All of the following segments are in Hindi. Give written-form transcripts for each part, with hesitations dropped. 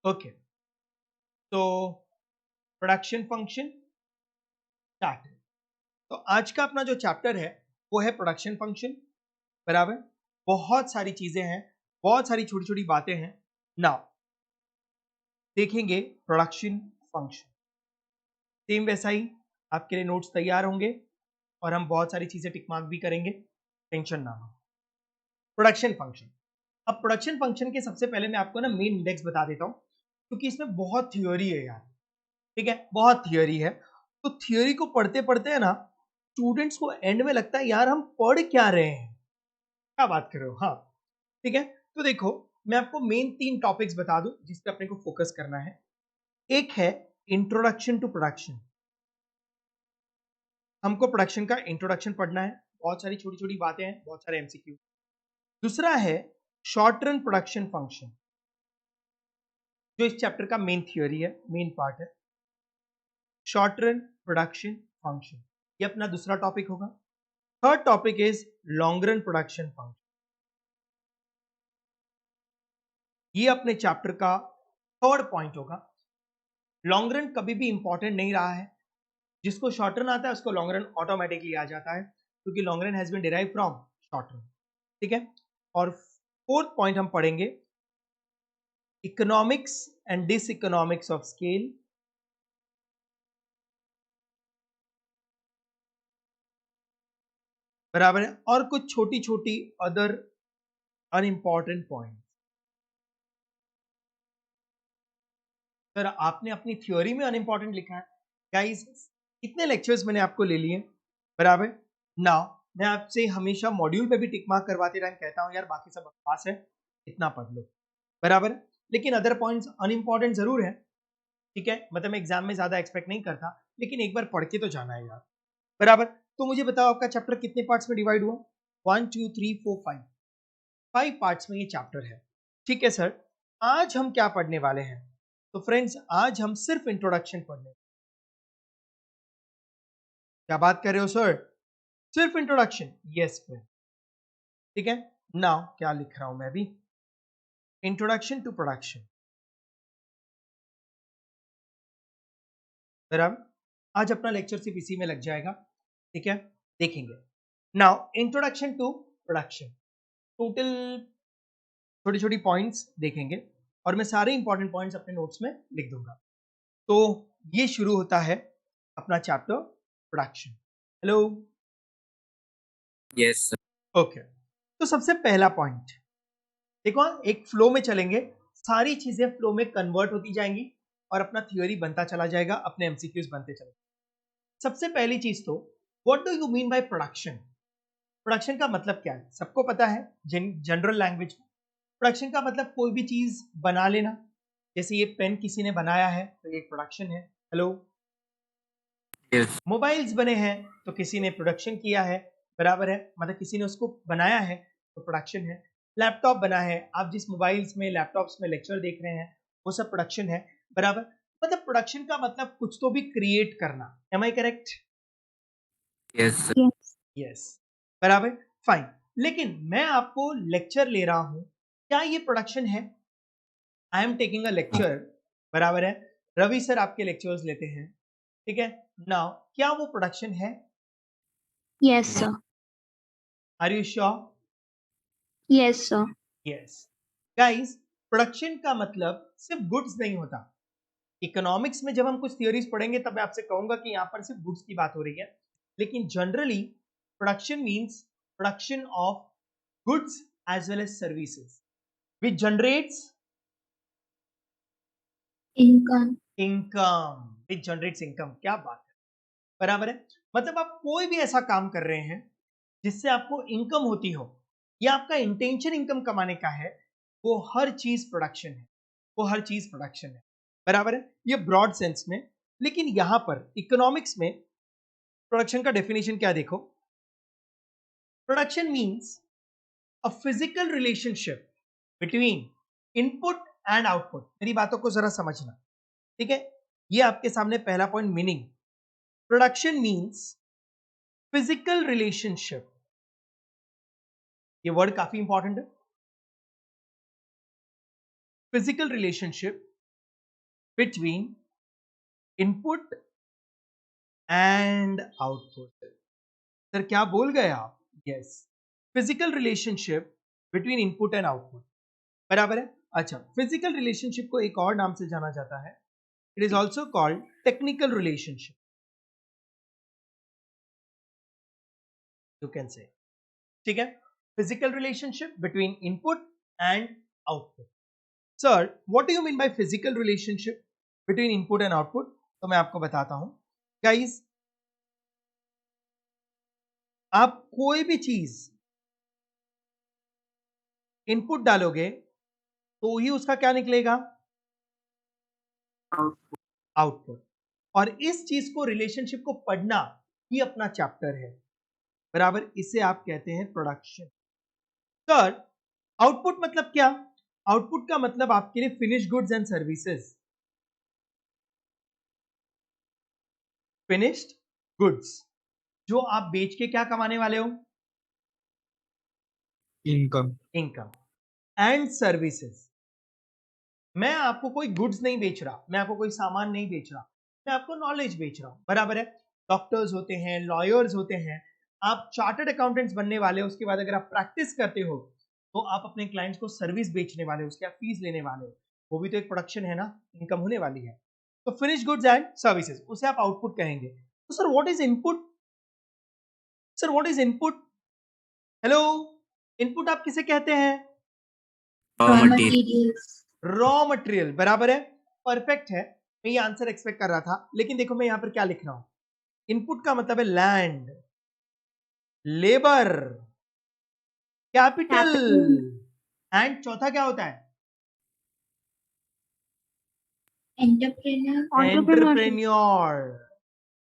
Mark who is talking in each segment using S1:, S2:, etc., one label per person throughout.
S1: ओके, तो प्रोडक्शन फंक्शन स्टार्ट है। तो आज का अपना जो चैप्टर है वो है प्रोडक्शन फंक्शन, बराबर। बहुत सारी चीजें हैं, बहुत सारी छोटी छोटी बातें हैं। नाउ देखेंगे प्रोडक्शन फंक्शन, सेम वैसा ही आपके लिए नोट्स तैयार होंगे और हम बहुत सारी चीजें टिक मार्क भी करेंगे, टेंशन ना हो। प्रोडक्शन फंक्शन, अब प्रोडक्शन फंक्शन के सबसे पहले मैं आपको ना मेन इंडेक्स बता देता हूं, क्योंकि इसमें बहुत थियोरी है यार, ठीक है, बहुत थियोरी है। तो थियोरी को पढ़ते पढ़ते है ना, स्टूडेंट्स को एंड में लगता है यार हम पढ़ क्या रहे हैं, क्या बात कर रहे हो। हाँ, ठीक है। तो देखो, मैं आपको मेन 3 टॉपिक्स बता दूं जिस पे अपने को फोकस करना है। एक है इंट्रोडक्शन टू प्रोडक्शन, हमको प्रोडक्शन का इंट्रोडक्शन पढ़ना है, बहुत सारी छोटी छोटी बातें हैं, बहुत सारे एमसीक्यू। दूसरा है शॉर्ट रन प्रोडक्शन फंक्शन, जो इस चैप्टर का मेन थियोरी है, मेन पार्ट है। शॉर्ट रन प्रोडक्शन फंक्शन, ये अपना दूसरा टॉपिक होगा। Third topic is long run production function, ये अपने चैप्टर का थर्ड पॉइंट होगा। लॉन्ग रन कभी भी इंपॉर्टेंट नहीं रहा है, जिसको शॉर्ट रन आता है उसको लॉन्ग रन ऑटोमेटिकली आ जाता है, क्योंकि long run has been derive from short run, ठीक है। और फोर्थ पॉइंट हम पढ़ेंगे economics and dis economics of scale, बराबर है, और कुछ छोटी छोटी अदर अनइंपॉर्टेंट पॉइंट। सर आपने अपनी थ्योरी में अनइंपॉर्टेंट लिखा है गाइस, कितने लेक्चर्स मैंने आपको ले लिए, बराबर। नाउ मैं आपसे हमेशा मॉड्यूल पे भी टिक मार्क करवाते टाइम कहता हूं यार बाकी सब बकवास है, इतना पढ़ लो, बराबर। लेकिन अदर पॉइंट्स अनइंपॉर्टेंट जरूर है, ठीक है, मतलब मैं एग्जाम में ज्यादा एक्सपेक्ट नहीं करता, लेकिन एक बार पढ़ के तो जाना है यार, बराबर। तो मुझे बताओ आपका चैप्टर कितने पार्ट्स में डिवाइड हुआ? 1 2 3 4 5, 5 पार्ट्स में ये चैप्टर है, ठीक है सर। आज हम क्या पढ़ने वाले हैं? तो फ्रेंड्स आज हम सिर्फ इंट्रोडक्शन पढ़ने, क्या बात कर रहे हो सर, सिर्फ इंट्रोडक्शन? यस फ्रेंड, ठीक है। नाउ क्या लिख रहा हूं मैं भी, इंट्रोडक्शन टू प्रोडक्शन, बराबर। आज अपना लेक्चर सिर्फ इसी में लग जाएगा, ठीक है, देखेंगे। Now introduction to production, total छोटी छोटी पॉइंट्स देखेंगे और मैं सारे इंपॉर्टेंट पॉइंट्स अपने नोट्स में लिख दूंगा। तो ये शुरू होता है अपना chapter production. Hello,
S2: yes
S1: okay. तो सबसे पहला पॉइंट देखो, एक फ्लो में चलेंगे, सारी चीजें फ्लो में कन्वर्ट होती जाएंगी और अपना थ्योरी बनता चला जाएगा, अपने एमसीक्यूज बनते चले। सबसे पहली चीज तो what do you mean by production? Production का मतलब क्या है सबको पता है, जनरल लैंग्वेज में प्रोडक्शन का मतलब कोई भी चीज बना लेना। जैसे ये पेन किसी ने बनाया है तो ये एक प्रोडक्शन है। हेलो,
S2: यस
S1: मोबाइल्स बने हैं तो किसी ने प्रोडक्शन किया है, बराबर है, मतलब किसी ने उसको बनाया है तो प्रोडक्शन है। लैपटॉप बना है, आप जिस मोबाइल्स में लैपटॉप्स में लेक्चर देख रहे हैं वो सब प्रोडक्शन है, बराबर। मतलब प्रोडक्शन का मतलब कुछ तो भी क्रिएट करना, am I correct?
S2: Yes
S1: yes, बराबर, फाइन। लेकिन मैं आपको लेक्चर ले रहा हूं, क्या ये प्रोडक्शन है? I am taking a lecture, बराबर है, रवि सर आपके लेक्चर्स लेते हैं, ठीक है। नाउ क्या वो प्रोडक्शन है?
S3: Yes, sir.
S1: Are you sure?
S3: Yes, sir.
S1: Yes guys, production का मतलब सिर्फ गुड्स नहीं होता। इकोनॉमिक्स में जब हम कुछ थियोरीज पढ़ेंगे तब मैं आपसे कहूंगा कि यहां पर सिर्फ गुड्स की बात हो रही है, लेकिन generally production means production of goods as well as services which generates
S3: Income.
S1: Income, which generates income, क्या बात है, बराबर है। मतलब आप कोई भी ऐसा काम कर रहे हैं जिससे आपको इनकम होती हो, या आपका इंटेंशन इनकम कमाने का है, वो हर चीज प्रोडक्शन है, वो हर चीज प्रोडक्शन है, बराबर है, ये ब्रॉड सेंस में। लेकिन यहां पर इकोनॉमिक्स में प्रोडक्शन का डेफिनेशन क्या देखो, production means a physical relationship between input and output. मेरी बातों को जरा समझना, ठीक है, ये आपके सामने पहला point, meaning. Production means physical relationship, ये वर्ड काफी इंपॉर्टेंट है, physical relationship between input and output. Sir क्या बोल गए आप? Yes, physical relationship between input and output, बराबर है। अच्छा, फिजिकल रिलेशनशिप को एक और नाम से जाना जाता है, it is also called technical relationship, you can से, ठीक है। Physical relationship between input and output. Sir what do you mean by physical relationship between input and output? तो मैं आपको बताता हूं गाइस, आप कोई भी चीज इनपुट डालोगे तो ही उसका क्या निकलेगा? आउटपुट। और इस चीज को, रिलेशनशिप को पढ़ना ही अपना चैप्टर है, बराबर। इसे आप कहते हैं प्रोडक्शन। सर आउटपुट मतलब क्या? आउटपुट का मतलब आपके लिए finish goods and services, finished goods, जो आप बेच के क्या कमाने वाले हो?
S2: इनकम।
S1: इनकम। एंड सर्विसेज, मैं आपको कोई गुड्स नहीं बेच रहा, मैं आपको कोई सामान नहीं बेच रहा, मैं आपको नॉलेज बेच रहा हूं, बराबर है। डॉक्टर्स होते हैं, लॉयर्स होते हैं, आप चार्टर्ड अकाउंटेंट्स बनने वाले हो, उसके बाद अगर आप प्रैक्टिस करते हो तो आप अपने क्लाइंट्स को सर्विस बेचने वाले हो, उसकी आप फीस लेने वाले हो, वो भी तो एक प्रोडक्शन है ना, इनकम होने वाली है। तो फिनिश गुड्स एंड सर्विसेज, उसे आप आउटपुट कहेंगे। तो sir what is input? Sir what is input? Hello, input आप किसे कहते हैं?
S2: Raw
S3: Raw
S2: material.
S3: materials.
S1: Raw material, बराबर है, परफेक्ट है। मैं ये आंसर एक्सपेक्ट कर रहा था, लेकिन देखो मैं यहां पर क्या लिख रहा हूं, इनपुट का मतलब है land, labour, capital,
S3: Capital.
S1: And चौथा क्या होता है?
S3: Entrepreneur.
S1: Entrepreneur.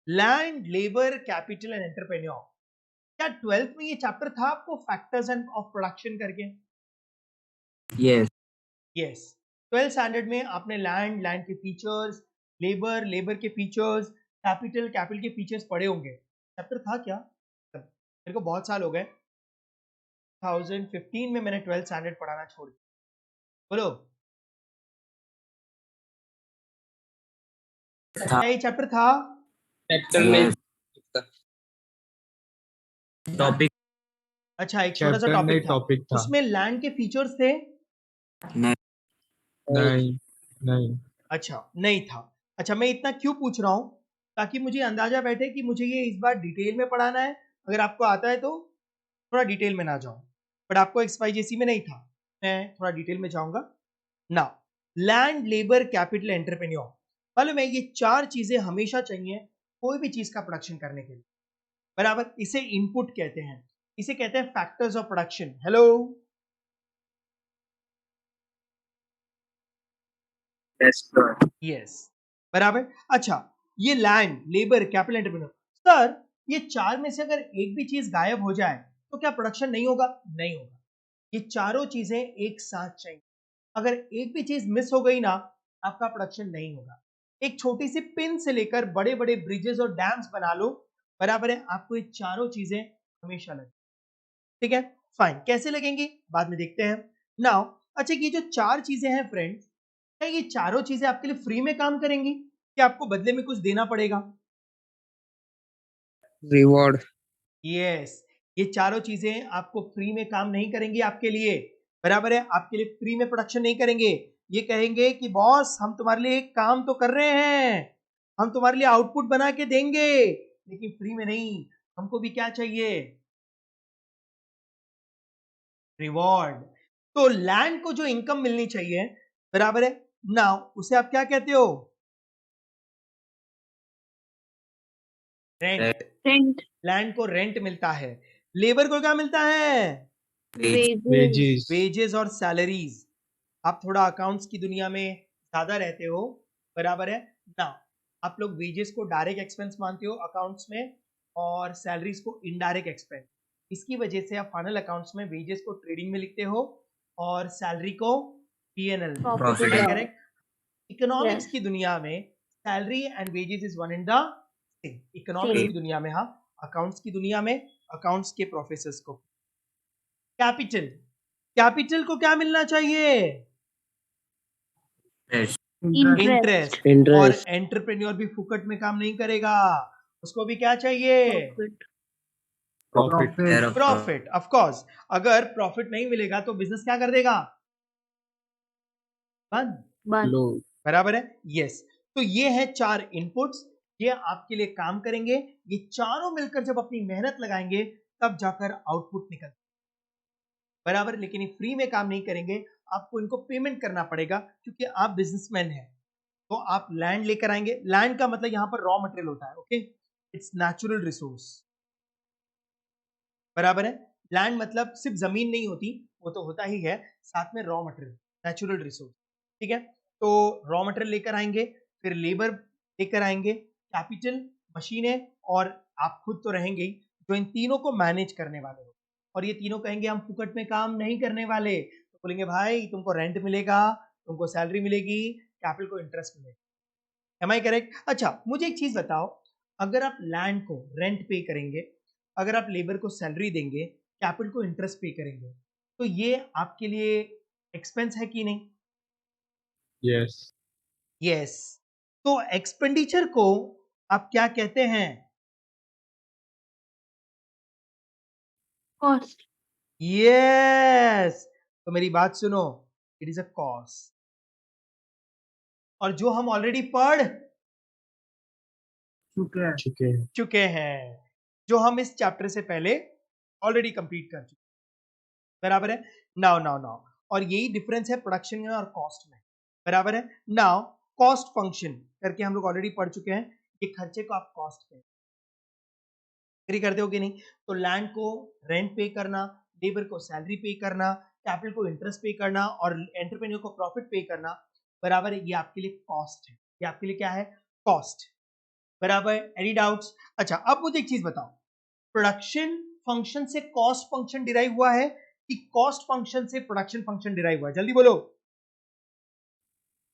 S1: Land, labour, capital and entrepreneur. क्या 12th में ये चैप्टर था आपको, फैक्टर्स एंड ऑफ प्रोडक्शन करके?
S2: यस।
S1: यस, 12th स्टैंडर्ड में आपने लैंड, लैंड के फीचर्स, लेबर, लेबर के फीचर्स, कैपिटल, कैपिटल के फीचर्स पढ़े होंगे। चैप्टर था क्या? मेरे को बहुत साल हो गए, 2015 में मैंने 12th स्टैंडर्ड पढ़ाना छोड़ दिया। बोलो,
S2: था।
S1: क्या ये चैप्टर था?
S2: चैप्टर में टॉपिक।
S1: अच्छा, एक छोटा सा
S4: चैप्टर नहीं,
S1: टॉपिक था,
S4: टॉपिक था।
S1: उसमें लैंड के फीचर्स थे?
S2: नहीं।
S4: नहीं नहीं
S1: अच्छा, नहीं था। अच्छा, मैं इतना क्यों पूछ रहा हूं, ताकि मुझे अंदाजा बैठे कि मुझे ये इस बार डिटेल में पढ़ाना है। अगर आपको आता है तो थोड़ा डिटेल में ना जाऊं, बट आपको XYJC में नहीं था, मैं थोड़ा डिटेल में जाऊंगा ना। लैंड, लेबर, कैपिटल, एंटरप्रेन्योर, मालूम है ये चार चीजें हमेशा चाहिए कोई भी चीज का प्रोडक्शन करने के लिए, बराबर। इसे इनपुट कहते हैं, इसे कहते हैं factors of production. Hello, yes, बराबर। अच्छा, ये land, labour, capital, entrepreneur, sir ये चार में से अगर एक भी चीज गायब हो जाए तो क्या प्रोडक्शन नहीं होगा? नहीं होगा, ये चारों चीजें एक साथ चाहिए। अगर एक भी चीज मिस हो गई ना, आपका प्रोडक्शन नहीं होगा। एक छोटी सी पिन से लेकर बड़े बड़े ब्रिजेस और डैम्स बना लो, बराबर है, आपको ये चारों चीजें हमेशा लगे, ठीक है। फाइन, कैसे लगेंगी बाद में देखते हैं। नाउ अच्छा, ये जो चार चीजें हैं फ्रेंड्स, क्या ये चारों चीजें आपके लिए फ्री में काम करेंगी कि आपको बदले में कुछ देना पड़ेगा?
S2: रिवॉर्ड।
S1: यस, ये चारों चीजें आपको फ्री में काम नहीं करेंगी आपके लिए, बराबर है, आपके लिए फ्री में प्रोडक्शन नहीं करेंगे। ये कहेंगे कि बॉस हम तुम्हारे लिए एक काम तो कर रहे हैं, हम तुम्हारे लिए आउटपुट बना के देंगे, लेकिन फ्री में नहीं, हमको भी क्या चाहिए? रिवॉर्ड। तो लैंड को जो इनकम मिलनी चाहिए, बराबर है ना, उसे आप क्या कहते हो? रेंट।
S3: Rent.
S1: लैंड को रेंट मिलता है। लेबर को क्या मिलता है?
S3: Wages.
S4: वेजेस।
S1: वेजेस और सैलरीज। आप थोड़ा अकाउंट्स की दुनिया में ज्यादा रहते हो, बराबर है ना। आप लोग वेजेस को डायरेक्ट एक्सपेंस मानते हो अकाउंट्स में, और सैलरीज को इनडायरेक्ट एक्सपेंस। इसकी वजह से आप फाइनल अकाउंट्स में वेजेस को ट्रेडिंग में लिखते हो और सैलरी को P&L में।
S3: Profit and loss.
S1: Correct. Economics
S3: Yes.
S1: की दुनिया में salary and wages is one in the same. Economics
S3: Same.
S1: की दुनिया में, हाँ, अकाउंट्स की दुनिया में अकाउंट्स के प्रोफेसर्स को। कैपिटल, कैपिटल को क्या मिलना चाहिए? इंटरेस्ट। और
S2: इंटरेस्ट
S1: एंटरप्रेन्योर भी फुकट में काम नहीं करेगा, उसको भी क्या चाहिए?
S4: Profit.
S1: प्रॉफिट। ऑफ कोर्स, अगर प्रॉफिट नहीं मिलेगा तो बिजनेस क्या कर देगा? बंद।
S4: Low.
S1: बराबर है? यस। तो ये है 4 इनपुट्स, ये आपके लिए काम करेंगे। ये चारों मिलकर जब अपनी मेहनत लगाएंगे तब जाकर आउटपुट निकल, बराबर। लेकिन ये फ्री में काम नहीं करेंगे, आपको इनको पेमेंट करना पड़ेगा, क्योंकि आप बिजनेसमैन हैं। तो आप लैंड लेकर आएंगे। लैंड का मतलब यहां पर रॉ मटेरियल होता है, ओके, इट्स नेचुरल रिसोर्स, बराबर है। लैंड मतलब सिर्फ जमीन नहीं होती, वो तो होता ही है, साथ में रॉ मटेरियल, नेचुरल रिसोर्स, ठीक है। तो रॉ मटेरियल लेकर आएंगे, फिर लेबर लेकर आएंगे, कैपिटल, मशीनें, और आप खुद तो रहेंगे ही, जो इन तीनों को मैनेज करने वाले हो। और ये तीनों कहेंगे हम फुकट में काम नहीं करने वाले, तो बोलेंगे भाई तुमको रेंट मिलेगा, तुमको सैलरी मिलेगी, कैपिटल को इंटरेस्ट मिलेगा। Am I correct? अच्छा, मुझे एक चीज बताओ, अगर आप लैंड को रेंट पे करेंगे, अगर आप लेबर को सैलरी देंगे, कैपिटल को इंटरेस्ट पे करेंगे, तो ये आपके लिए एक्सपेंस है कि नहीं?
S4: Yes.
S1: यस। तो एक्सपेंडिचर को आप क्या कहते हैं?
S3: Cost.
S1: यस। तो मेरी बात सुनो, इट इज अ कॉस्ट। और जो हम ऑलरेडी पढ़
S4: चुके हैं.
S1: चुके हैं, जो हम इस चैप्टर से पहले ऑलरेडी कंप्लीट कर चुके हैं, बराबर है। नाउ नाउ नाउ, और यही डिफरेंस है प्रोडक्शन में और कॉस्ट में, बराबर है। नाउ कॉस्ट फंक्शन करके हम लोग ऑलरेडी पढ़ चुके हैं, ये खर्चे को आप कॉस्ट पे एग्री करते हो कि नहीं? तो लैंड को रेंट पे करना, लेबर को सैलरी पे करना, कैपिटल को इंटरेस्ट पे करना, और एंटरप्रेन्योर को प्रॉफिट पे करना, बराबर है, ये आपके लिए कॉस्ट है। ये आपके लिए क्या है? कॉस्ट, बराबर। Any doubts? अच्छा, अब मुझे एक चीज बताओ, प्रोडक्शन फंक्शन से कॉस्ट फंक्शन डिराइव हुआ है कि कॉस्ट फंक्शन से प्रोडक्शन फंक्शन डिराइव हुआ है? जल्दी बोलो।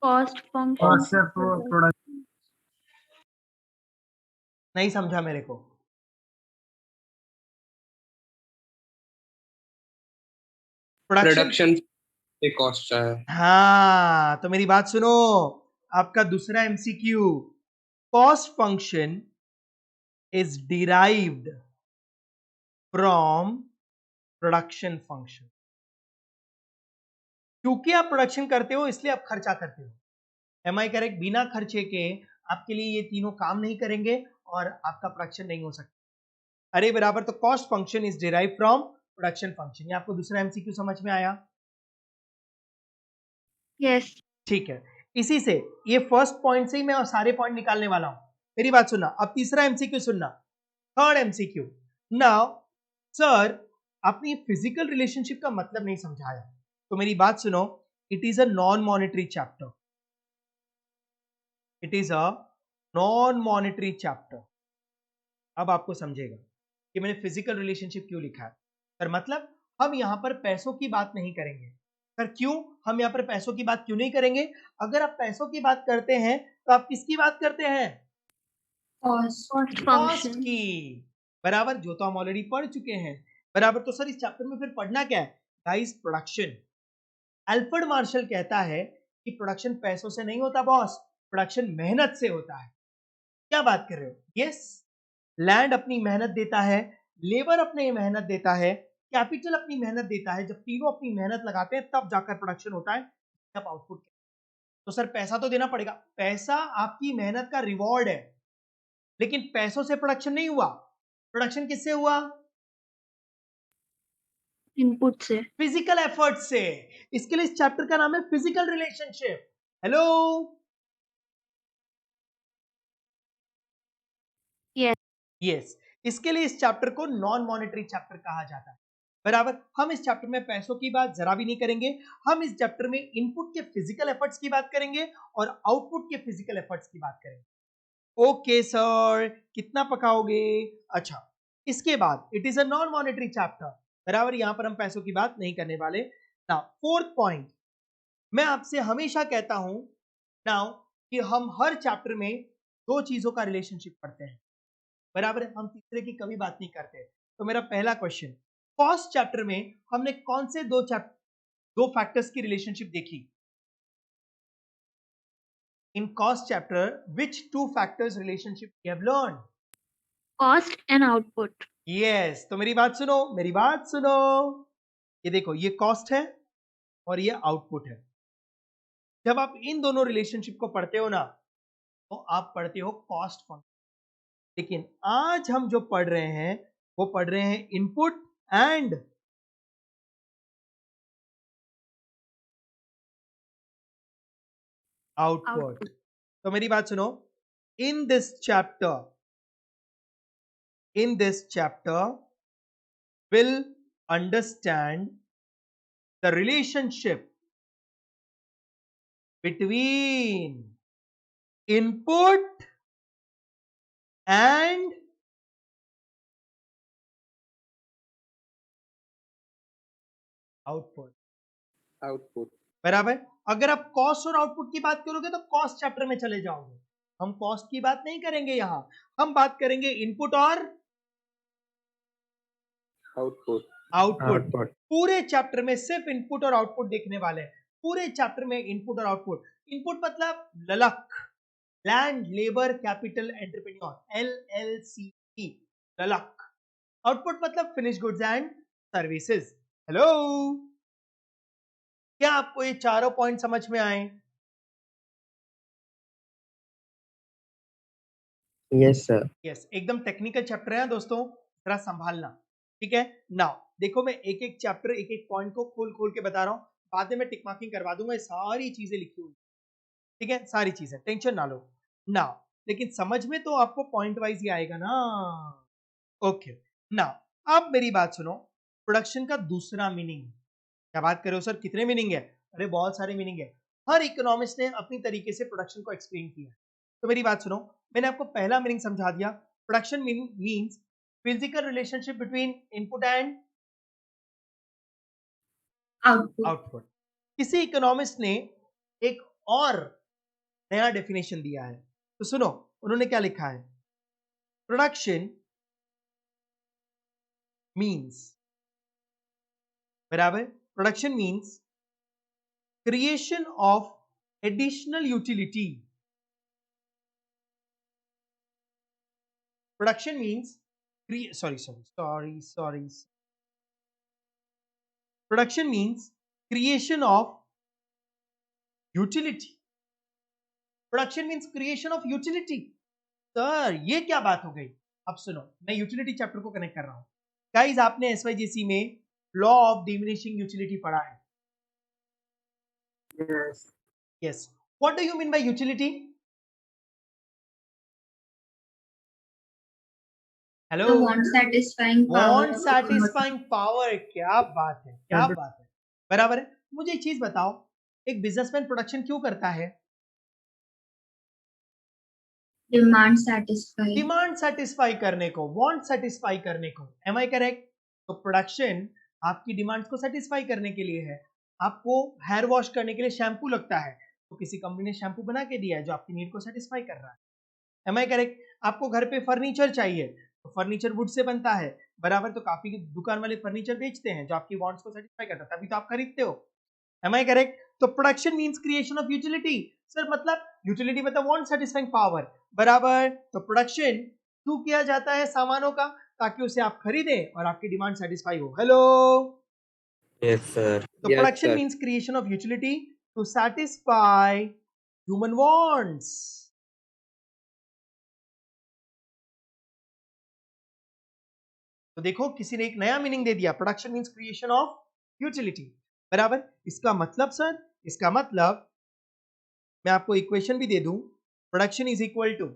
S3: Cost function.
S1: नहीं समझा मेरे को। प्रोडक्शन,
S2: प्रोडक्शन पे कॉस्ट है।
S1: हाँ, तो मेरी बात सुनो, आपका दूसरा MCQ, cost function is derived from production function. क्योंकि आप प्रोडक्शन करते हो इसलिए आप खर्चा करते हो, एम आई करेक्ट? बिना खर्चे के आपके लिए ये तीनों काम नहीं करेंगे और आपका प्रोडक्शन नहीं हो सकता। अरे बराबर, तो cost function is derive from production function. ये आपको दूसरा एमसीक्यू समझ में आया?
S3: Yes.
S1: ठीक है। इसी से, ये फर्स्ट पॉइंट से ही मैं सारे पॉइंट निकालने वाला हूं। मेरी बात सुनना, अब तीसरा एमसीक्यू सुनना, थर्ड एमसीक्यू। नाउ सर, आपने फिजिकल रिलेशनशिप का मतलब नहीं समझाया, तो मेरी बात सुनो, it is a non monetary chapter, it is a non monetary chapter. अब आपको समझेगा कि मैंने फिजिकल रिलेशनशिप क्यों लिखा है। सर मतलब हम यहां पर पैसों की बात नहीं करेंगे। सर क्यों हम यहां पर पैसों की बात क्यों नहीं करेंगे? अगर आप पैसों की बात करते हैं तो आप किसकी बात करते हैं?
S3: Cost
S1: cost
S3: function.
S1: की, बराबर, जो तो हम ऑलरेडी पढ़ चुके हैं, बराबर। तो सर इस चैप्टर में फिर पढ़ना क्या है? Guys, production. अल्फ्रेड मार्शल कहता है कि प्रोडक्शन पैसों से नहीं होता बॉस, प्रोडक्शन मेहनत से होता है। क्या बात कर रहे हो? यस, लैंड अपनी मेहनत देता है, लेबर अपनी मेहनत देता है, कैपिटल अपनी मेहनत देता है। जब तीनों अपनी मेहनत लगाते हैं तब जाकर प्रोडक्शन होता है, जब आउटपुट। तो सर पैसा तो देना पड़ेगा, पैसा आपकी मेहनत का रिवॉर्ड है, लेकिन पैसों से प्रोडक्शन नहीं हुआ। प्रोडक्शन किससे हुआ?
S3: Input से.
S1: फिजिकल एफर्ट से। इसके लिए इस चैप्टर का नाम है physical relationship. Hello,
S3: Yes.
S1: Yes, इसके लिए इस चैप्टर को नॉन मॉनेटरी चैप्टर कहा जाता है, बराबर। हम इस चैप्टर में पैसों की बात जरा भी नहीं करेंगे, हम इस चैप्टर में इनपुट के फिजिकल एफर्ट्स की बात करेंगे और आउटपुट के फिजिकल एफर्ट्स की बात करेंगे। ओके सर, कितना पकाओगे? अच्छा, इसके बाद it is a non monetary chapter, बराबर, यहां पर हम पैसों की बात नहीं करने वाले। ना फोर्थ पॉइंट, मैं आपसे हमेशा कहता हूं नाउ कि हम हर चैप्टर में दो चीजों का रिलेशनशिप पढ़ते हैं, बराबर है, हम तीसरे की कभी बात नहीं करते। तो मेरा पहला क्वेश्चन, फर्स्ट चैप्टर में हमने कौन से दो फैक्टर्स की रिलेशनशिप देखी? in cost chapter which two factors relationship we have learned?
S3: Cost and output.
S1: Yes, तो मेरी बात सुनो, मेरी बात सुनो। ये देखो, ये कॉस्ट है और ये आउटपुट है। जब आप इन दोनों रिलेशनशिप को पढ़ते हो ना, तो आप पढ़ते हो कॉस्ट फंक्शन। लेकिन आज हम जो पढ़ रहे हैं वो पढ़ रहे हैं इनपुट एंड आउटपुट। तो मेरी बात सुनो, in this chapter will understand the relationship between input and output.
S2: output,
S1: बराबर। अगर आप कॉस्ट और आउटपुट की बात करोगे तो कॉस्ट चैप्टर में चले जाओगे। हम कॉस्ट की बात नहीं करेंगे, यहां हम बात करेंगे इनपुट और
S2: output,
S1: आउटपुट। पूरे चैप्टर में सिर्फ इनपुट और आउटपुट देखने वाले हैं। पूरे चैप्टर में इनपुट और आउटपुट। इनपुट मतलब ललक, land labour capital entrepreneur, LLCE, ललक। आउटपुट मतलब finish goods and services. Hello, क्या आपको ये चारों पॉइंट समझ में आए?
S5: Yes sir.
S1: यस, एकदम टेक्निकल चैप्टर है दोस्तों, जरा संभालना, ठीक है। नाउ देखो, मैं एक एक चैप्टर एक एक पॉइंट को खोल खोल के बता रहा हूं, बाद में मैं टिक मार्किंग करवा दूंगा। ये सारी चीजें लिखी हुई, ठीक है, सारी चीजें, टेंशन ना लो। नाउ लेकिन समझ में तो आपको पॉइंट वाइज ही आएगा ना। ओके, नाउ अब मेरी बात सुनो। प्रोडक्शन का दूसरा मीनिंग, क्या बात कर रहे हो सर, कितने मीनिंग है? अरे बहुत सारे मीनिंग है। हर इकोनॉमिस्ट ने अपनी तरीके से प्रोडक्शन को एक्सप्लेन किया। तो मेरी बात सुनो, मैंने आपको पहला मीनिंग समझा दिया। Production means physical relationship between input and output. किसी इकोनॉमिस्ट ने एक और नया डेफिनेशन दिया है, तो सुनो उन्होंने क्या लिखा है। प्रोडक्शन मीन्स, बराबर, production means creation of additional utility. Production means Production means creation of utility. Production means creation of utility. Sir ये क्या बात हो गई? अब सुनो, मैं यूटिलिटी चैप्टर को कनेक्ट कर रहा हूं। गाइस, आपने एसवाईजीसी में लॉ ऑफ डिमिनिशिंग यूटिलिटी पढ़ा है?
S5: Yes.
S1: Yes. What do you mean bye utility? Hello,
S3: want satisfying
S1: want satisfying power। क्या बात है, क्या बात है, बराबर है। मुझे एक चीज बताओ, एक बिजनेसमैन प्रोडक्शन क्यों करता है?
S3: डिमांड सेटिस्फाई,
S1: डिमांड सेटिस्फाई करने को, वांट सेटिस्फाई करने को। Am I correct? तो प्रोडक्शन आपकी डिमांड्स को सेटिस्फाई करने के लिए है। आपको हेयर वॉश करने के लिए शैम्पू लगता है, तो किसी कंपनी ने शैम्पू बना के दिया है जो आपकी नीड को सेटिस्फाई कर रहा है। Am I correct? आपको घर पे फर्नीचर चाहिए, तो फर्नीचर वुड से बनता है, बराबर। तो काफी दुकान वाले फर्नीचर बेचते हैं जो आपकी वांट्स को सेटिस्फाई करता है, तभी तो आप खरीदते हो। Am I correct? तो production means creation of utility. Sir मतलब यूटिलिटी मतलब वांट सेटिस्फाइंग पावर, बराबर। तो प्रोडक्शन क्यों किया जाता है सामानों का? ताकि उसे आप खरीदें और आपकी डिमांड सेटिस्फाई हो। Hello,
S5: yes sir.
S1: तो production means creation of utility to satisfy human wants. तो देखो, किसी ने एक नया मीनिंग दे दिया, production means creation of utility, बराबर। इसका मतलब सर, इसका मतलब मैं आपको इक्वेशन भी दे दूं, production is equal to,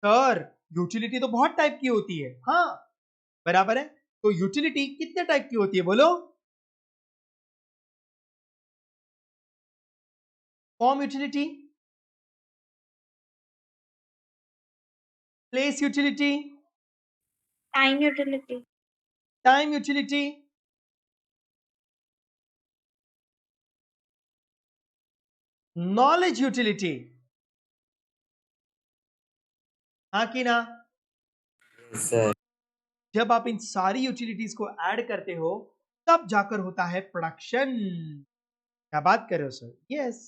S1: sir utility तो बहुत टाइप की होती है, हाँ बराबर है। तो यूटिलिटी कितने टाइप की होती है बोलो? Form utility, place utility,
S3: time utility,
S1: time utility, knowledge utility, हाँ कि ना?
S5: सर।
S1: जब आप इन सारी यूटिलिटीज को ऐड करते हो तब जाकर होता है प्रोडक्शन। क्या बात कर रहे हो सर? यस।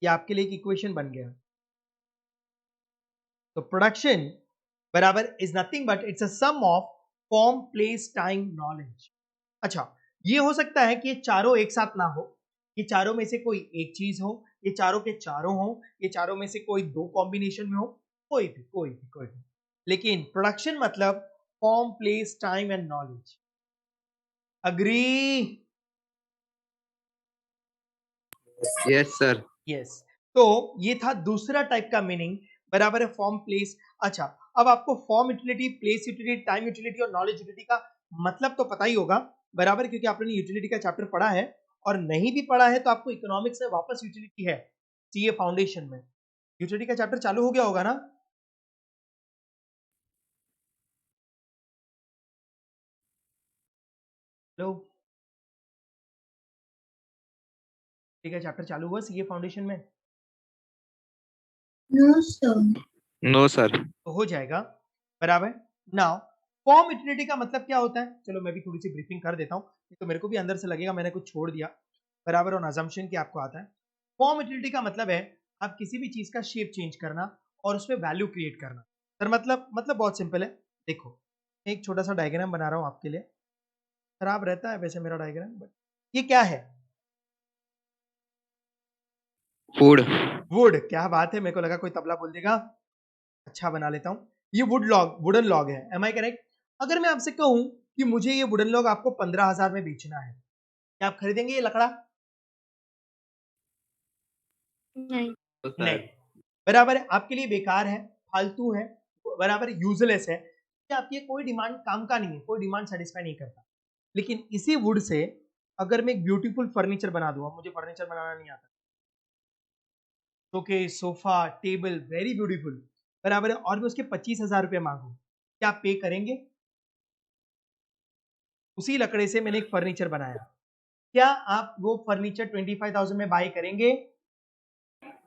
S1: ये आपके लिए एक इक्वेशन बन गया। तो प्रोडक्शन बराबर is nothing but it's a sum of form, place, time, knowledge. अच्छा, ये हो सकता है कि ये चारों एक साथ ना हो, ये चारों में से कोई एक चीज हो, ये चारों के चारों हो, ये चारों में से कोई दो कॉम्बिनेशन में हो, कोई भी। लेकिन प्रोडक्शन मतलब form, place, time and knowledge. Agree?
S2: Yes, sir.
S1: Yes. तो ये था दूसरा टाइप का मीनिंग, बराबर है फॉर्म, प्लेस। अच्छा, अब आपको form utility, place utility, time utility और नॉलेज यूटिलिटी का मतलब तो पता ही होगा, बराबर, क्योंकि आपने यूटिलिटी का चैप्टर पढ़ा है। और नहीं भी पढ़ा है तो आपको इकोनॉमिक्स में वापस यूटिलिटी है सीए फाउंडेशन में, यूटिलिटी का चैप्टर चालू हो गया होगा ना? हेलो, ठीक है, चैप्टर चालू हुआ सीए फाउंडेशन में?
S3: No, sir.
S2: No, sir.
S1: तो हो जाएगा, बराबर। नाउ फॉर्म यूटिलिटी का मतलब क्या होता है, चलो मैं भी थोड़ी सी ब्रीफिंग कर देता हूँ, तो मेरे को भी अंदर से लगेगा मैंने कुछ छोड़ दिया, बराबर, और अजम्पशन कि आपको आता है। फॉर्म यूटिलिटी का मतलब है आप किसी भी चीज का शेप चेंज करना और उसमें वैल्यू क्रिएट करना। सर मतलब बहुत सिंपल है। देखो, एक छोटा सा डायग्राम बना रहा हूँ आपके लिए, खराब रहता है वैसे मेरा डायग्राम, बट ये क्या है?
S2: Food.
S1: वुड। क्या बात है, मेरे को लगा कोई तबला बोल देगा। अच्छा, बना लेता हूँ। ये वुडन लॉग है, एम आई करेक्ट? अगर मैं आपसे कहूं कि मुझे ये वुडन लॉग आपको 15,000 में बेचना है, क्या आप खरीदेंगे ये लकड़ा?
S3: नहीं।
S2: No,
S1: नहीं,
S2: sir.
S1: बराबर है, आपके लिए बेकार है, फालतू है, बराबर, यूजलेस है, कि आपकी कोई डिमांड काम का नहीं है, कोई डिमांड सेटिस्फाई नहीं करता। लेकिन इसी वुड से अगर मैं एक ब्यूटीफुल फर्नीचर बना दूंगा, मुझे फर्नीचर बनाना नहीं आता, showcase, sofa, table, very beautiful, बराबर है, और मैं उसके 25,000 रुपये मांगू, क्या आप पे करेंगे? उसी लकड़े से मैंने एक फर्नीचर बनाया, क्या आप वो फर्नीचर 25,000 में बाय करेंगे?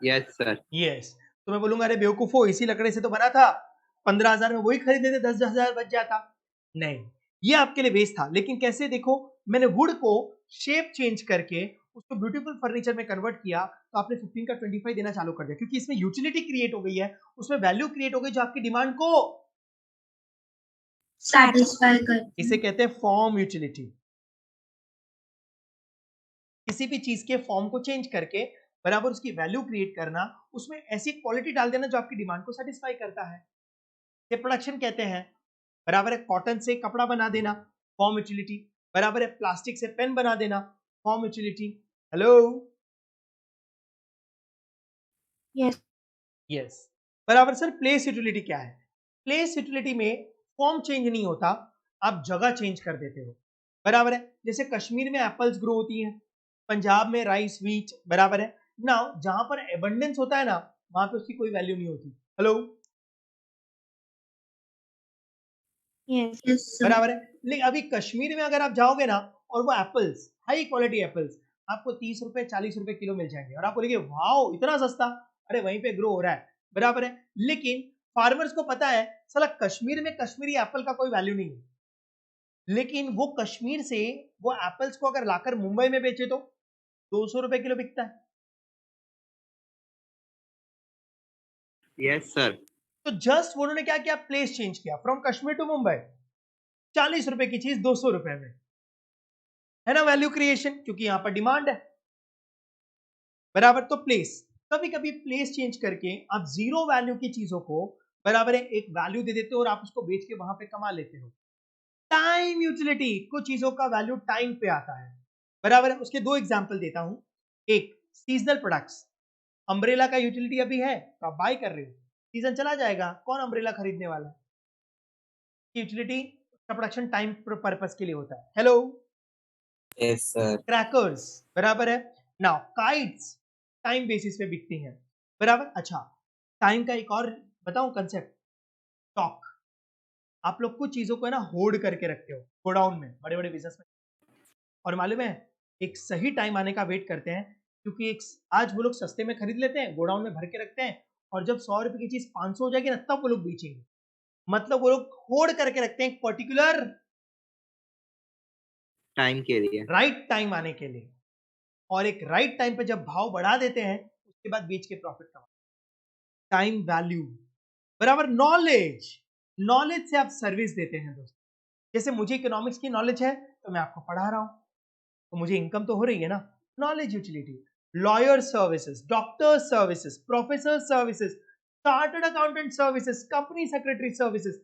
S2: Yes, sir.
S1: यस। तो मैं बोलूंगा अरे बेवकूफो, इसी लकड़े से तो बना था, 15,000 में वही खरीद लेते, 10,000 बच जाता। नहीं, ये आपके लिए वेस्ट था। लेकिन कैसे, देखो, मैंने वुड को शेप चेंज करके उसको ब्यूटीफुल फर्नीचर में कन्वर्ट किया, तो आपने 15 का 25 देना चालू कर दिया, क्योंकि इसमें यूटिलिटी क्रिएट हो गई है, उसमें वैल्यू क्रिएट हो गई जो आपकी डिमांड को
S3: Satisfy करती
S1: इसे
S3: है।
S1: कहते हैं फॉर्म यूटिलिटी। किसी भी चीज के फॉर्म को चेंज करके बराबर उसकी वैल्यू क्रिएट करना, उसमें ऐसी क्वालिटी डाल देना जो आपकी डिमांड को सेटिस्फाई करता है, ये प्रोडक्शन कहते हैं। बराबर है, कॉटन से कपड़ा बना देना, फॉर्म यूटिलिटी। बराबर है, प्लास्टिक से पेन बना देना, form utility. Hello,
S3: Yes.
S1: Yes. बराबर। सर प्लेस यूटिलिटी क्या है? प्लेस यूटिलिटी में फॉर्म चेंज नहीं होता, आप जगह चेंज कर देते हो, बराबर है। जैसे कश्मीर में एप्पल्स ग्रो होती हैं, पंजाब में राइस, व्हीट, बराबर है ना। जहां पर एबंडेंस होता है ना, वहां पे उसकी कोई वैल्यू नहीं होती। Hello,
S3: Yes. Yes, sir.
S1: बराबर है। लेकिन अभी कश्मीर में अगर आप जाओगे ना, और वो एप्पल्स, हाई क्वालिटी एप्पल्स, आपको 30 रुपए 40 रुपए किलो मिल जाएंगे, और आप बोलेंगे वाओ इतना सस्ता, अरे वहीं पे ग्रो हो रहा है, बराबर है। लेकिन फार्मर्स को पता है साला कश्मीर में कश्मीरी एप्पल का कोई वैल्यू नहीं है, लेकिन वो कश्मीर से वो एप्पल्स को अगर लाकर मुंबई में बेचे तो 200 रुपए किलो बिकता है।
S2: Yes, sir.
S1: तो जस्ट उन्होंने क्या किया, प्लेस चेंज किया, फ्रॉम कश्मीर टू मुंबई, 40 रुपए की चीज 200 रुपए में, है ना वैल्यू क्रिएशन, क्योंकि यहां पर डिमांड है, बराबर। तो प्लेस, कभी कभी प्लेस चेंज करके आप जीरो वैल्यू की चीजों को, बराबर है, एक वैल्यू दे देते हो और आप उसको बेच के वहां पे कमा लेते हो। टाइम यूटिलिटी, कुछ चीजों का वैल्यू टाइम पे आता है, बराबर है। उसके दो एग्जांपल देता हूं। एक, सीजनल प्रोडक्ट्स, अम्ब्रेला का यूटिलिटी अभी है तो आप बाय कर रहे हो, सीजन चला जाएगा, कौन अम्ब्रेला खरीदने वाला है? यूटिलिटी का प्रोडक्शन टाइम पर्पस के लिए होता है। Hello,
S5: Yes, sir.
S1: क्रैकर्स, बराबर है। नाउ काइट्स टाइम बेसिस पे बिकती हैं, बराबर। अच्छा, टाइम का एक और बताऊं कंसेप्ट, स्टॉक। आप लोग कुछ चीजों को है ना होल्ड करके रखते हो गोडाउन में, बड़े बड़े बिजनेस में, और मालूम है एक सही टाइम आने का वेट करते हैं, क्योंकि एक आज वो लोग सस्ते में खरीद लेते हैं, गोडाउन में भर के रखते हैं, और जब 100 रुपए की चीज 500 हो जाएगी ना, तब वो लोग बेचेंगे। मतलब वो लोग होल्ड करके रखते हैं पर्टिकुलर
S2: Time के लिए.
S1: राइट टाइम आने के लिए, और एक राइट टाइम पे जब भाव बढ़ा देते हैं, उसके बाद बेच के प्रॉफिट कमा। टाइम वैल्यू बराबर नॉलेज, नॉलेज से आप सर्विस देते हैं दोस्तों। जैसे मुझे इकोनॉमिक्स की नॉलेज है तो मैं आपको पढ़ा रहा हूं, तो मुझे इनकम तो हो रही है ना। Knowledge utility, lawyer services, doctor services, professor services, chartered accountant services, company secretary services,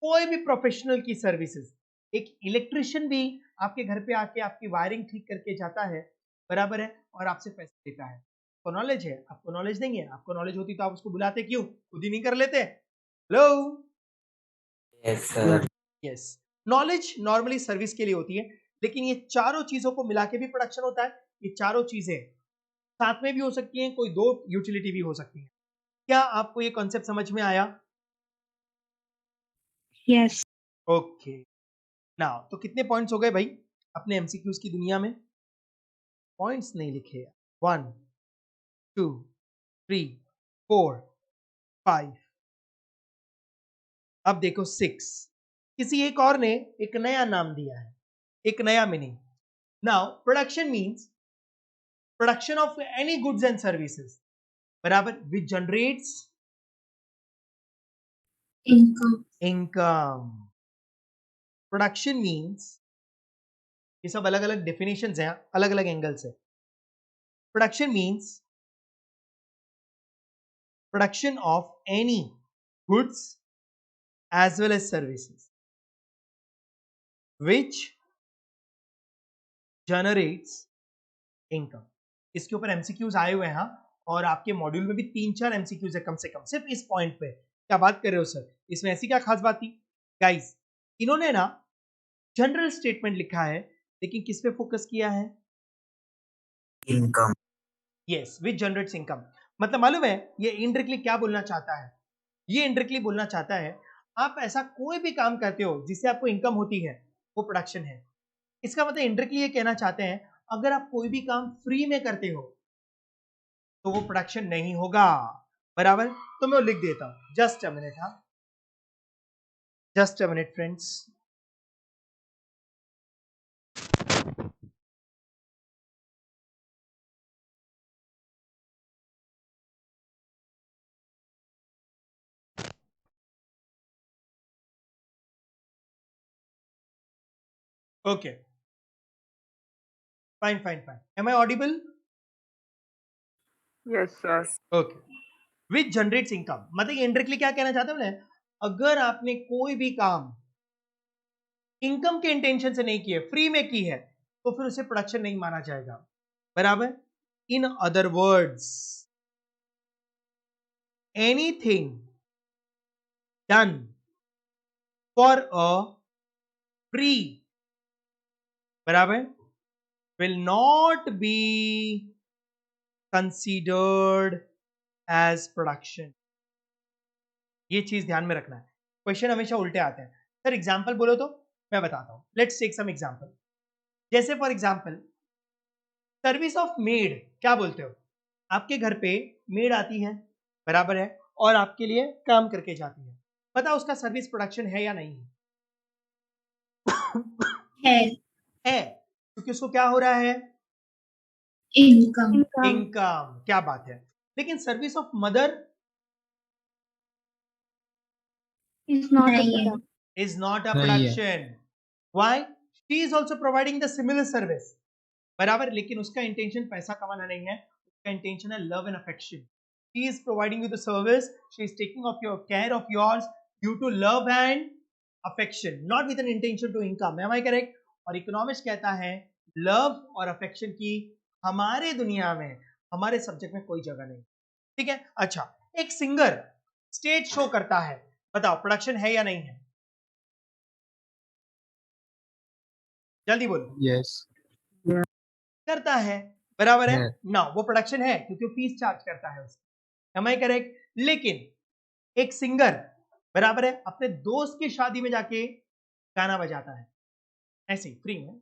S1: कोई भी प्रोफेशनल की सर्विसेज। एक इलेक्ट्रिशियन भी आपके घर पे आके आपकी वायरिंग ठीक करके जाता है, बराबर है, और आपसे पैसे लेता है। तो नॉलेज है, आपको नॉलेज नहीं है। आपको नॉलेज होती तो आप उसको बुलाते क्यों, खुद ही नहीं कर लेते। Hello,
S5: Yes, sir.
S1: Yes. Knowledge normally service के लिए होती है, लेकिन ये चारों चीजों को मिला के भी प्रोडक्शन होता है। ये चारों चीजें साथ में भी हो सकती हैं, कोई दो यूटिलिटी भी हो सकती है। क्या आपको ये कॉन्सेप्ट समझ में आया?
S3: Yes.
S1: ओके, नाउ तो कितने पॉइंट्स हो गए भाई अपने एमसीक्यूज की दुनिया में? पॉइंट्स नहीं लिखे। 1 2 3 4 5, अब देखो 6। किसी एक और ने एक नया नाम दिया है, एक नया meaning. Now production means production of any goods and services, बराबर, which generates
S3: Income.
S1: Income. Production means, ये सब अलग अलग डेफिनेशंस हैं, अलग अलग एंगल से। Production means production of any goods as well as services which generates income। इसके ऊपर एमसीक्यूज आए हुए हैं, हाँ, और आपके मॉड्यूल में भी 3-4 एमसीक्यूज है कम से कम, सिर्फ इस पॉइंट पे। क्या बात कर रहे हो सर, इसमें ऐसी क्या खास बात थी? गाइस, इन्होंने ना जनरल स्टेटमेंट लिखा है, लेकिन किस पे फोकस किया है?
S5: Income.
S1: यस, विच जनरेट्स इनकम। मतलब मालूम है ये इनडायरेक्टली क्या बोलना चाहता है? ये इनडायरेक्टली बोलना चाहता है आप ऐसा कोई भी काम करते हो जिससे आपको इनकम होती है, वो प्रोडक्शन है। इसका मतलब इनडायरेक्टली ये कहना चाहते हैं अगर आप कोई भी काम फ्री में करते हो तो वो प्रोडक्शन नहीं होगा, बराबर। तो मैं लिख देता हूं, जस्ट अ मिनट, हाँ, just a minute friends. Okay, fine fine fine, am I audible?
S2: Yes, sir.
S1: Okay, which generates income मतलब इनडायरेक्टली क्या कहना चाहते हैं? अगर आपने कोई भी काम इनकम के इंटेंशन से नहीं की है, फ्री में की है, तो फिर उसे प्रोडक्शन नहीं माना जाएगा, बराबर। In other words, anything done for a free, बराबर, will not be considered as production। ये चीज ध्यान में रखना है, क्वेश्चन हमेशा उल्टे आते हैं। सर एग्जांपल बोलो तो मैं बताता हूं, लेट्स टेक सम एग्जांपल। जैसे for example service of made, क्या बोलते हो? आपके घर पे मेड आती है, बराबर है, और आपके लिए काम करके जाती है। पता उसका सर्विस प्रोडक्शन है या नहीं
S3: है
S1: है, क्योंकि उसको क्या हो रहा है?
S3: income.
S1: इनकम। क्या बात है। लेकिन service of mother
S3: Is not a नहीं है. product.
S1: is not a
S4: नहीं है।
S1: production। Why? She is also providing the similar service, बराबर, लेकिन उसका इंटेंशन पैसा कमाना नहीं है, उसका इंटेंशन है love and affection. She is providing you the service, she is taking of your care of yours due to love and affection, not with an intention to income। Am I correct? और इकोनॉमिक्स कहता है लव और अफेक्शन की हमारे दुनिया में, हमारे सब्जेक्ट में कोई जगह नहीं। ठीक है, अच्छा, एक सिंगर स्टेज शो करता है, बताओ प्रोडक्शन है या नहीं है? जल्दी बोलो।
S4: Yes.
S1: करता है, बराबर है
S4: है।
S1: ना, वो प्रोडक्शन है क्योंकि वो फीस चार्ज करता है उसकी। Am I correct? लेकिन एक सिंगर, बराबर है, अपने दोस्त की शादी में जाके गाना बजाता है ऐसे ही फ्री में,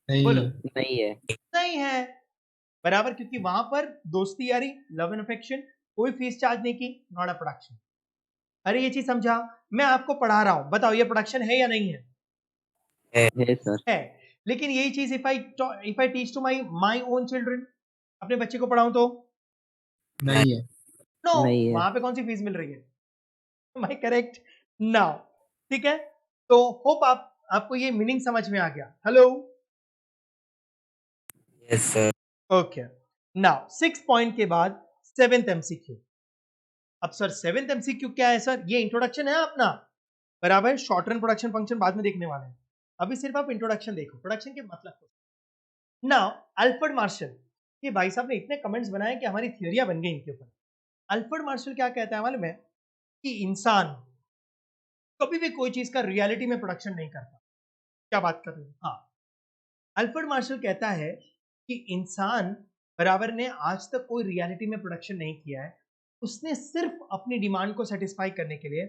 S4: नहीं
S1: बोलो।
S4: है।
S2: नहीं है।
S1: नहीं है, बराबर, क्योंकि वहां पर दोस्ती यारी, लव एंड अफेक्शन, कोई फीस चार्ज नहीं की, नॉट अ प्रोडक्शन। अरे ये चीज समझा? मैं आपको पढ़ा रहा हूं, बताओ ये प्रोडक्शन है या नहीं है?
S2: है सर।
S1: है, लेकिन यही चीज if I teach to my own children, अपने बच्चे को पढ़ाऊं तो
S4: नहीं है।
S1: नो,
S5: नहीं है।
S1: वहां पे कौन सी फीस मिल रही है? My correct now? ठीक है, तो होप आपको ये मीनिंग समझ में आ गया। Hello,
S5: Yes, sir.
S1: Okay, now 6 point के बाद 7th एमसीक्यू। अब सर 7th एमसीक्यू क्या है सर? ये इंट्रोडक्शन है अपना, बराबर। शॉर्ट रन प्रोडक्शन फंक्शन बाद में देखने वाले हैं, अभी सिर्फ आप इंट्रोडक्शन देखो, प्रोडक्शन के मतलब को। नाउ अल्फ्रेड मार्शल, ये भाई साहब ने इतने कमेंट्स बनाए कि हमारी थियरियां बन गई इनके ऊपर। अल्फ्रेड मार्शल क्या कहता है मालूम है? कि इंसान कभी भी कोई चीज का रियलिटी में प्रोडक्शन नहीं करता। क्या बात कर रहे हैं? हाँ, अल्फ्रेड मार्शल कहता है कि इंसान बराबर ने आज तक कोई रियलिटी में प्रोडक्शन नहीं किया है। उसने सिर्फ अपनी डिमांड को सेटिस्फाई करने के लिए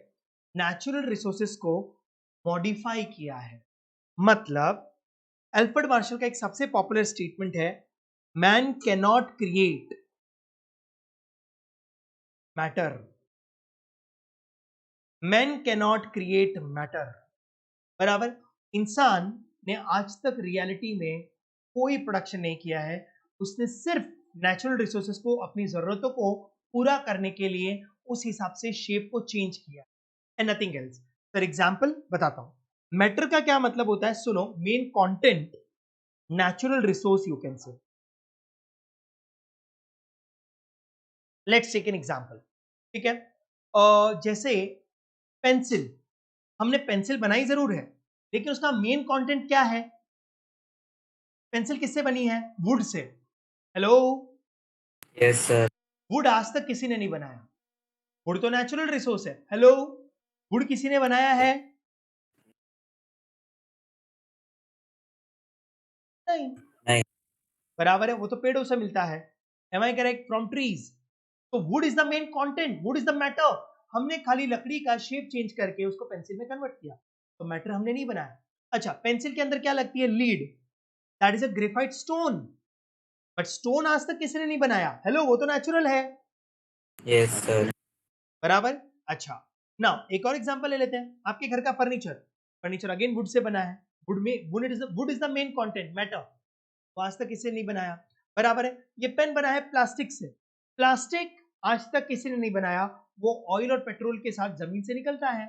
S1: नेचुरल रिसोर्सेस को मॉडिफाई किया है। मतलब अल्फ्रेड मार्शल का एक सबसे पॉपुलर स्टेटमेंट है, man can not create matter, man can not create matter. बराबर, इंसान ने आज तक रियलिटी में कोई प्रोडक्शन नहीं किया है। उसने सिर्फ नेचुरल रिसोर्सेस को अपनी जरूरतों को पूरा करने के लिए उस हिसाब से शेप को चेंज किया, and nothing else. For example बताता हूं, मैटर का क्या मतलब होता है, सुनो। Main content, natural resource you can say. Let's take an example, ठीक है। जैसे पेंसिल, हमने पेंसिल बनाई जरूर है, लेकिन उसका मेन कंटेंट क्या है? पेंसिल किससे बनी है? Would say. Hello,
S5: Yes, sir.
S1: Would आज तक किसी ने नहीं बनाया। वुड तो नेचुरल रिसोर्स है। हेलो, वुड किसी ने बनाया है? नहीं।
S5: नहीं।
S1: बराबर है, वो तो पेड़ों से मिलता है। Am I correct? From trees. तो wood is the main content, wood is the matter. हमने खाली लकड़ी का शेप चेंज करके उसको पेंसिल में कन्वर्ट किया, तो मैटर हमने नहीं बनाया। अच्छा, पेंसिल के अंदर क्या लगती है? Lead, that is a graphite stone. But stone आज तक किसी ने नहीं बनाया। हेलो, वो तो नेचुरल है।
S5: Yes, sir.
S1: बराबर। अच्छा, ना एक और एग्जांपल ले लेते हैं, आपके घर का furniture. Furniture again would say बना है। वुड में would is the main content, matter. वो आज तक किसी ने नहीं बनाया। बराबर है। ये पेन बना है प्लास्टिक से। प्लास्टिक आज तक किसी ने नहीं बनाया, वो ऑयल और पेट्रोल के साथ जमीन से निकलता है।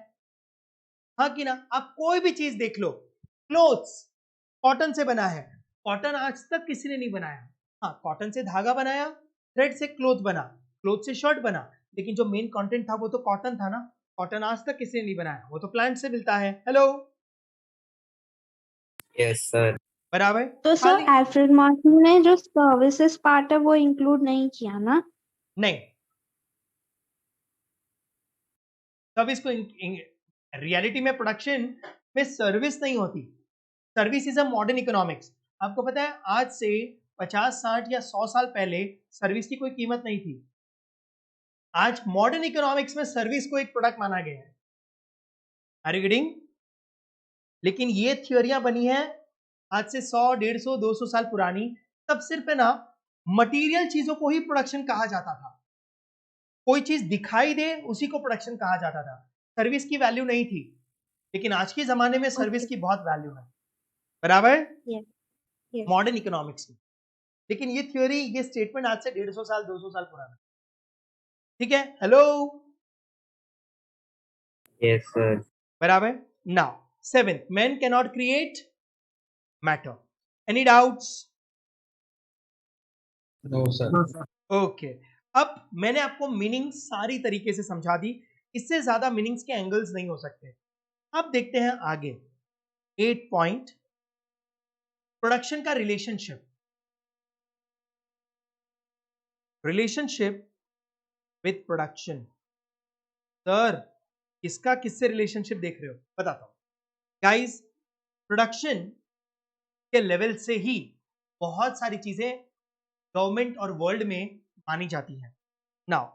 S1: हाँ कि ना? आप कोई भी चीज देख लो, क्लोथ्स कॉटन से बना है। कॉटन आज तक किसी ने नहीं बनाया। हाँ, कॉटन से धागा बनाया, थ्रेड से क्लोथ बना, क्लोथ से शर्ट बना, लेकिन जो मेन कंटेंट था वो तो कॉटन था ना। कॉटन आज तक किसी ने नहीं बनाया, वो तो प्लांट से मिलता है। Hello,
S5: Yes, sir.
S1: बराबर।
S3: तो सर
S1: खाली
S3: अल्फ्रेड मार्शल ने जो सर्विसेज पार्ट है वो इंक्लूड नहीं किया ना?
S1: नहीं, सर्विस को रियलिटी में प्रोडक्शन में सर्विस नहीं होती। Service is a modern economics. आपको पता है आज से 50 60 या 100 साल पहले सर्विस की कोई कीमत नहीं थी। आज मॉडर्न इकोनॉमिक्स में सर्विस को एक प्रोडक्ट माना गया है। Are you getting? लेकिन ये थियोरियां बनी है आज से 100 150 200 साल पुरानी। तब सिर्फ है ना, मटेरियल चीजों को ही प्रोडक्शन कहा जाता था। कोई चीज दिखाई दे उसी को प्रोडक्शन कहा जाता था। सर्विस की वैल्यू नहीं थी। लेकिन आज के जमाने में सर्विस
S3: ओके,
S1: की बहुत वैल्यू है। बराबर,
S3: यस, यस।
S1: मॉडर्न इकोनॉमिक्स में। लेकिन ये थ्योरी, ये स्टेटमेंट आज से 150 साल 200 साल पुराना है। ठीक है? Hello,
S5: Yes, sir.
S1: बराबर। Now 7th, man can not create matter. Any doubts?
S4: No sir.
S1: Okay, अब मैंने आपको मीनिंग सारी तरीके से समझा दी। इससे ज्यादा मीनिंग्स के एंगल्स नहीं हो सकते। अब देखते हैं आगे 8 पॉइंट, प्रोडक्शन का relationship. Relationship with production. Sir, किसका किससे रिलेशनशिप देख रहे हो? बताता हूं गाइस। प्रोडक्शन के लेवल से ही बहुत सारी चीजें गवर्नमेंट और वर्ल्ड में मानी जाती हैं। नाउ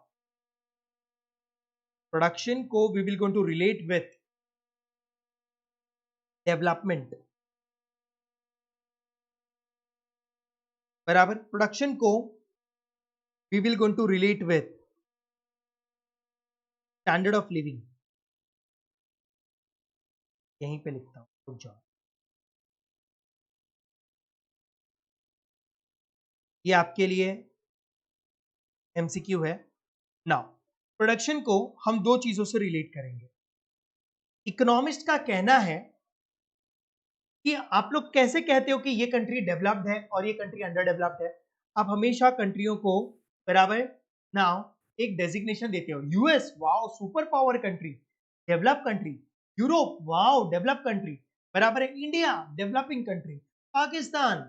S1: प्रोडक्शन को we will going to relate with development. बराबर, प्रोडक्शन को we will going to relate with standard of living. यहीं पे लिखता हूं, रुक जाओ। ये आपके लिए एमसीक्यू है। नाउ प्रोडक्शन को हम दो चीजों से रिलेट करेंगे। इकोनॉमिस्ट का कहना है कि आप लोग कैसे कहते हो कि ये कंट्री डेवलप्ड है और ये कंट्री अंडर डेवलप्ड है। आप हमेशा कंट्रियों को बराबर नाउ एक डेजिग्नेशन देते हो। US wow super power country, develop country. Europe wow develop country, बराबर है। India developing country. पाकिस्तान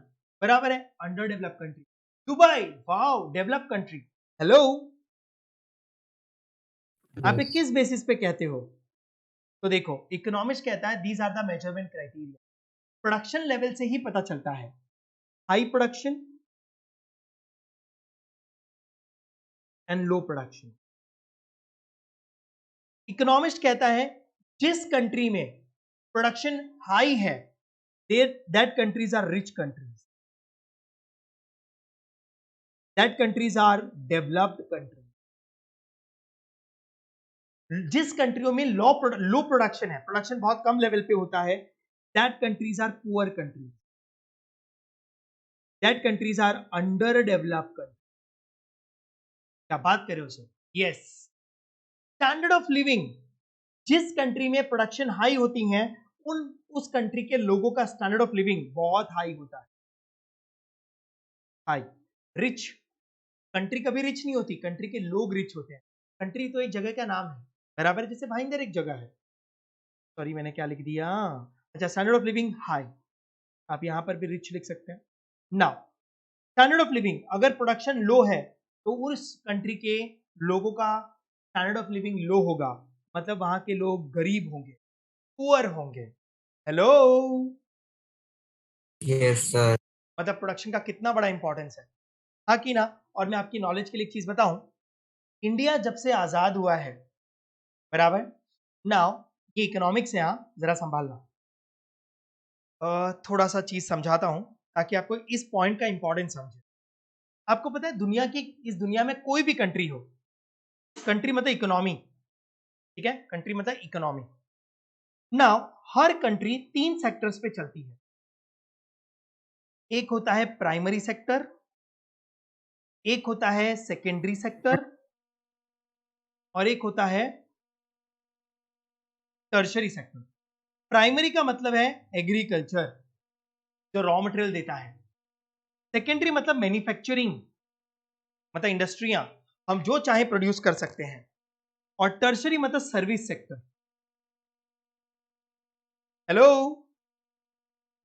S1: बराबर है under develop country. Dubai wow develop country. Hello, आप
S4: Yes.
S1: किस बेसिस पे कहते हो? तो देखो, इकोनॉमिस्ट कहता है these are the measurement criteria. Production level से ही पता चलता है। High production and low production. Economist कहता है जिस कंट्री में प्रोडक्शन हाई है that countries are rich countries, that countries are developed countries. जिस कंट्रियों में लो प्रोडक्शन है, प्रोडक्शन बहुत कम लेवल पे होता है, that countries are poor countries, that countries are under developed country. क्या बात कर रहे हो sir? Yes. Standard of living, जिस कंट्री में प्रोडक्शन हाई होती हैं उस कंट्री के लोगों का स्टैंडर्ड ऑफ लिविंग बहुत हाई होता है। हाई। रिच कंट्री कभी रिच नहीं होती, कंट्री के लोग रिच होते हैं। कंट्री तो एक जगह का नाम है, बराबर। जैसे भाईंदर एक जगह है। सॉरी मैंने क्या लिख दिया? अच्छा, स्टैंडर्ड ऑफ लिविंग हाई, आप यहां पर भी रिच लिख सकते हैं। नाउ स्टैंडर्ड ऑफ लिविंग, अगर प्रोडक्शन लो है तो उस कंट्री के लोगों का स्टैंडर्ड ऑफ लिविंग लो होगा, मतलब वहां के लोग गरीब होंगे, पुअर होंगे। Hello,
S5: Yes, sir.
S1: मतलब प्रोडक्शन का कितना बड़ा इंपॉर्टेंस है, हाँ कि ना? और मैं आपकी नॉलेज के लिए एक चीज बताऊं, इंडिया जब से आजाद हुआ है, बराबर। नाउ ये इकोनॉमिक्स है, हाँ जरा संभालना। थोड़ा सा चीज समझाता हूं ताकि आपको इस पॉइंट का इंपॉर्टेंस समझे। आपको पता है दुनिया की, इस दुनिया में कोई भी कंट्री हो, कंट्री मतलब इकोनॉमी, ठीक है? कंट्री मतलब इकोनॉमी। नाउ हर कंट्री तीन सेक्टर्स पे चलती है। एक होता है प्राइमरी सेक्टर, एक होता है सेकेंडरी सेक्टर, और एक होता है टर्शरी सेक्टर। प्राइमरी का मतलब है एग्रीकल्चर, जो रॉ मटेरियल देता है। सेकेंडरी मतलब मैन्युफैक्चरिंग, मतलब इंडस्ट्रियां, हम जो चाहे प्रोड्यूस कर सकते हैं। और टर्शरी मतलब service sector. Hello,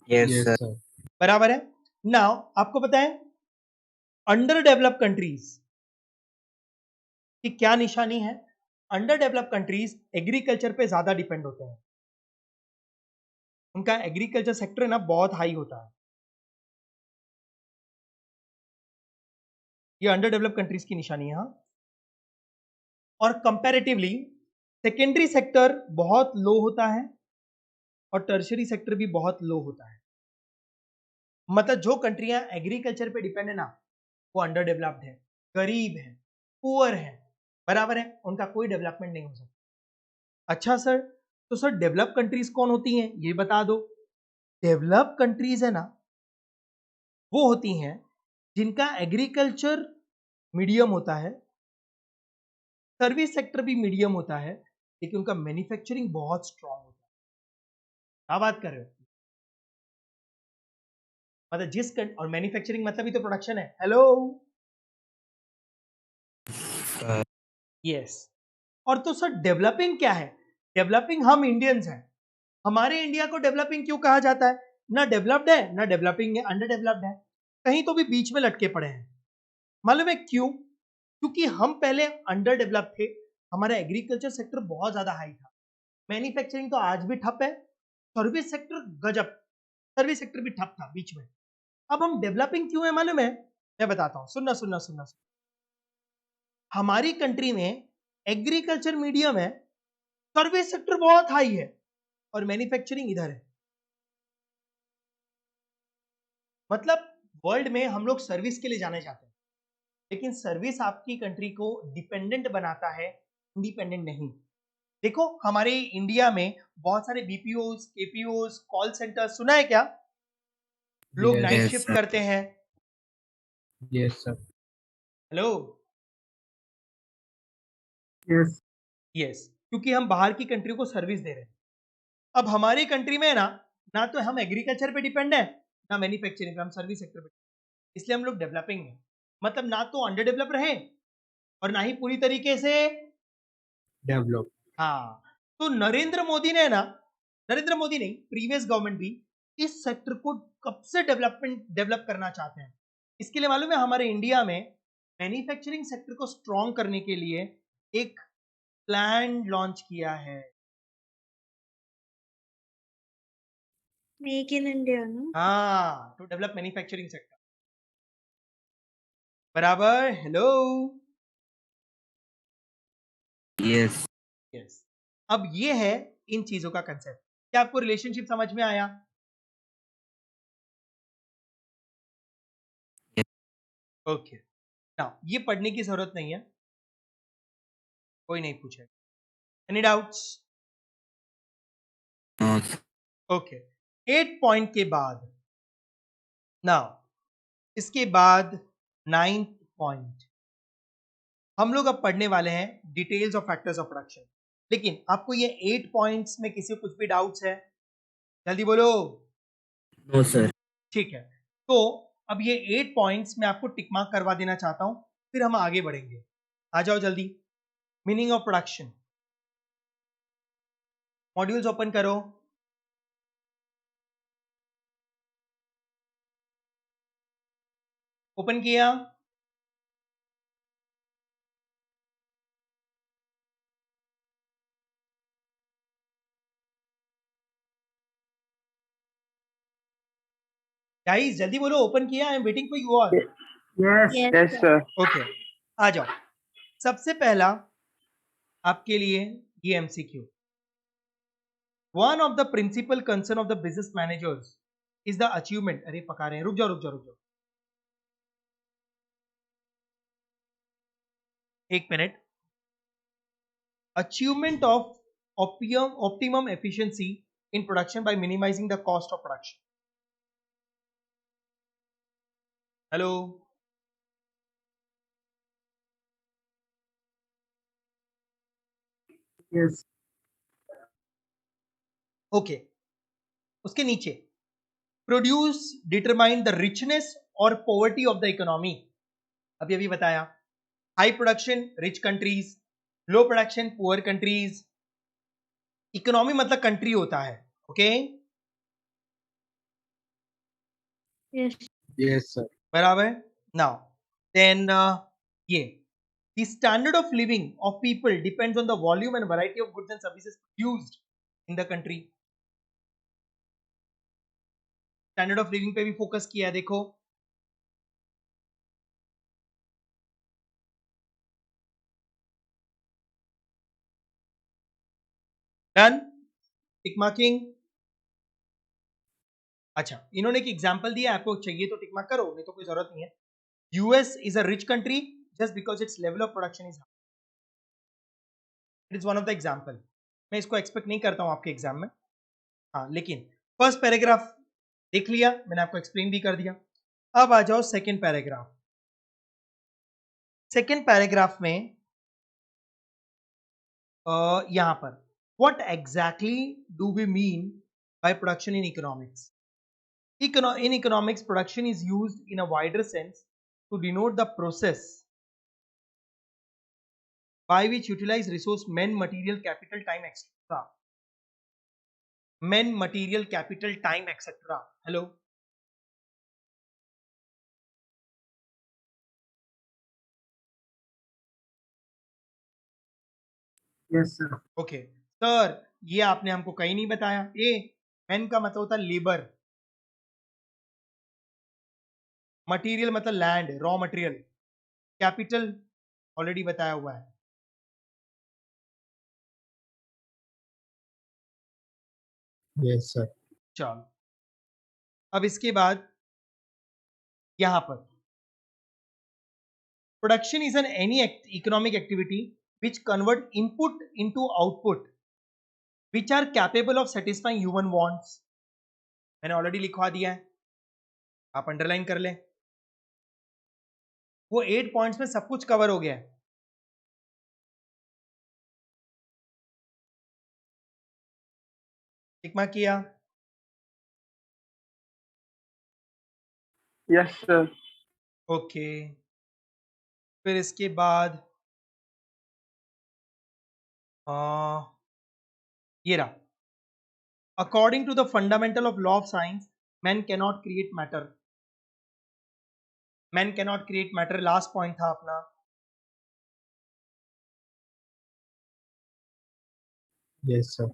S5: Yes,
S4: Yes,
S5: sir.
S4: sir.
S1: बराबर है। नाउ आपको पता है अंडर डेवलप कंट्रीज की क्या निशानी है? अंडर डेवलप कंट्रीज एग्रीकल्चर पे ज्यादा डिपेंड होते हैं, उनका एग्रीकल्चर सेक्टर है ना बहुत हाई होता है। ये अंडर डेवलप कंट्रीज की निशानी है, हाँ। और कंपैरेटिवली सेकेंडरी सेक्टर बहुत लो होता है और टर्शरी सेक्टर भी बहुत लो होता है। मतलब जो कंट्रियां एग्रीकल्चर पे डिपेंड है ना, वो अंडर डेवलप्ड है, गरीब है, पुअर है, बराबर है, उनका कोई डेवलपमेंट नहीं हो सकता। अच्छा सर, तो सर डेवलप कंट्रीज कौन होती हैं ये बता दो। डेवलप कंट्रीज है ना, वो होती हैं जिनका एग्रीकल्चर मीडियम होता है, सर्विस सेक्टर भी मीडियम होता है, लेकिन उनका मैन्युफैक्चरिंग बहुत स्ट्रांग होता है। क्या बात कर रहे हो? मतलब और मैन्युफैक्चरिंग मतलब ही तो प्रोडक्शन है। Hello,
S5: Sir.
S1: यस। और तो सर डेवलपिंग क्या है? डेवलपिंग हम इंडियंस हैं, हमारे इंडिया को डेवलपिंग क्यों कहा जाता है? ना डेवलप्ड है ना डेवलपिंग है, अंडर डेवलप्ड है, कहीं तो भी बीच में लटके पड़े हैं। मालूम है क्यों? क्योंकि हम पहले अंडर डेवलप थे, हमारा एग्रीकल्चर सेक्टर बहुत ज्यादा हाई था, मैन्युफैक्चरिंग तो आज भी ठप है, सर्विस सेक्टर गजब, सर्विस सेक्टर भी ठप था बीच में। अब हम डेवलपिंग क्यों है मालूम है? मैं बताता हूं, सुनना सुनना सुनना। हमारी कंट्री में एग्रीकल्चर मीडियम है, सर्विस सेक्टर बहुत हाई है, और मैन्युफैक्चरिंग इधर है। मतलब वर्ल्ड में हम लोग सर्विस के लिए जाने जाते हैं, लेकिन सर्विस आपकी कंट्री को डिपेंडेंट बनाता है, इंडिपेंडेंट नहीं। देखो हमारे इंडिया में बहुत सारे बीपीओस, केपीओस, कॉल सेंटर सुना है क्या? लोग
S4: Yes.
S1: Night
S5: Yes,
S1: shift
S5: sir.
S1: करते हैं,
S4: Yes, sir.
S1: Hello,
S4: Yes.
S1: Yes, क्योंकि हम बाहर की कंट्री को सर्विस दे रहे हैं। अब हमारी कंट्री में ना तो हम एग्रीकल्चर पे डिपेंड है, ना मैन्युफैक्चरिंग पे, हम सर्विस सेक्टर पे, इसलिए हम लोग डेवलपिंग है, मतलब ना तो अंडर डेवलप रहे और ना ही पूरी तरीके से।
S4: Develop.
S1: हाँ, तो नरेंद्र मोदी नहीं, प्रीवियस गवर्नमेंट भी इस सेक्टर को कब से डेवलप करना चाहते हैं। इसके लिए मालूम है, हमारे इंडिया में मैन्युफैक्चरिंग सेक्टर को स्ट्रॉन्ग करने के लिए एक प्लान लॉन्च किया है।
S3: Make in India, no?
S1: हाँ, टू डेवलप मैन्युफैक्चरिंग सेक्टर। बराबर, हेलो,
S5: Yes.
S1: यस। अब ये है इन चीजों का कंसेप्ट। क्या आपको रिलेशनशिप समझ में आया?
S5: Yes.
S1: ओके, नाउ ये पढ़ने की जरूरत नहीं है, कोई नहीं पूछेगा। Any doubts?
S5: No, sir.
S1: Okay, 8 point के बाद नाउ इसके बाद 9th पॉइंट हम लोग अब पढ़ने वाले हैं, details of factors of production. लेकिन आपको ये 8 पॉइंट्स में किसी को कुछ भी डाउट्स है? जल्दी बोलो।
S5: No, sir.
S1: ठीक है, तो अब ये 8 पॉइंट्स मैं आपको टिक मार्क करवा देना चाहता हूं, फिर हम आगे बढ़ेंगे। आ जाओ जल्दी। Meaning of production, modules open करो। ओपन किया? गाइस जल्दी बोलो, ओपन किया? I am waiting for you all.
S4: Yes.
S2: Yes, sir.
S1: Okay, आ जाओ। सबसे पहला आपके लिए ये MCQ. One of the principal concern of the business managers is the achievement. अरे पका रहे हैं, रुक जाओ रुक जाओ रुक जाओ, एक मिनट। Achievement of optimum efficiency in production by minimizing the cost of production. Hello,
S4: Yes.
S1: Okay, उसके नीचे प्रोड्यूस डिटरमाइन द रिचनेस और पॉवर्टी ऑफ द इकोनॉमी। अभी अभी बताया, high production rich countries, low production poor countries. Economy मतलब कंट्री होता है, ओके?
S3: Yes.
S4: Yes, sir.
S1: बराबर। नाउ देन ये the standard of living of people depends on the volume and variety of goods and services produced in the country। Standard of living पे भी फोकस किया है, देखो। डन, टिक मार्किंग। अच्छा, इन्होंने एक एग्जांपल दिया, आपको चाहिए तो टिक मार्क करो, नहीं तो कोई जरूरत नहीं है। US is a rich country just because it's level of production is high. It is one of the example. मैं इसको एक्सपेक्ट नहीं करता हूं आपके एग्जाम में, हाँ, लेकिन फर्स्ट पैराग्राफ देख लिया, मैंने आपको एक्सप्लेन भी कर दिया। अब आ जाओ सेकेंड पैराग्राफ। सेकेंड पैराग्राफ में यहां पर what exactly do we mean by production in economics? In economics, production is used in a wider sense to denote the process by which utilize resource men, material, capital, time, etc. Men, material, capital, time, etc. Hello?
S4: Yes, sir.
S1: Okay sir, ये आपने हमको कहीं नहीं बताया। मैन का मतलब होता है लेबर, मटेरियल मतलब land, raw material, capital already बताया हुआ है।
S4: Yes, sir.
S1: चलो, अब इसके बाद यहां पर production is an any economic activity which convert input into output which are capable of satisfying human wants। मैंने ऑलरेडी लिखवा दिया है, आप अंडरलाइन कर लें। वो 8 पॉइंट्स में सब कुछ कवर हो गया है। टिक मार्क किया?
S2: Yes, sir.
S1: ओके। फिर इसके बाद ये रहा, according to the fundamental of law of science man cannot create matter. Man cannot create matter last point था अपना।
S4: Yes, sir.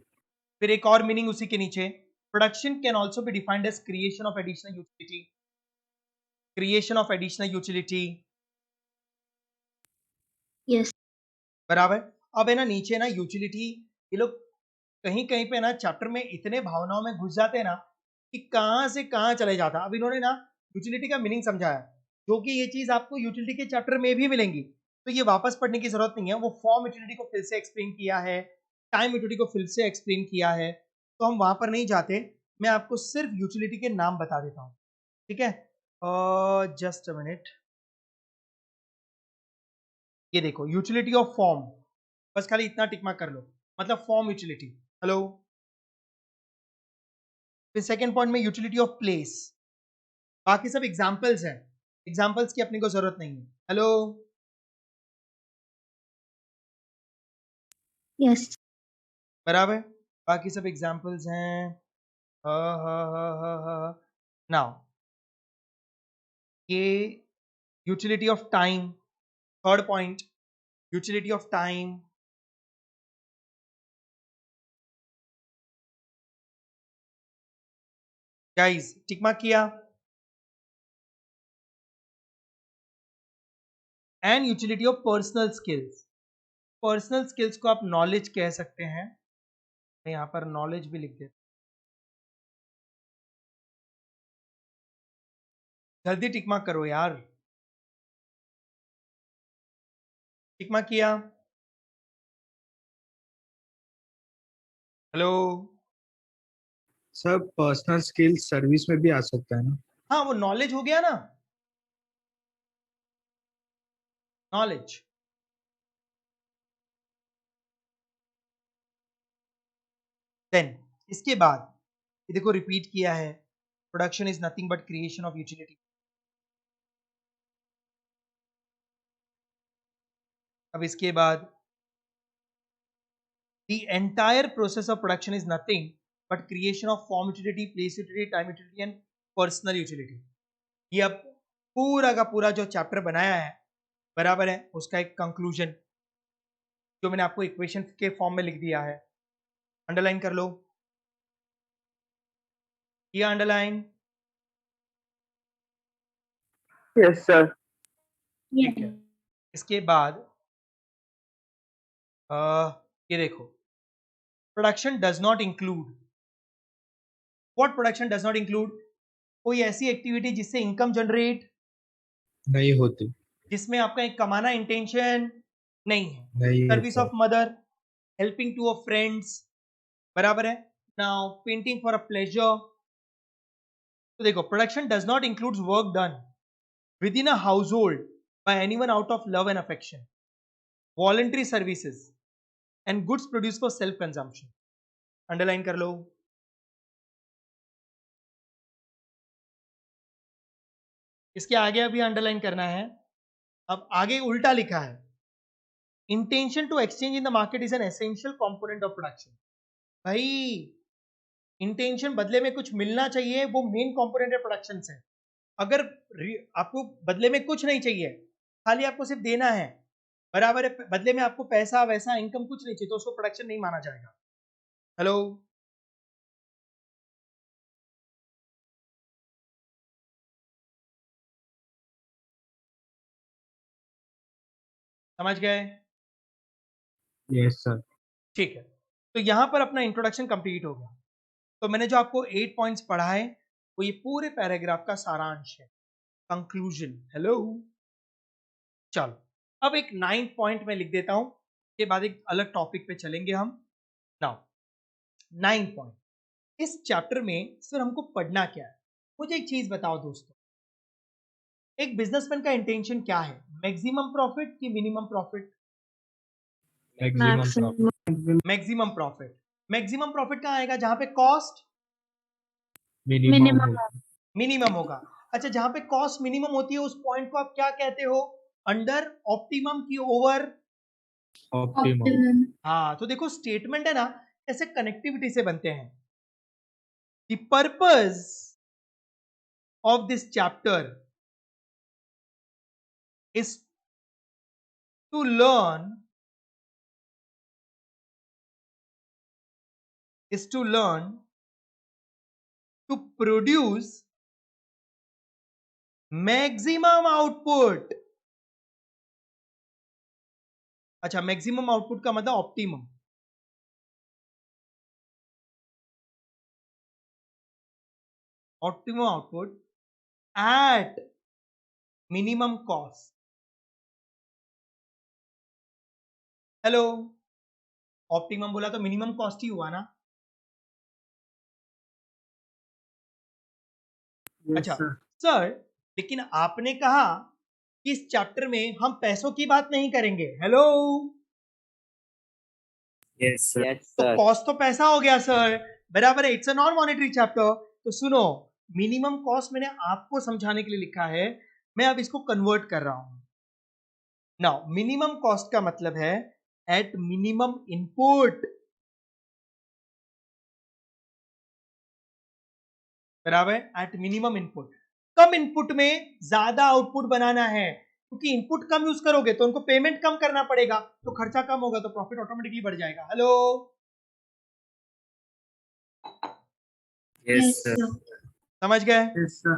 S1: फिर एक और मीनिंग उसी के नीचे, production can also be defined as creation of additional utility. Creation of additional utility,
S3: Yes.
S1: बराबर। अब है ना नीचे ना यूटिलिटी, ये लोग कहीं कहीं पे ना चैप्टर में इतने भावनाओं में घुस जाते हैं ना कि कहां से कहां चले जाता। अब इन्होंने ना यूटिलिटी का मीनिंग समझाया, जो कि ये चीज आपको यूटिलिटी के चैप्टर में भी मिलेंगी, तो ये वापस पढ़ने की जरूरत नहीं है। वो फॉर्म यूटिलिटी को फिर से एक्सप्लेन किया है, टाइम यूटिलिटी को फिर से एक्सप्लेन किया है, तो हम वहां पर नहीं जाते। मैं आपको सिर्फ यूटिलिटी के नाम बता देता हूँ, ठीक है? Just a minute. ये देखो, यूटिलिटी ऑफ फॉर्म, बस खाली इतना टिक मार्क कर लो, मतलब फॉर्म यूटिलिटी। हेलो। फिर सेकेंड पॉइंट में यूटिलिटी ऑफ प्लेस, बाकी सब एग्जांपल्स हैं, एग्जांपल्स की अपने को जरूरत नहीं है। हेलो।
S3: Yes.
S1: बराबर, बाकी सब एग्जांपल्स हैं। नाउ ये utility of time, third point, utility of time. Guys tick mark किया? And utility of personal skills. Personal skills को आप नॉलेज कह सकते हैं, मैं यहां पर नॉलेज भी लिख देता, जल्दी टिक मार्क करो यार। टिक मार्क किया? Hello.
S4: Sir personal skill service में भी आ सकता है ना?
S1: हाँ, वो नॉलेज हो गया ना, नॉलेज। देन इसके बाद ये देखो रिपीट किया है, production is nothing but creation of utility. अब इसके बाद the entire process of production is nothing but creation of form utility, place utility, time utility and personal utility. ये अब पूरा का पूरा जो चैप्टर बनाया है, बराबर है, उसका एक कंक्लूजन जो मैंने आपको इक्वेशन के फॉर्म में लिख दिया है। अंडरलाइन कर लो, ये अंडरलाइन।
S2: Yes, sir.
S1: ठीक
S3: Yeah.
S1: है। इसके बाद ये देखो, production does not include, what production does not include? कोई ऐसी एक्टिविटी जिससे इनकम जनरेट,
S4: नहीं होती।
S1: जिसमें आपका एक कमाना इंटेंशन नहीं है।
S4: नहीं है
S1: service of
S4: sir.
S1: Mother, helping to a friends, बराबर है। Now painting for a pleasure. तो देखो, production does not includes work done within a household by anyone out of love and affection, voluntary services and goods produce for self consumption. Underline कर लो। इसके आगे अभी अंडरलाइन करना है। अब आगे उल्टा लिखा है, intention to exchange in the market is an essential component of production. भाई, इंटेंशन बदले में कुछ मिलना चाहिए, वो मेन कंपोनेंट है प्रोडक्शन से। अगर आपको बदले में कुछ नहीं चाहिए, खाली आपको सिर्फ देना है, बराबर है, बदले में आपको पैसा वैसा इनकम कुछ नहीं चाहिए, तो उसको प्रोडक्शन नहीं माना जाएगा। हेलो। समझ गए?
S4: Yes sir.
S1: ठीक है, तो यहां पर अपना इंट्रोडक्शन कंप्लीट हो गया। तो मैंने जो आपको 8 पॉइंट्स पढ़ाए, वो ये पूरे पैराग्राफ का सारांश है, कंक्लूजन। हेलो। चलो, अब एक 9 पॉइंट में लिख देता हूं, के बाद एक अलग टॉपिक पे चलेंगे हम। नाउ 9 पॉइंट, इस चैप्टर में सर हमको पढ़ना क्या है? मुझे एक चीज बताओ दोस्तों, एक बिजनेसमैन का इंटेंशन क्या है, मैक्सिमम प्रॉफिट कि minimum profit?
S4: Maximum
S1: maximum profit. Maximum profit कहाँ आएगा, जहां पे कॉस्ट
S4: मिनिमम
S3: Minimum.
S4: होगा।
S1: मिनिमम होगा। अच्छा, जहां पे कॉस्ट मिनिमम होती है उस पॉइंट को आप क्या कहते हो, अंडर ऑप्टिमम की ओवर?
S4: ऑप्टिमम।
S1: हाँ, तो देखो स्टेटमेंट है ना, ऐसे कनेक्टिविटी से बनते हैं। The purpose of this chapter is to learn to produce maximum output। अच्छा, मैक्सिमम आउटपुट का मतलब optimum. Optimum output at minimum cost. Hello, optimum बोला तो मिनिमम कॉस्ट ही हुआ ना।
S2: Yes,
S1: अच्छा
S2: sir.
S1: सर, लेकिन आपने कहा कि इस चैप्टर में हम पैसों की बात नहीं करेंगे। Hello,
S5: Yes, sir. Yes,
S1: तो
S5: sir.
S1: कॉस्ट तो पैसा हो गया सर, बराबर है, it's a non monetary chapter. तो सुनो, मिनिमम कॉस्ट मैंने आपको समझाने के लिए लिखा है, मैं अब इसको कन्वर्ट कर रहा हूं। नाउ मिनिमम कॉस्ट का मतलब है एट मिनिमम इनपुट, बराबर, at minimum input. Come input में ज्यादा आउटपुट बनाना है, क्योंकि इनपुट कम यूज करोगे तो उनको पेमेंट कम करना पड़ेगा, तो खर्चा कम होगा तो प्रॉफिट ऑटोमेटिकली बढ़ जाएगा। Hello,
S5: Yes, sir.
S1: समझ गए?
S2: Yes, sir.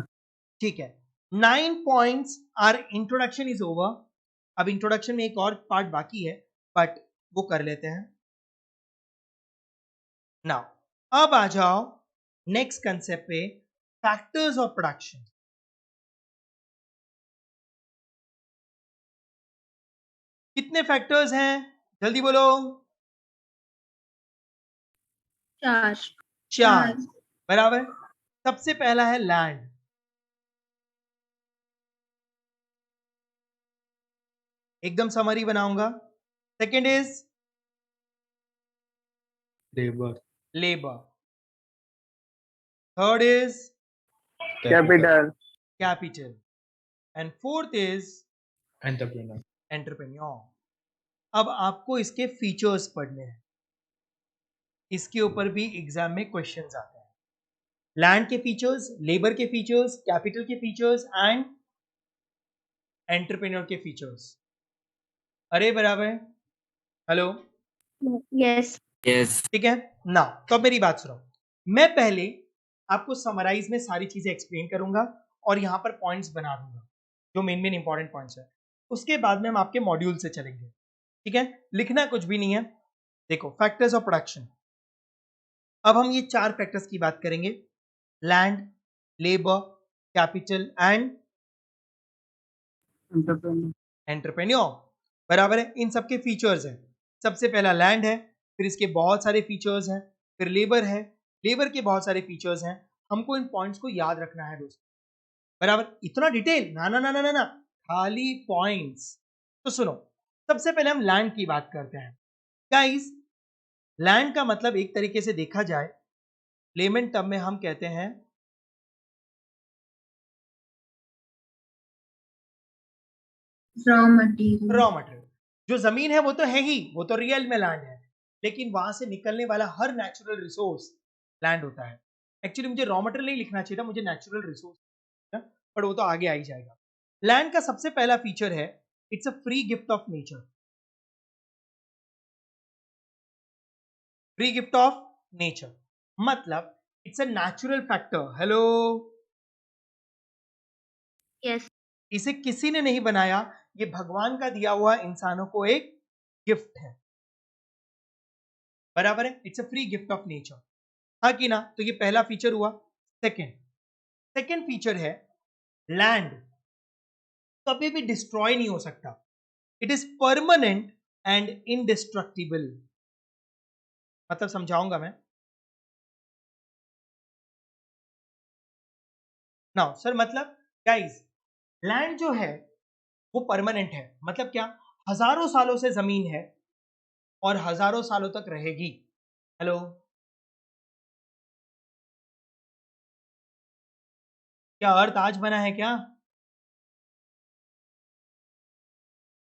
S1: ठीक है, 9 points are introduction is over. अब इंट्रोडक्शन में एक और पार्ट बाकी है, बट वो कर लेते हैं। नाउ अब आ जाओ नेक्स्ट कंसेप्ट पे, फैक्टर्स ऑफ प्रोडक्शन। कितने फैक्टर्स हैं, जल्दी बोलो।
S3: 4.
S1: 4, बराबर। सबसे पहला है लैंड, एकदम समरी बनाऊंगा। Second is
S4: labour.
S1: Labour. Third is
S2: Capital.
S1: Capital. And fourth is
S4: entrepreneur.
S1: Entrepreneur. अब आपको इसके फीचर्स पढ़ने हैं, इसके ऊपर भी एग्जाम में क्वेश्चंस आते हैं। लैंड के फीचर्स, लेबर के फीचर्स, कैपिटल के फीचर्स एंड एंटरप्रेन्योर के फीचर्स। अरे बराबर, हेलो,
S3: Yes.
S5: Yes.
S1: ठीक है ना। तो अब मेरी बात सुनो, मैं पहले आपको समराइज में सारी चीजें एक्सप्लेन करूंगा और यहां पर पॉइंट्स बना दूंगा, जो मेन मेन इंपॉर्टेंट पॉइंट्स है। उसके बाद में हम आपके मॉड्यूल से चलेंगे, ठीक है। लिखना कुछ भी नहीं है। देखो, फैक्टर्स ऑफ प्रोडक्शन। अब हम ये 4 फैक्टर्स की बात करेंगे, land, labour, capital and
S2: Entrepreneur.
S1: Entrepreneur, बराबर है। इन सबके फीचर्स हैं। सबसे पहला लैंड है, फिर इसके बहुत सारे फीचर्स हैं, फिर लेबर है, लेबर के बहुत सारे फीचर्स हैं। हमको इन पॉइंट्स को याद रखना है दोस्तों, बराबर। इतना डिटेल ना ना ना ना ना ना, खाली पॉइंट्स। तो सुनो, सबसे पहले हम लैंड की बात करते हैं। गाइस, लैंड का मतलब एक तरीके से देखा जाए, लेमन टर्म में हम कहते हैं
S3: Raw material.
S1: Raw material. जो जमीन है वो तो है ही, वो तो रियल में लैंड है, लेकिन वहां से निकलने वाला हर नेचुरल रिसोर्स लैंड होता है। एक्चुअली मुझे रॉ मटेरियल नहीं लिखना चाहिए था, मुझे नेचुरल रिसोर्स, पर वो तो आगे आ ही जाएगा। लैंड का सबसे पहला फीचर है, it's a free gift of nature. Free gift of nature मतलब it's a natural factor. Hello,
S3: Yes.
S1: इसे किसी ने नहीं बनाया, ये भगवान का दिया हुआ इंसानों को एक गिफ्ट है, बराबर है। It's a free gift of nature, हाँ कि ना। तो ये पहला फीचर हुआ। सेकेंड सेकेंड फीचर है, लैंड कभी भी डिस्ट्रॉय नहीं हो सकता, it is permanent and indestructible. मतलब समझाऊंगा मैं। नाउ सर, मतलब गाइस, लैंड जो है वो परमानेंट है, मतलब क्या, हजारों सालों से जमीन है और हजारों सालों तक रहेगी। हेलो, क्या अर्थ आज बना है क्या?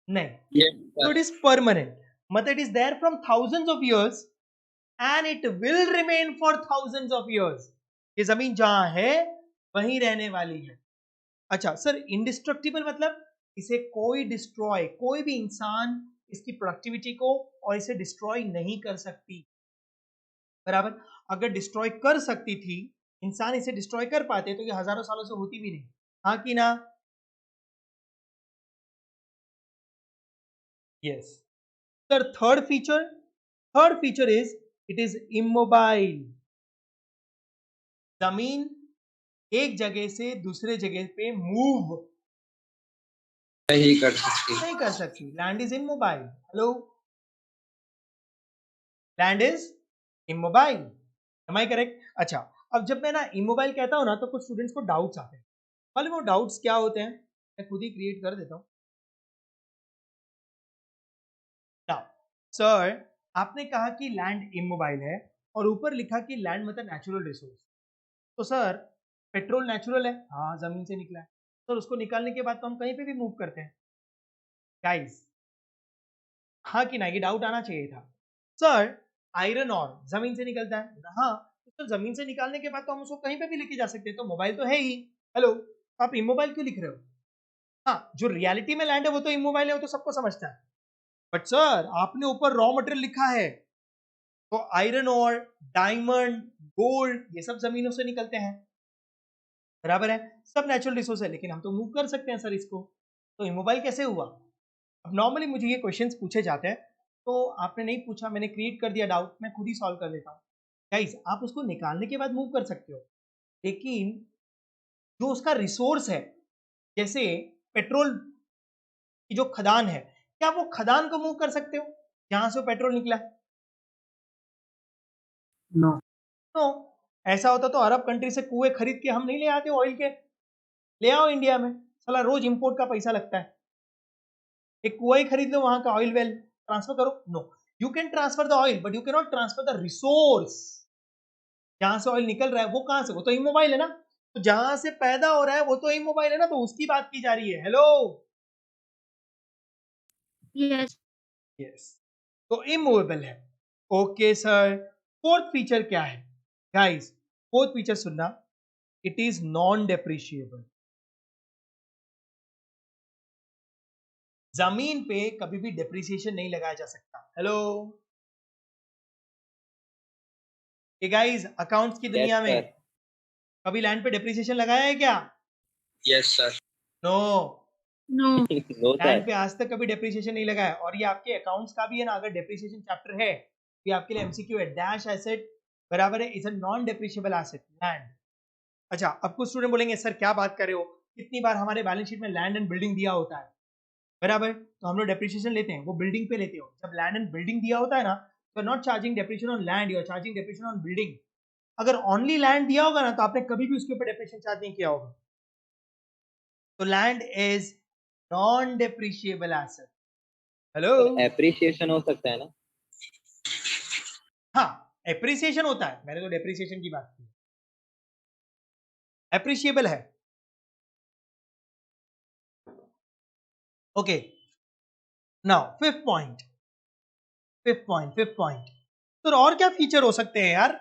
S1: नहीं,
S2: Yes,
S1: तो इट इज परमानेंट, मतलब it is there from thousands of years and it will remain for thousands of years. ये जमीन जहां है वहीं रहने वाली है। अच्छा सर, इंडिस्ट्रक्टिबल मतलब इसे कोई डिस्ट्रॉय, कोई भी इंसान इसकी प्रोडक्टिविटी को और इसे डिस्ट्रॉय नहीं कर सकती, बराबर। अगर डिस्ट्रॉय कर सकती थी, इंसान इसे डिस्ट्रॉय कर पाते, तो ये हजारों सालों से होती भी नहीं। हाँ कि ना? Yes sir. Third feature is it is immobile. जमीन एक जगह से दूसरे जगह पे मूव
S2: नहीं कर सकती।
S1: नहीं कर सकती। Land is immobile. Hello, land is immobile, am I correct? अच्छा, अब जब मैं ना इमोबाइल कहता हूं ना, तो कुछ स्टूडेंट्स को डाउट्स आते हैं। मालूम वो डाउट्स क्या होते हैं? मैं खुद ही क्रिएट कर देता हूं। नाउ सर, आपने कहा कि लैंड इमोबाइल है और ऊपर लिखा कि लैंड मतलब नेचुरल रिसोर्स। तो सर, पेट्रोल नेचुरल है, हाँ जमीन से निकला है। सर उसको निकालने के बाद तो हम कहीं पे भी मूव करते हैं गाइस, हाँ कि ना? ये डाउट आना चाहिए था। सर, आयरन और जमीन से निकलता है, हाँ। तो सर जमीन से निकालने के बाद तो हम उसको कहीं पे भी लेके जा सकते हैं, तो मोबाइल तो है ही। हेलो, आप इमोबाइल क्यों लिख रहे हो? हाँ, जो रियलिटी में लैंड है वो तो इमोबाइल है, वो तो सबको समझता है। बट सर, आपने ऊपर रॉ मटेरियल लिखा है, तो आयरन और, डायमंड, गोल्ड, ये सब जमीनों से निकलते हैं, बराबर है। सब नेचुरल रिसोर्स है, लेकिन हम तो मूव कर सकते हैं सर इसको, तो इमोबाइल कैसे हुआ? अब नॉर्मली मुझे ये क्वेश्चंस पूछे जाते हैं, तो आपने नहीं पूछा, मैंने क्रिएट कर दिया डाउट, मैं खुद ही सॉल्व कर देता हूँ। गाइस, आप उसको निकालने के बाद मूव कर सकते हो, लेकिन जो उसका रिसोर्स है, जैसे पेट्रोल की जो खदान है, क्या वो खदान को मूव कर सकते हो जहां से वो पेट्रोल निकला है?
S2: नो।
S1: नो। ऐसा होता तो अरब कंट्री से कुएं खरीद के हम नहीं ले आते ऑयल के, ले आओ इंडिया में, साला रोज इंपोर्ट का पैसा लगता है। एक कुआं ही खरीद लो, वहां का ऑयल वेल ट्रांसफर करो। No, you can transfer the oil but you can not transfer the resource. जहां से ऑयल निकल रहा है वो कहां से? वो तो इमोबाइल है ना। तो जहां से पैदा हो रहा है वो तो इमोबाइल है ना, तो उसकी बात की जा रही है। Hello,
S3: Yes.
S1: यस, तो इमूवेबल है। ओके सर, फोर्थ फीचर क्या है गाइस? फोर्थ फीचर सुनना, इट इज नॉन डेप्रिशिएबल। जमीन पे कभी भी डेप्रिसिएशन नहीं लगाया जा सकता। हेलो, ये गाइस अकाउंट्स की दुनिया
S5: Yes,
S1: में
S5: sir.
S1: कभी लैंड पे डेप्रिसिएशन लगाया है क्या?
S2: Yes sir.
S1: No,
S3: No.
S5: No,
S1: land
S5: sir.
S1: पे आज तक कभी डेप्रिसिएशन नहीं लगाया। और ये आपके अकाउंट्स का भी है ना, अगर डेप्रिसिएशन चैप्टर है, ये आपके लिए एमसीक्यू है। डैश एसेट बराबर है is a non depreciable asset, land. अच्छा, अब कुछ स्टूडेंट बोलेंगे सर क्या बात कर रहे हो, कितनी बार हमारे बैलेंस शीट में लैंड एंड बिल्डिंग दिया होता है, बराबर, तो हम लोग डेप्रिसिएशन लेते हैं, वो बिल्डिंग पे लेते हो। जब लैंड एंड बिल्डिंग दिया होता है ना, तो not charging depreciation on land, you are charging depreciation on building. अगर ओनली लैंड दिया होगा ना, तो आपने कभी भी उसके ऊपर डेप्रिसिएशन चार्ज नहीं किया होगा। तो land is non depreciable asset. Hello,
S5: Sir, appreciation हो सकता है ना?
S1: हाँ, एप्रिसिएशन होता है, मैंने तो डेप्रिसिएशन की बात की। एप्रिशिएबल है। ओके, नाउ फिफ्थ पॉइंट तो और क्या फीचर हो सकते हैं यार?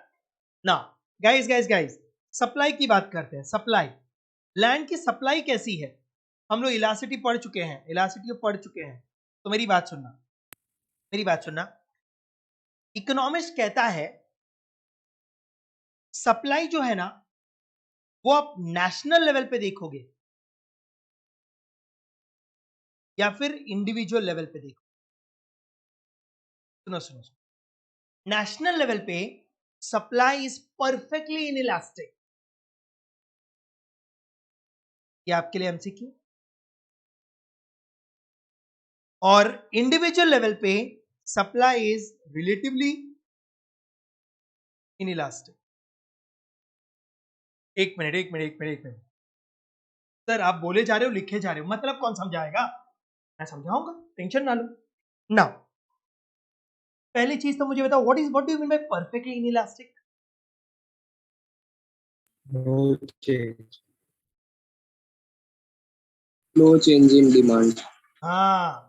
S1: ना, गाइस सप्लाई की बात करते हैं। सप्लाई, लैंड की सप्लाई कैसी है? हम लोग इलास्टिसिटी पढ़ चुके हैं, तो मेरी बात सुनना। इकोनॉमिक्स कहता है सप्लाई जो है ना, वो आप नेशनल लेवल पे देखोगे या फिर इंडिविजुअल लेवल पे देखोगे। सुनो, नेशनल लेवल पे सप्लाई इज परफेक्टली इनइलास्टिक, ये आपके लिए एमसीक्यू। और इंडिविजुअल लेवल पे सप्लाई इज रिलेटिवली इनइलास्टिक। एक मिनट, सर आप बोले जा रहे हो, लिखे जा रहे हो, मतलब कौन समझाएगा? मैं समझाऊंगा, टेंशन ना लो। नाउ पहली चीज तो मुझे बताओ, what do you mean by perfectly inelastic?
S4: No change.
S2: No change in demand.
S1: हाँ,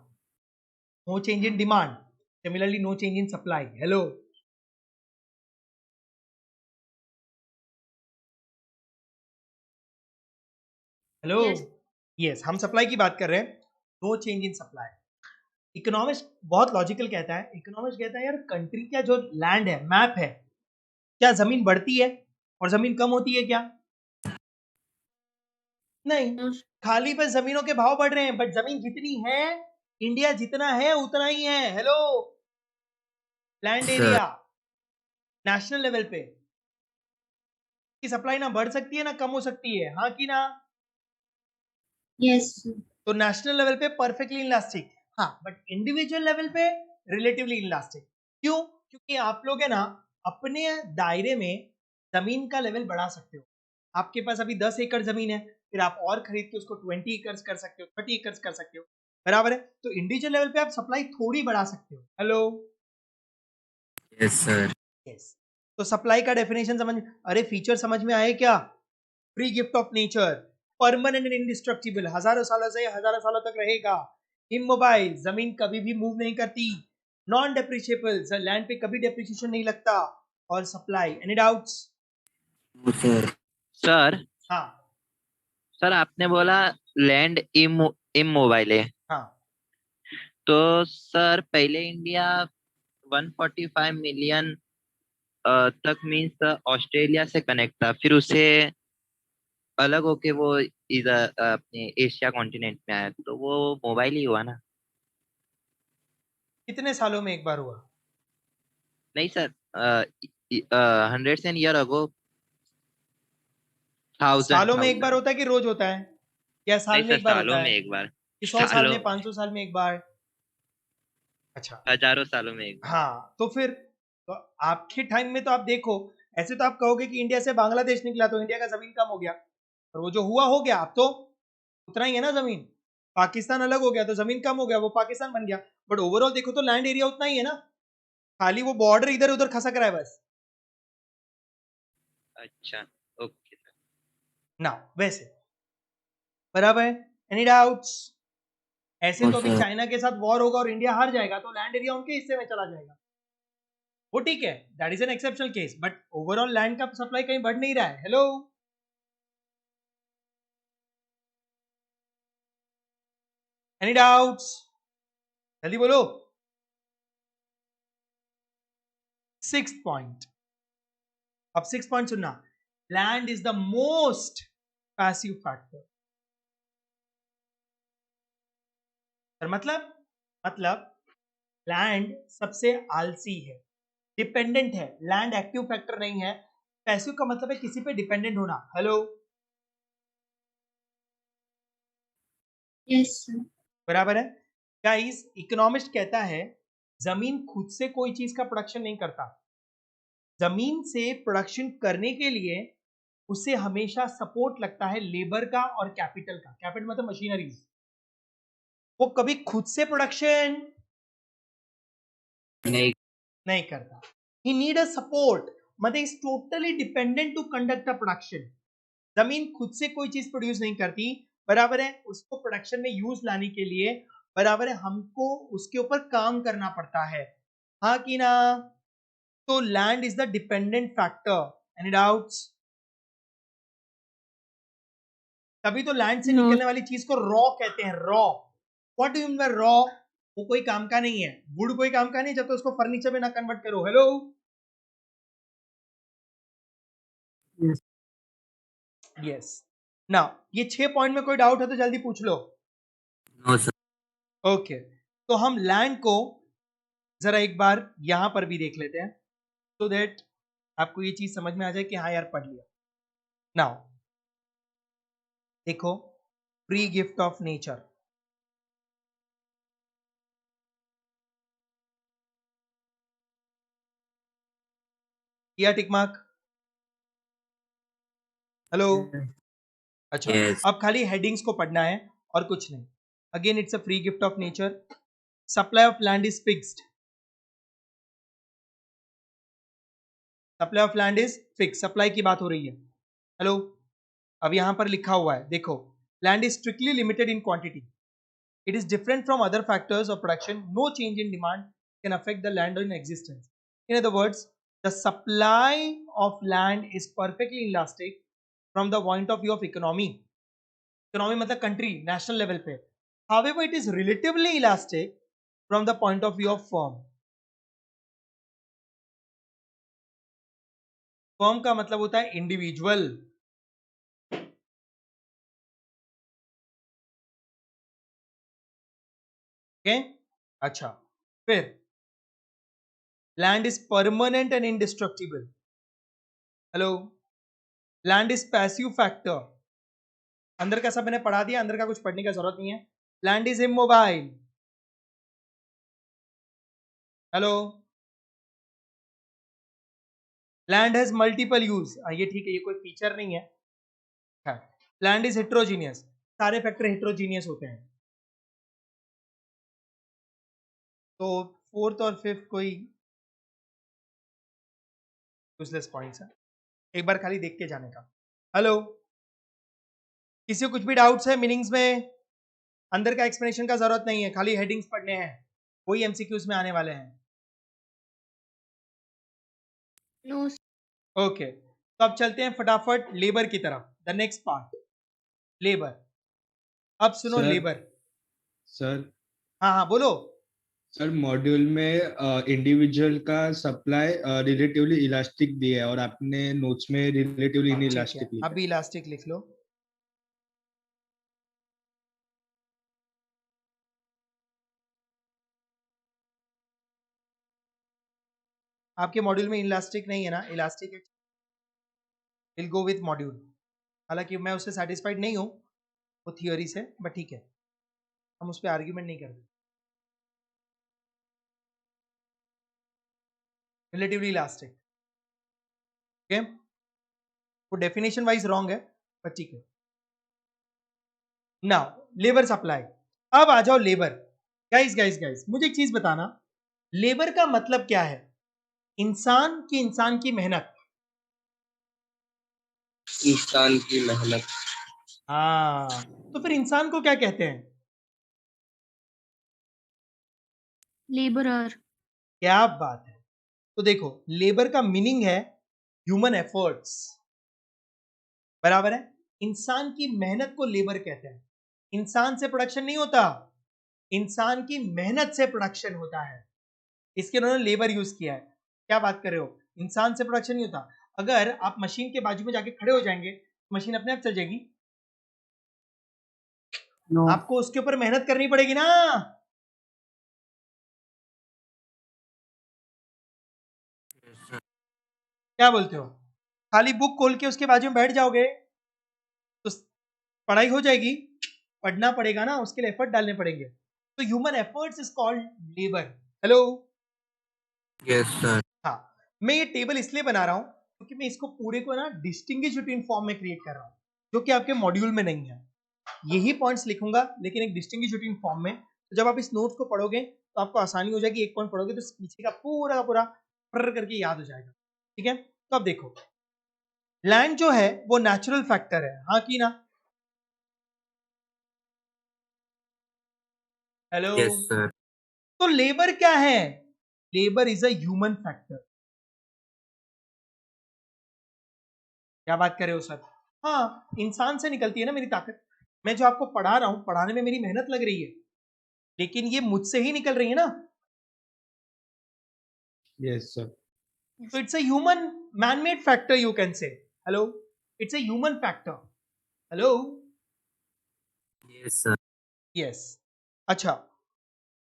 S1: no change in demand, similarly no change in supply. Hello, hello, yes, हम सप्लाई की बात कर रहे हैं, no change in supply. Economist बहुत लॉजिकल कहता है, इकोनॉमिस्ट कहता है यार कंट्री का जो लैंड है, मैप है, क्या जमीन बढ़ती है और जमीन कम होती है क्या? नहीं, खाली बस जमीनों के भाव बढ़ रहे हैं, बट जमीन जितनी है, इंडिया जितना है उतना ही है। Hello, land area national level पे की सप्लाई ना बढ़ सकती है ना कम हो सकती है, हाँ कि ना?
S6: Yes.
S1: तो नेशनल लेवल पे परफेक्टली इलास्टिक, हाँ, बट इंडिविजुअल लेवल पे रिलेटिवली इलास्टिक। क्यों? क्योंकि आप लोग है ना अपने दायरे में जमीन का लेवल बढ़ा सकते हो। आपके पास अभी 10 एकड़ जमीन है, फिर आप और खरीद के उसको 20 एकर्स कर सकते हो, 30 एकर्स कर सकते हो, बराबर है? तो इंडिविजुअल लेवल पे आप सप्लाई थोड़ी बढ़ा सकते हो। Hello,
S2: Yes, sir.
S1: यस। तो सप्लाई का डेफिनेशन समझ, अरे फीचर समझ में आए क्या? Free gift of nature, permanent and indestructible, हजारों सालों से हजारों सालों तक रहेगा। इमोबाइल, जमीन कभी भी मूव नहीं करती। नॉन डेप्रिशिएबल, लैंड पे कभी डेप्रिसिएशन नहीं लगता। और supply, any doubts?
S2: No, sir.
S5: Sir
S1: हाँ,
S5: सर आपने बोला लैंड इमोबाइल है,
S1: हाँ,
S5: तो सर पहले इंडिया 145 मिलियन तक मीन्स ऑस्ट्रेलिया से कनेक्ट था, फिर उसे अलग होके वो इधर अपने एशिया कॉन्टिनेंट में आया, तो वो मोबाइल ही हुआ ना?
S1: कितने सालों में एक बार हुआ?
S5: नहीं सर, 100 ईयर अगो, 1000
S1: सालों में एक बार
S5: 1000।
S1: होता है कि रोज होता है, या
S5: नहीं
S1: साल में
S5: सर,
S1: एक बार
S5: सालों
S1: होता
S5: में
S1: है,
S5: एक बार।
S1: कि 100 साल
S5: सालों
S1: में, 500 साल में एक बार? अच्छा,
S5: हजारों सालों में एक बार।
S1: हाँ, तो फिर तो आपके टाइम में तो आप देखो, ऐसे तो आप कहोगे कि इंडिया से बांग्लादेश निकला तो इंडिया का जमीन कम हो गया, और वो जो हुआ हो गया, अब तो उतना ही है ना जमीन। पाकिस्तान अलग हो गया तो जमीन कम हो गया, वो पाकिस्तान बन गया, बट ओवरऑल देखो तो लैंड एरिया उतना ही है ना, खाली वो बॉर्डर इधर उधर खसक रहा है बस।
S5: अच्छा, ओके सर।
S1: ना वैसे, बराबर है? Any doubts? ऐसे
S2: No,
S1: तो अभी
S2: sir.
S1: चाइना के साथ वॉर होगा और इंडिया हार जाएगा तो लैंड एरिया उनके हिस्से में चला जाएगा, वो ठीक है, that is an exceptional case, but overall land का सप्लाई कहीं बढ़ नहीं रहा है। Hello, any doubts? जल्दी बोलो। सिक्स्थ पॉइंट, अब सिक्स पॉइंट सुनना, land is the most passive factor. मतलब लैंड सबसे आलसी है, डिपेंडेंट है। लैंड एक्टिव फैक्टर नहीं है, पैसिव का मतलब है किसी पे डिपेंडेंट होना। Hello,
S6: Yes, sir.
S1: बराबर है? गाइस, इकोनॉमिस्ट कहता है जमीन खुद से कोई चीज का प्रोडक्शन नहीं करता, जमीन से प्रोडक्शन करने के लिए उसे हमेशा सपोर्ट लगता है लेबर का और कैपिटल का। कैपिटल मतलब मशीनरीज। वो कभी खुद से प्रोडक्शन
S2: नहीं.
S1: नहीं करता, ही नीड अ सपोर्ट, मतलब is totally dependent to conduct a production. जमीन खुद से कोई चीज प्रोड्यूस नहीं करती, बराबर है? उसको प्रोडक्शन में यूज लाने के लिए, बराबर है, हमको उसके ऊपर काम करना पड़ता है, हाँ कि ना? तो land is the dependent factor. Any doubts? तभी तो लैंड से
S3: No.
S1: निकलने वाली चीज को रॉ कहते हैं, raw. What do you mean bye raw? वो कोई काम का नहीं है, वुड कोई काम का नहीं जब तो उसको फर्नीचर में ना कन्वर्ट करो। Hello,
S4: Yes.
S1: यस। ना ये 6 पॉइंट में कोई डाउट है तो जल्दी पूछ लो।
S2: No, sir.
S1: ओके, तो हम लैंड को जरा एक बार यहां पर भी देख लेते हैं, सो दैट आपको ये चीज समझ में आ जाए कि हाँ यार पढ़ लिया। नाउ देखो, फ्री गिफ्ट ऑफ नेचर, किया टिक मार्क? Hello,
S4: Yes.
S1: अच्छा,
S2: Yes.
S1: अब खाली हेडिंग्स को पढ़ना है और कुछ नहीं. Again it's a free gift of nature. Supply of land is fixed. Supply of land is fix. Supply की बात हो रही है. हेलो, अब यहां पर लिखा हुआ है, देखो, land is strictly limited in quantity. It is different from other factors of production. No change in demand can affect the land in existence. In other words, the supply of land is perfectly elastic from the point of view of economy. Economy मतलब country, national level पे. However, it is relatively elastic from the point of view of firm. Firm का मतलब होता है individual. Okay? अच्छा, फिर land is permanent and indestructible. Hello, land is passive factor. अंदर का सब मैंने पढ़ा दिया, अंदर का कुछ पढ़ने की जरूरत नहीं है. Land is immobile. Hello, land has multiple use. ये ठीक है, ये कोई फीचर नहीं है. Land is heterogeneous. सारे फैक्टर हेट्रोजीनियस होते हैं. तो फोर्थ और फिफ्थ कोई यूजलेस पॉइंट्स है, एक बार खाली देख के जाने का. हेलो, किसी को कुछ भी डाउट्स है मीनिंग्स में? अंदर का एक्सप्लेनेशन का जरूरत नहीं है, खाली हेडिंग्स पढ़ने हैं, वही एमसीक्यूज में आने वाले हैं.
S3: No.
S1: ओके, तो अब चलते हैं फटाफट लेबर की तरफ. The next part, labour. अब सुनो
S4: सर
S1: लेबर.
S4: सर
S1: हाँ हाँ बोलो.
S4: सर मॉड्यूल में इंडिविजुअल का सप्लाई रिलेटिवली इलास्टिक दिया है और आपने नोट्स में रिलेटिवली इन
S1: ठीक है,
S4: इलास्टिक लिखा
S1: अभी इलास्टिक लिख लो. आपके मॉड्यूल में इलास्टिक नहीं है ना? Elastic will go with module. हालांकि मैं उससे सेटिस्फाइड नहीं हूँ, वो थियोरी से, बट ठीक है, हम उस पर आर्ग्यूमेंट नहीं करते. रिलेटिवली इलास्टिक, ओके, वो डेफिनेशन वाइज रॉन्ग है, बट ठीक है. Now labour supply. अब आ जाओ लेबर. गाइस गाइस गाइस, मुझे एक चीज बताना, लेबर का मतलब क्या है? इंसान की मेहनत.
S2: इंसान की मेहनत.
S1: हाँ, तो फिर इंसान को क्या कहते हैं?
S3: Laborer.
S1: क्या बात है. तो देखो, लेबर का मीनिंग है ह्यूमन एफर्ट्स. बराबर है. इंसान की मेहनत को लेबर कहते हैं. इंसान से प्रोडक्शन नहीं होता, इंसान की मेहनत से प्रोडक्शन होता है. इसके उन्होंने लेबर यूज किया है. क्या बात कर रहे हो? इंसान से प्रोडक्शन नहीं होता. अगर आप मशीन के बाजू में जाके खड़े हो जाएंगे, मशीन अपने आप चल जाएगी.
S4: No.
S1: आपको उसके ऊपर मेहनत करनी पड़ेगी ना. क्या बोलते हो? खाली बुक खोल के उसके बाजू में बैठ जाओगे तो पढ़ाई हो जाएगी? पढ़ना पड़ेगा ना, उसके लिए एफर्ट डालने पड़ेंगे. तो human efforts is called labour. Hello.
S2: Yes sir.
S1: हाँ, मैं ये टेबल इसलिए बना रहा हूं क्योंकि मैं इसको पूरे को ना डिस्टिंग्विश बिटवीन फॉर्म में क्रिएट कर रहा हूं, जो कि आपके मॉड्यूल में नहीं है. यही पॉइंट्स लिखूंगा लेकिन एक डिस्टिंग्विश बिटवीन फॉर्म में. तो जब आप इस नोट्स को पढ़ोगे तो आपको आसानी हो जाएगी. एक पॉइंट पढ़ोगे तो पीछे का पूरा फर करके याद हो जाएगा. ठीक है, तो अब देखो, लैंड जो है वो नेचुरल फैक्टर है, हाँ कि ना? हेलो.
S2: Yes sir.
S1: तो लेबर क्या है? Labour is a human factor. क्या बात कर रहे हो सर? हाँ, इंसान से निकलती है ना मेरी ताकत. मैं जो आपको पढ़ा रहा हूं, पढ़ाने में मेरी मेहनत लग रही है, लेकिन ये मुझसे ही निकल रही है ना.
S4: Yes sir.
S1: तो it's a human man made factor, you can say. Hello, it's a human factor. Hello.
S2: Yes sir.
S1: Yes. अच्छा,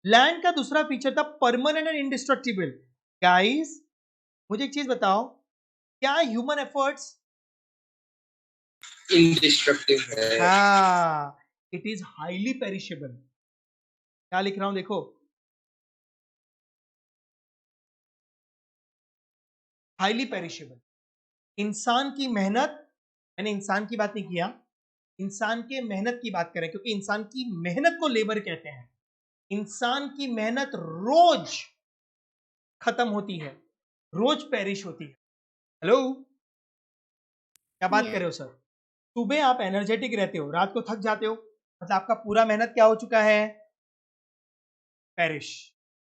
S1: लैंड का दूसरा फीचर था परमानेंट एंड इंडिस्ट्रक्टिबल. गाइस, मुझे एक चीज बताओ, क्या ह्यूमन एफर्ट्स?
S2: इंडिस्ट्रक्टिव है.
S1: हाँ, इट इज हाईली पेरिशेबल. क्या लिख रहा हूं देखो, हाईली पेरिशेबल. इंसान की मेहनत, मैंने इंसान की बात नहीं किया, इंसान के मेहनत की बात करें, क्योंकि इंसान की मेहनत को लेबर कहते हैं, इंसान की मेहनत रोज खत्म होती है, रोज पेरिश होती है। हेलो, क्या बात कर रहे हो सर? सुबह आप एनर्जेटिक रहते हो, रात को थक जाते हो, मतलब आपका पूरा मेहनत क्या हो चुका है? पेरिश।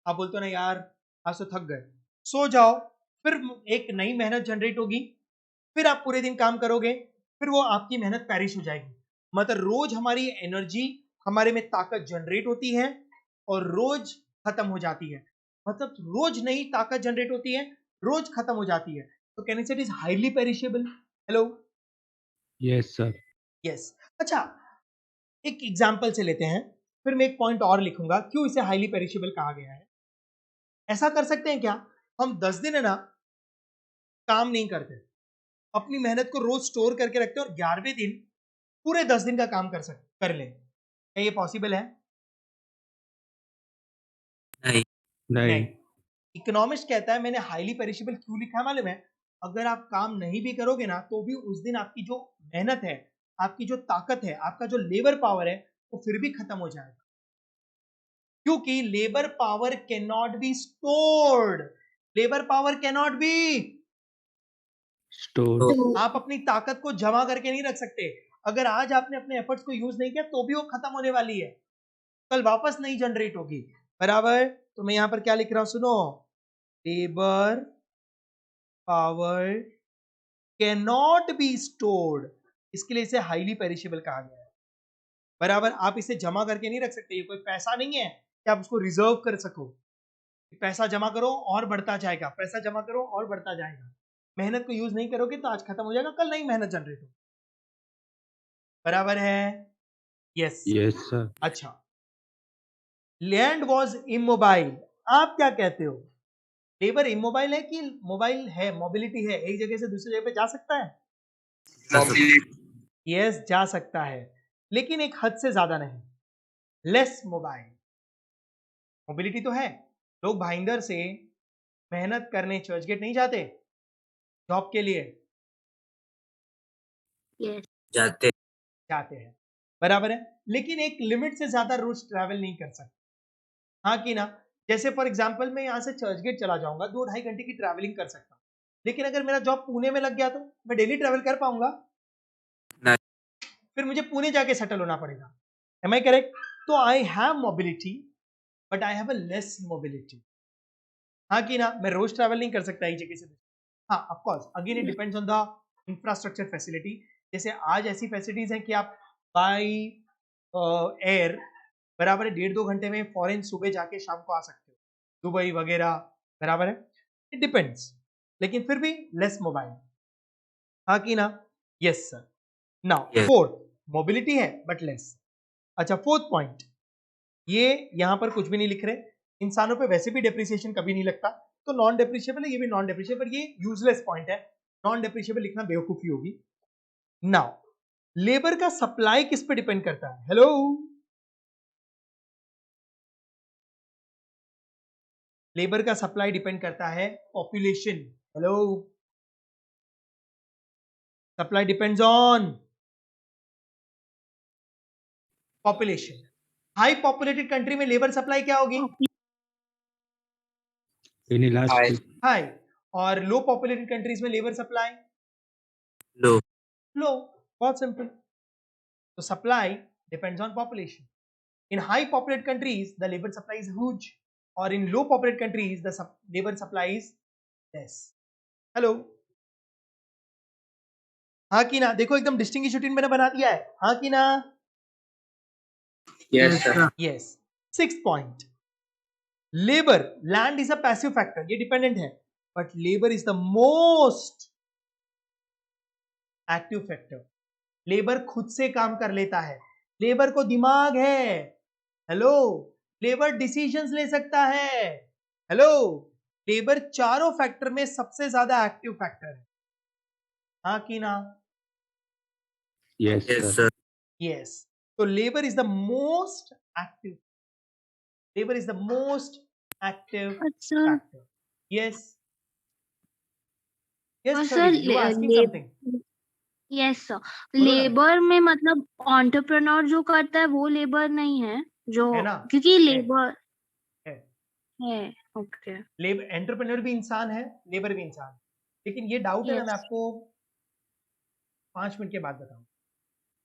S1: आप बोलते हो ना यार आज तो थक गए, सो जाओ, फिर एक नई मेहनत जनरेट होगी, फिर आप पूरे दिन काम करोगे, फिर वो आपकी मेहनत पेरिश हो जाएगी। मतलब रोज हमारी एनर्जी, हमारे में ताकत जनरेट होती है और रोज खत्म हो जाती है, मतलब रोज नई ताकत जनरेट होती है, रोज खत्म हो जाती है। तो can it is highly perishable. Hello,
S4: yes sir.
S1: Yes. अच्छा, एक एग्जाम्पल से लेते हैं, फिर मैं एक पॉइंट और लिखूंगा क्यों इसे हाईली पेरिशेबल कहा गया है। ऐसा कर सकते हैं क्या, हम 10 दिन है ना काम नहीं करते, अपनी मेहनत को रोज स्टोर करके रखते हैं और 11वें दिन पूरे 10 दिन का काम कर लें, क्या ये पॉसिबल है?
S2: नहीं।
S1: नहीं।
S4: नहीं।
S1: इकोनॉमिस्ट कहता है, मैंने हाईली पेरिशेबल क्यों लिखा है मालूम है? अगर आप काम नहीं भी करोगे ना तो भी उस दिन आपकी जो मेहनत है, आपकी जो ताकत है, आपका जो लेबर पावर है, वो फिर भी खत्म हो जाएगा, क्योंकि labour power can not be stored. Labour power can not be
S4: store.
S2: तो
S1: आप अपनी ताकत को जमा करके नहीं रख सकते। अगर आज आपने अपने एफर्ट्स को यूज नहीं किया तो भी वो खत्म होने वाली है, कल वापस नहीं जनरेट होगी। बराबर? तो मैं यहां पर क्या लिख रहा हूं, सुनो, labour power can not be stored, इसके लिए इसे हाईली पेरिशेबल कहा गया है। बराबर? आप इसे जमा करके नहीं रख सकते, ये कोई पैसा नहीं है कि आप उसको रिजर्व कर सको। पैसा जमा करो और बढ़ता जाएगा, पैसा जमा करो और बढ़ता जाएगा, मेहनत को यूज नहीं करोगे तो आज खत्म हो जाएगा, कल नई मेहनत जनरेट हो। बराबर है? यस।
S4: Yes sir.
S1: अच्छा, लैंड वॉज इमोबाइल, आप क्या कहते हो? लेबर इमोबाइल है कि मोबाइल है, मोबिलिटी है, एक जगह से दूसरी जगह पे जा सकता है?
S2: मोबिलिटी।
S1: यस, जा सकता है, लेकिन एक हद से ज्यादा नहीं, लेस मोबाइल। मोबिलिटी तो है, लोग भाईंदर से मेहनत करने चर्चगेट नहीं जाते जॉब के लिए?
S2: जाते।
S1: जाते हैं। बराबर है, लेकिन एक लिमिट से ज्यादा रोज ट्रैवल नहीं कर सकते, हाँ कि ना? जैसे फॉर एग्जांपल मैं यहाँ से चर्चगेट चला जाऊंगा, 2-2.5 घंटे की ट्रैवलिंग कर सकता हूँ, लेकिन अगर मेरा जॉब पुणे में लग गया तो मैं डेली ट्रैवल कर पाऊंगा?
S2: नहीं।
S1: फिर मुझे पुणे जाके सेटल होना पड़ेगा। Am I correct? तो I have mobility but I have a less mobility, हाँ कि ना? मैं रोज ट्रैवल नहीं कर सकता एक जगह से दूसरी। हाँ, of course again it depends on the infrastructure facility. जैसे आज ऐसी फैसिलिटीज हैं कि आप बाय एयर बराबर है 1.5-2 घंटे में फॉरेन सुबह जाके शाम को आ सकते हो, दुबई वगैरह। बराबर है? इट डिपेंड्स, लेकिन फिर भी लेस मोबाइल, हाँ कि ना? Yes sir. Now
S2: Yes.
S1: Fourth, mobility है बट लेस। अच्छा, फोर्थ पॉइंट, ये यहां पर कुछ भी नहीं लिख रहे, इंसानों पे वैसे भी डेप्रिसिएशन कभी नहीं लगता, तो नॉन डेप्रिशिएबल है, ये भी नॉन डेप्रिशिएबल, ये यूजलेस पॉइंट है, नॉन डेप्रिशिएबल लिखना बेवकूफी होगी। नाउ लेबर का सप्लाई किस पे डिपेंड करता है? हेलो, लेबर का सप्लाई डिपेंड करता है population. Hello, supply depends on population. High populated country में लेबर सप्लाई क्या होगी?
S4: इनइलास्टिक।
S1: हाई। और लो पॉपुलेटेड कंट्रीज में लेबर सप्लाई
S2: लो।
S1: लो। बहुत सिंपल। तो supply depends on population. In high populated countries, the labor supply is huge, or in low populated countries, the labor supply is less. Hello, हाँ कि ना? देखो एकदम डिस्टिंग्विश रूटीन मैंने बना दिया है, हाँ कि ना?
S2: Yes sir.
S1: Yes. Sixth point, labour, land is a passive factor, ये डिपेंडेंट है, but labour is the most active factor. Labour खुद से काम कर लेता है, लेबर को दिमाग है। हेलो, लेबर डिसीजंस ले सकता है। हेलो, लेबर चारों फैक्टर में सबसे ज्यादा एक्टिव फैक्टर है, हाँ कि ना?
S4: Yes
S2: yes
S4: sir.
S2: Sir.
S1: Yes. तो labour is the most active, labour is the most active
S3: sir,
S1: factor. Yes, yes
S3: sir,
S1: Chhavi, you are asking something.
S3: Yes sir.
S1: बोलो ना भाई,
S3: लेबर में मतलब एंटरप्रेन्योर जो करता है वो लेबर नहीं है जो,
S1: है ना,
S3: क्योंकि
S1: है,
S3: लेबर
S1: है।
S3: है। ओके।
S1: लेबर एंटरप्रेन्योर भी इंसान है, लेबर भी इंसान है, लेकिन ये डाउट है ना, मैं
S3: यस।
S1: आपको 5 मिनट के बाद बताऊंगा,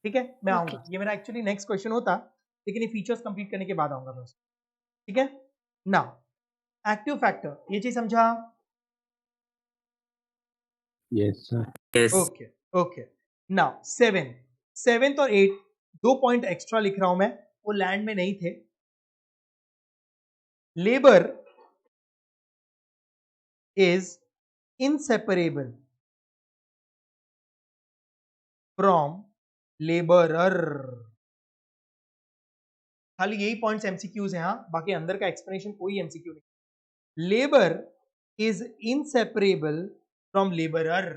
S1: ठीक है, मैं
S3: ओके।
S1: आऊंगा, ये मेरा एक्चुअली नेक्स्ट क्वेश्चन होता, लेकिन ये फीचर्स कंप्लीट करने के बाद आऊंगा बस, ठीक है ना। एक्टिव फैक्टर, ये चीज समझा?
S4: Yes sir.
S2: yes,
S1: okay, okay. Now 7 और 8, 2 पॉइंट एक्स्ट्रा लिख रहा हूं मैं, वो लैंड में नहीं थे। Labour is inseparable from laborer। खाली यही पॉइंट्स एमसीक्यूज हैं, हाँ, बाकी अंदर का एक्सप्लेनेशन कोई एमसीक्यू नहीं। Labour is inseparable from labourer.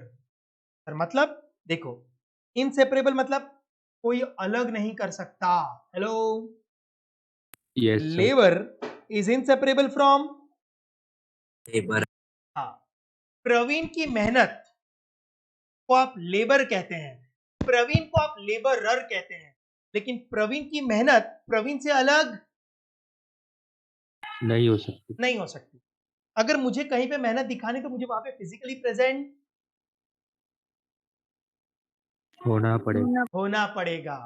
S1: Sir मतलब देखो, इनसेपरेबल मतलब कोई अलग नहीं कर सकता। Hello,
S4: yes sir.
S1: Labour is inseparable from,
S2: labor,
S1: हाँ, प्रवीण की मेहनत को आप लेबर कहते हैं, प्रवीण को आप लेबरर कहते हैं, लेकिन प्रवीण की मेहनत प्रवीण से अलग
S4: नहीं हो सकती।
S1: नहीं हो सकती। अगर मुझे कहीं पे मेहनत दिखानी तो मुझे वहां पे फिजिकली प्रेजेंट
S4: होना पड़ेगा।
S1: होना पड़ेगा।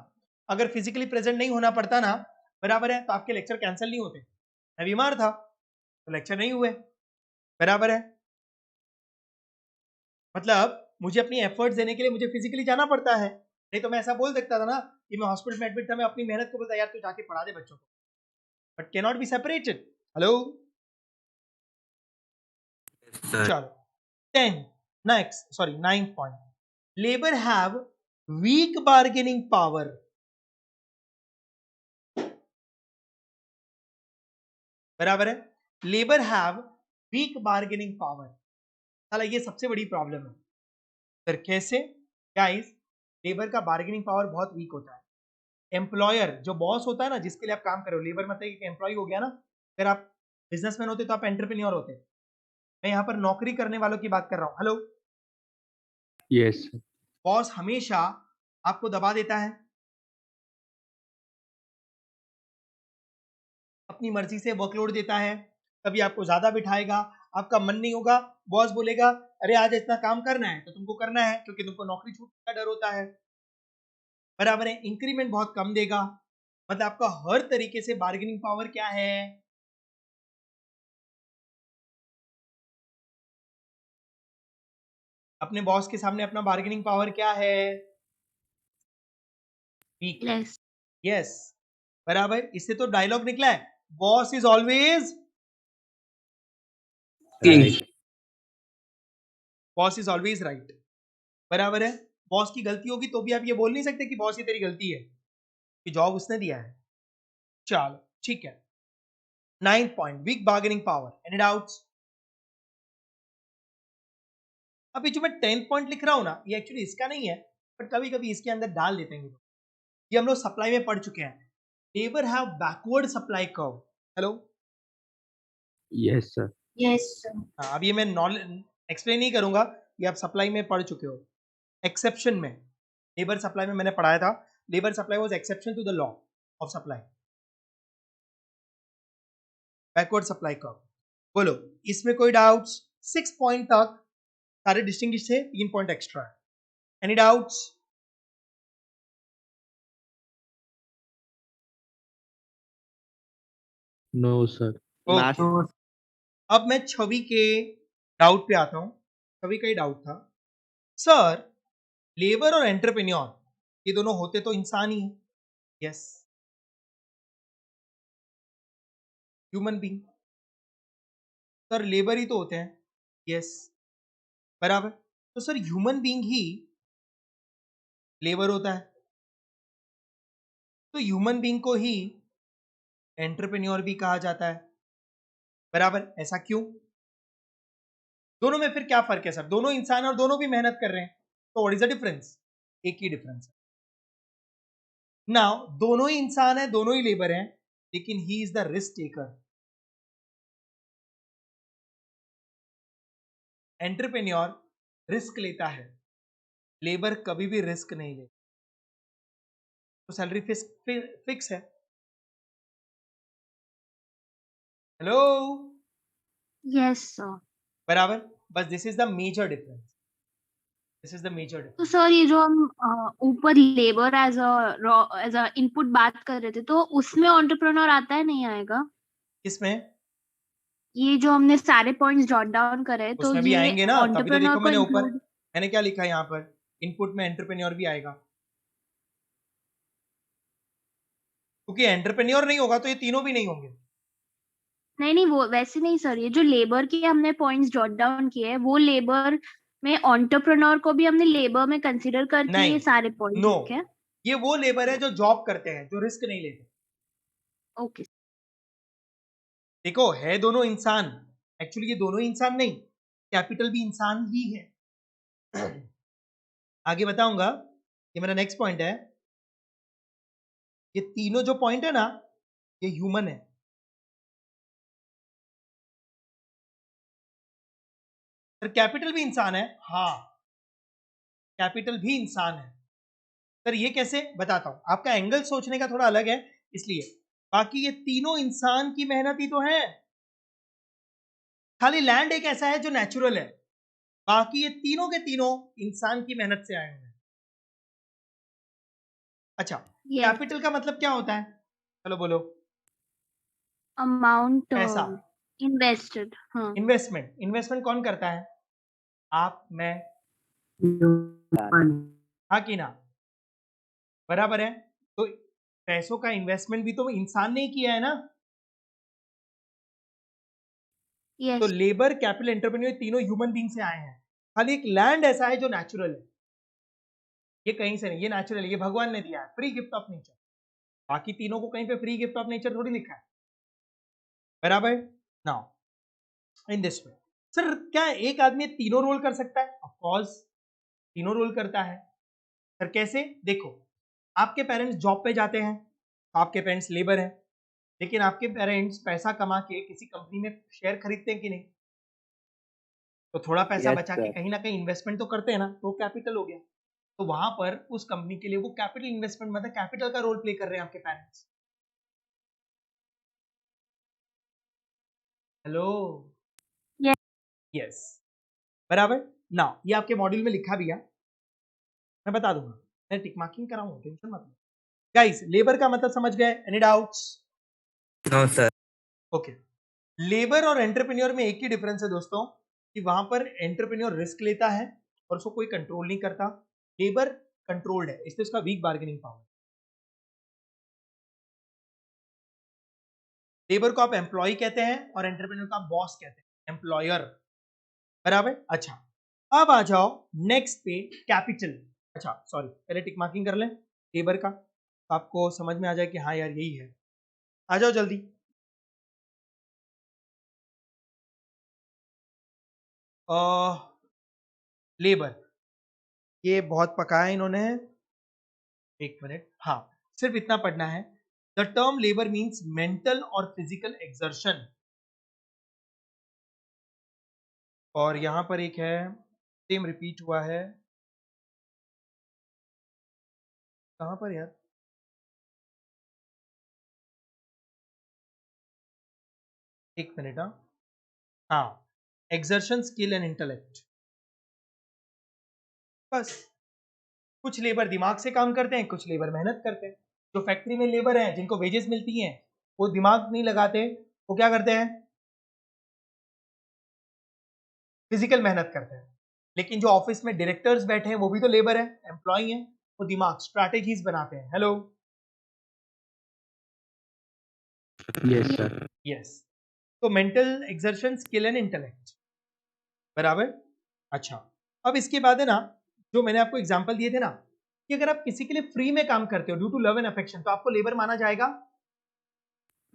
S1: अगर फिजिकली प्रेजेंट नहीं होना पड़ता ना, बराबर है, तो आपके लेक्चर कैंसिल नहीं होते। मैं बीमार था तो लेक्चर नहीं हुए, बराबर है। मतलब मुझे अपनी एफर्ट्स देने के लिए मुझे फिजिकली जाना पड़ता है, नहीं तो मैं ऐसा बोल सकता था ना कि मैं हॉस्पिटल में एडमिट था, मैं अपनी मेहनत को बोलता यार तू जाके पढ़ा दे बच्चों को, but can not be separated. Hello,
S2: yes, sir,
S1: चलो 10 next, sorry 9 point, labour have week bargaining power. बराबर है, labour have week bargaining power. साला ये सबसे बड़ी प्रॉब्लम है। फिर कैसे? गाइस, लेबर का बार्गेनिंग पावर बहुत वीक होता है। एम्प्लॉयर जो बॉस होता है ना, जिसके लिए आप काम कर रहे हो, लेबर मतलब एक एम्प्लॉय हो गया ना। अगर आप बिजनेसमैन होते तो आप एंटरप्रेन्योर होते। मैं यहाँ पर नौकरी करने वालों की बात कर रहा हूँ। Hello,
S4: yes sir.
S1: बॉस हमेशा आपको दबा देता है, अपनी मर्जी से वर्कलोड देता है, कभी आपको ज्यादा बिठाएगा, आपका मन नहीं होगा, बॉस बोलेगा अरे आज इतना काम करना है तो तुमको करना है, क्योंकि तुमको नौकरी छूटने का डर होता है, बराबर है। इंक्रीमेंट बहुत कम देगा, मतलब आपका हर तरीके से बार्गेनिंग पावर क्या है? अपने बॉस के सामने अपना बार्गेनिंग पावर क्या है? वीक।
S3: लेस।
S1: यस, बराबर। इससे तो डायलॉग निकला है, boss is always,
S4: right.
S1: Boss is always right, बराबर है। बॉस की गलती होगी तो भी आप ये बोल नहीं सकते कि बॉस ये तेरी गलती है, कि जॉब उसने दिया है। चलो ठीक है, 9 point, weak bargaining power. Any doubts? अभी जो मैं 10 पॉइंट लिख रहा हूं ना, ये एक्चुअली इसका नहीं है, बट कभी कभी इसके अंदर डाल देते हैं। ये हम लोग सप्लाई में पढ़ चुके हैं। Labour have backward supply curve. Hello,
S4: yes sir.
S3: Yes.
S1: हाँ, अब ये मैं नॉलेज एक्सप्लेन नहीं करूंगा, ये आप सप्लाई में पढ़ चुके हो। एक्सेप्शन में, लेबर सप्लाई में मैंने पढ़ाया था, labour supply was exception to the law of supply, backward supply curve. बोलो, इसमें कोई डाउट्स? 6 पॉइंट तक सारे डिस्टिंग्विश थे, 3 पॉइंट एक्स्ट्रा है। Any doubts?
S4: No sir.
S5: Last
S1: okay, अब मैं छवि के डाउट पे आता हूं। छवि का ही डाउट था, सर लेबर और एंटरप्रेन्योर ये दोनों होते तो इंसान ही है। Yes, human being. Sir labour ही तो होते हैं। यस, बराबर। तो सर ह्यूमन बीइंग ही लेबर होता है, तो ह्यूमन बीइंग को ही एंटरप्रेन्योर भी कहा जाता है, बराबर। ऐसा क्यों? दोनों में फिर क्या फर्क है सर? दोनों इंसान और दोनों भी मेहनत कर रहे हैं, तो व्हाट इज द डिफरेंस? एक ही डिफरेंस है। नाउ दोनों ही इंसान है, दोनों ही लेबर हैं, लेकिन he is the risk taker. Entrepreneur risk लेता है, लेबर कभी भी रिस्क नहीं ले, तो सैलरी फिक्स है। Hello,
S3: yes sir.
S1: बराबर। बस this is the major difference, this is the major
S3: तो
S1: डिफरेंस।
S3: सर ये जो हम ऊपर लेबर एज अ इनपुट बात कर रहे थे, तो उसमें एंटरप्रेन्योर आता है नहीं आएगा?
S1: किसमें?
S3: ये जो हमने सारे पॉइंट्स जॉट डाउन करे, तो
S1: उसमें भी
S3: ये
S1: आएंगे ना, तभी तो
S3: एंटरप्रेन्योर
S1: देखो
S3: को
S1: मैंने ऊपर
S3: इंक्लूड।
S1: मैंने क्या लिखा है यहाँ पर, इनपुट में एंटरप्रेन्योर भी आएगा, क्योंकि एंटरप्रेन्योर नहीं होगा तो ये तीनों भी नहीं होंगे।
S3: नहीं नहीं, वो वैसे नहीं सर, ये जो लेबर के हमने पॉइंट्स जॉट डाउन किए हैं, वो लेबर में एंटरप्रेन्योर को भी हमने लेबर में कंसीडर करके
S1: नहीं,
S3: ये सारे पॉइंट्स
S1: नो,
S3: लिखे हैं।
S1: ये वो लेबर है जो जॉब करते हैं, जो रिस्क नहीं लेते।
S3: ओके।
S1: देखो है दोनों इंसान, एक्चुअली ये दोनों इंसान नहीं, कैपिटल भी इंसान ही है। आगे बताऊंगा, ये मेरा नेक्स्ट पॉइंट है। ये तीनों जो पॉइंट है ना, ये ह्यूमन है। सर कैपिटल भी इंसान है, हाँ, कैपिटल भी इंसान है। सर ये कैसे, बताता हूं, आपका एंगल सोचने का थोड़ा अलग है इसलिए। बाकी ये तीनों इंसान की मेहनत ही तो है, खाली लैंड एक ऐसा है जो नेचुरल है, बाकी ये तीनों के तीनों इंसान की मेहनत से आए हुए हैं। अच्छा,
S3: यस।
S1: कैपिटल का मतलब क्या होता है, चलो बोलो।
S3: अमाउंट
S1: पैसा,
S3: इन्वेस्टेड। हाँ।
S1: इन्वेस्टमेंट, इन्वेस्टमेंट कौन करता है, आप, मैं, हाँ कि ना, बराबर है। तो पैसों का इन्वेस्टमेंट भी तो इंसान ने ही किया है ना। तो
S3: यस।
S1: लेबर, कैपिटल, एंटरप्रेन्योर तीनों ह्यूमन बीइंग से आए हैं। खाली एक लैंड ऐसा है जो नेचुरल है, ये कहीं से नहीं, ये नेचुरल है, ये भगवान ने दिया है, फ्री गिफ्ट ऑफ नेचर। बाकी तीनों को कहीं पे फ्री गिफ्ट ऑफ नेचर थोड़ी लिखा है, बराबर। Now in this way, sir क्या एक आदमी तीनों रोल कर सकता है? ऑफ कोर्स तीनों रोल करता है। सर कैसे, देखो, आपके पेरेंट्स जॉब पे जाते हैं, आपके पेरेंट्स लेबर हैं, लेकिन आपके पेरेंट्स पैसा कमा के किसी कंपनी में शेयर खरीदते हैं कि नहीं? तो थोड़ा पैसा
S5: यस
S1: बचा के
S5: सर।
S1: कहीं ना कहीं इन्वेस्टमेंट तो करते हैं ना, तो कैपिटल हो गया। तो वहां पर उस कंपनी के लिए वो कैपिटल इन्वेस्टमेंट, मतलब कैपिटल का रोल प्ले कर रहे हैं आपके पेरेंट्स। Hello,
S3: yes.
S1: यस, बराबर। ना ये आपके मॉड्यूल में लिखा भी है, मैं बता दूंगा, मैं टिक मार्किंग कराऊंगा, टेंशन मत लो। गाइस लेबर का मतलब समझ गए? Any doubts?
S2: No sir.
S1: Okay, labour और एंटरप्रेन्योर में एक ही डिफरेंस है दोस्तों, कि वहां पर एंटरप्रेन्योर रिस्क लेता है और उसको कोई कंट्रोल नहीं करता, लेबर कंट्रोल्ड है, इसलिए उसका वीक बार्गेनिंग पावर। लेबर को आप एम्प्लॉय कहते हैं और एंटरप्रेन्योर को आप बॉस कहते हैं, एम्प्लॉयर, बराबर। अच्छा, अब आ जाओ नेक्स्ट पे, कैपिटल। अच्छा सॉरी, पहले टिक मार्किंग कर लें लेबर का, तो आपको समझ में आ जाए कि हाँ यार यही है। आ जाओ जल्दी। लेबर, ये बहुत पकाया है इन्होंने, एक मिनट, हाँ, सिर्फ इतना पढ़ना है। The term labour means mental और फिजिकल एक्सर्शन। और यहां पर एक है, सेम रिपीट हुआ है, कहां पर यार, एक मिनट, हाँ, एक्सर्शन, स्किल एंड इंटेलेक्ट। बस, कुछ लेबर दिमाग से काम करते हैं, कुछ लेबर मेहनत करते हैं। जो फैक्ट्री में लेबर हैं जिनको वेजेस मिलती हैं, वो दिमाग नहीं लगाते, वो क्या करते हैं, फिजिकल मेहनत करते हैं। लेकिन जो ऑफिस में डायरेक्टर्स बैठे हैं वो भी तो लेबर है, एम्प्लॉय हैं, वो दिमाग, स्ट्रैटेजीज बनाते हैं। Hello,
S4: yes sir.
S1: यस। तो mental exertion, skill and intellect, बराबर। अच्छा, अब इसके बाद है ना, जो मैंने आपको एग्जांपल दिए थे ना, कि अगर आप किसी के लिए फ्री में काम करते हो due to love and affection, तो आपको लेबर माना जाएगा?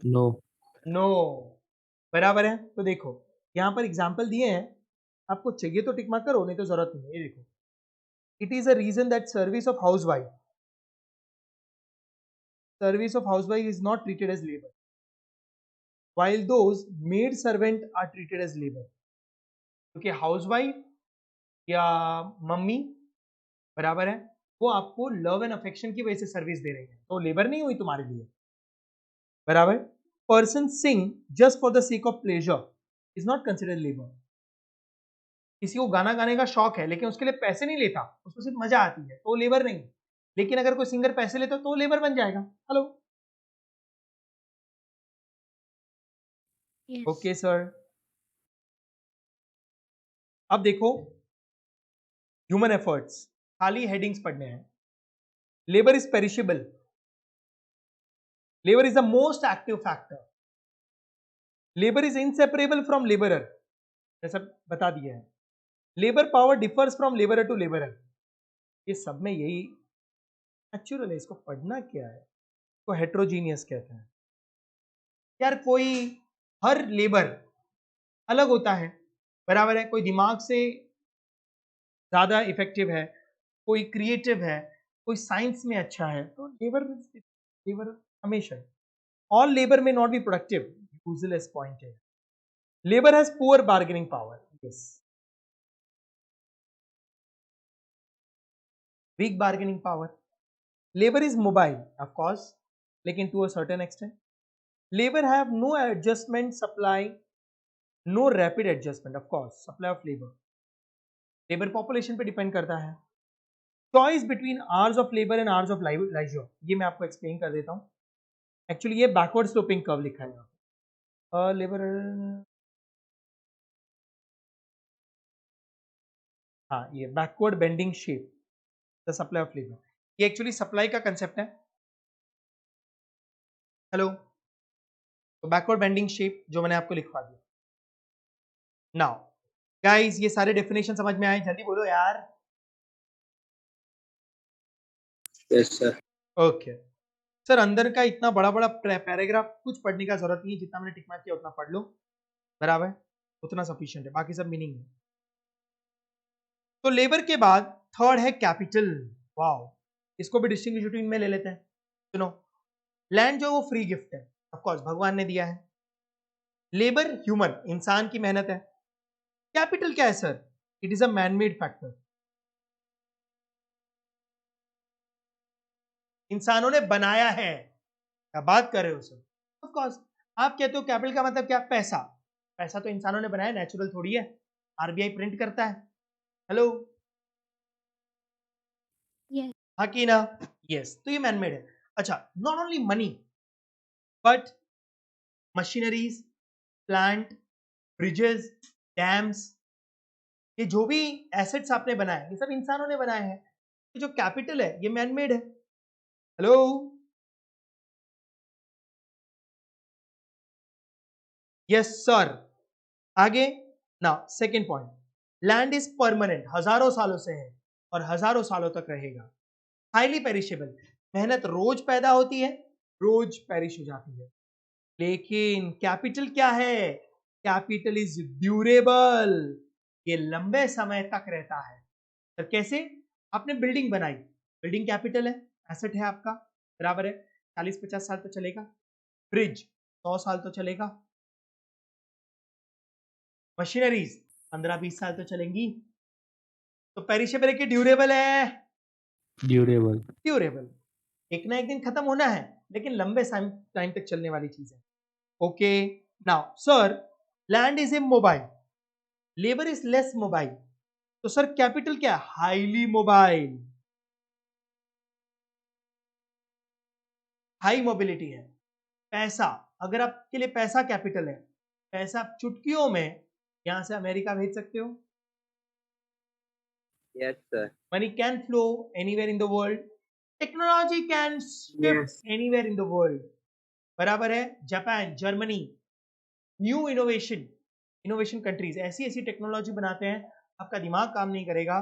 S4: नो।
S1: नो, बराबर है। तो देखो यहां पर एग्जांपल दिए हैं, आपको चाहिए तो टिक मार्क करो, नहीं तो जरूरत नहीं है। ये देखो, it is a reason that service of housewife is not treated as labour while those maid servant are treated as labor। क्योंकि हाउसवाइफ या मम्मी बराबर है, वो आपको लव एंड अफेक्शन की वजह से सर्विस दे रही है, तो लेबर नहीं हुई तुम्हारे लिए, बराबर। Person Singh just for the sake of pleasure is not considered labour. किसी को गाना गाने का शौक है लेकिन उसके लिए पैसे नहीं लेता, उसको सिर्फ मजा आती है, तो लेबर नहीं। लेकिन अगर कोई सिंगर पैसे लेता तो लेबर बन जाएगा। Hello,
S3: Yes.
S1: Okay sir. अब देखो ह्यूमन एफर्ट्स, खाली हेडिंग्स पढ़ने हैं। Labour is perishable, labour is the most active factor, labour is inseparable from labourer, जैसा बता दिया है। Labour power differs from labourer to labourer, ये सब में यही नेचुरल है, इसको पढ़ना क्या है, इसको हेट्रोजीनियस कहते हैं। यार कोई, हर लेबर अलग होता है, बराबर है, कोई दिमाग से ज्यादा इफेक्टिव है, कोई क्रिएटिव है, कोई साइंस में अच्छा है, तो लेबर लेबर हमेशा है। ऑल लेबर में not be productive, useless point है। Labour has poor bargaining power, yes, weak bargaining power. Labour is mobile, of course, लेकिन to a certain extent. Labour have no adjustment supply, no rapid adjustment, of course supply of labour. Labour population पे डिपेंड करता है। Choice between hours of labour and hours of leisure, ये मैं आपको एक्सप्लेन कर देता हूँ। एक्चुअली ये बैकवर्ड स्लोपिंग कर्व लिखा है यहाँ पे। लेबर, हाँ, ये backward bending shape, the supply of labour, ये एक्चुअली सप्लाई का कंसेप्ट है। हेलो, तो बैकवर्ड बेंडिंग शेप जो मैंने आपको लिखवा दिया। नाउ गाइस, ये सारे डेफिनेशन समझ में आए? जल्दी बोलो यार।
S4: Yes sir.
S1: ओके सर, अंदर का इतना बड़ा बड़ा पैराग्राफ कुछ पढ़ने का जरूरत नहीं है, जितना मैंने टिक मार्क किया उतना पढ़ लो, बराबर, उतना सफिशिएंट है, बाकी सब मीनिंग है। तो लेबर के बाद थर्ड है कैपिटल। वाओ, इसको भी डिस्टिंग्विश बिटवीन में ले लेते हैं। सुनो, लैंड जो वो फ्री गिफ्ट है, ऑफ कोर्स भगवान ने दिया है। लेबर ह्यूमन, इंसान की मेहनत है। कैपिटल क्या है sir? It is a manmade factor, इंसानों ने बनाया है। क्या बात कर रहे हो सर? Of course. आप कहते हो कैपिटल का मतलब क्या? पैसा। पैसा तो इंसानों ने बनाया, नेचुरल थोड़ी है, आरबीआई प्रिंट करता है। Hello,
S3: Yes.
S1: हाँ की ना? यस, तो ये मैनमेड है। अच्छा, not only money but machineries, plant, bridges, dams, ये जो भी एसेट्स आपने बनाए ये सब इंसानों ने बनाए हैं। ये जो कैपिटल है ये मैनमेड है। Hello, yes sir. आगे ना, second point, land is permanent, हजारों सालों से है और हजारों सालों तक रहेगा। हाईली पेरिशेबल, मेहनत रोज पैदा होती है, रोज पेरिश हो जाती है। लेकिन कैपिटल क्या है? कैपिटल इज ड्यूरेबल, ये लंबे समय तक रहता है। तो कैसे? आपने बिल्डिंग बनाई, बिल्डिंग कैपिटल है, एसेट है आपका, बराबर है, 40-50 साल तो चलेगा। फ्रिज 100 साल तो चलेगा। मशीनरीज 15-20 साल तो चलेंगी। तो पेरिशेबल है कि ड्यूरेबल है?
S4: ड्यूरेबल।
S1: ड्यूरेबल, एक ना एक दिन खत्म होना है, लेकिन लंबे टाइम तक चलने वाली चीज है। Okay, now sir, land is a mobile, labour is less mobile, तो सर कैपिटल क्या है? हाईली मोबाइल, हाई मोबिलिटी है। पैसा, अगर आपके लिए पैसा कैपिटल है, पैसा आप चुटकियों में यहां से अमेरिका भेज सकते हो।
S5: Yes, sir.
S1: Money can flow anywhere in the world, technology can shift anywhere in the world, बराबर है। Japan, Germany, new innovation, innovation countries ऐसी ऐसी टेक्नोलॉजी बनाते हैं, आपका दिमाग काम नहीं करेगा,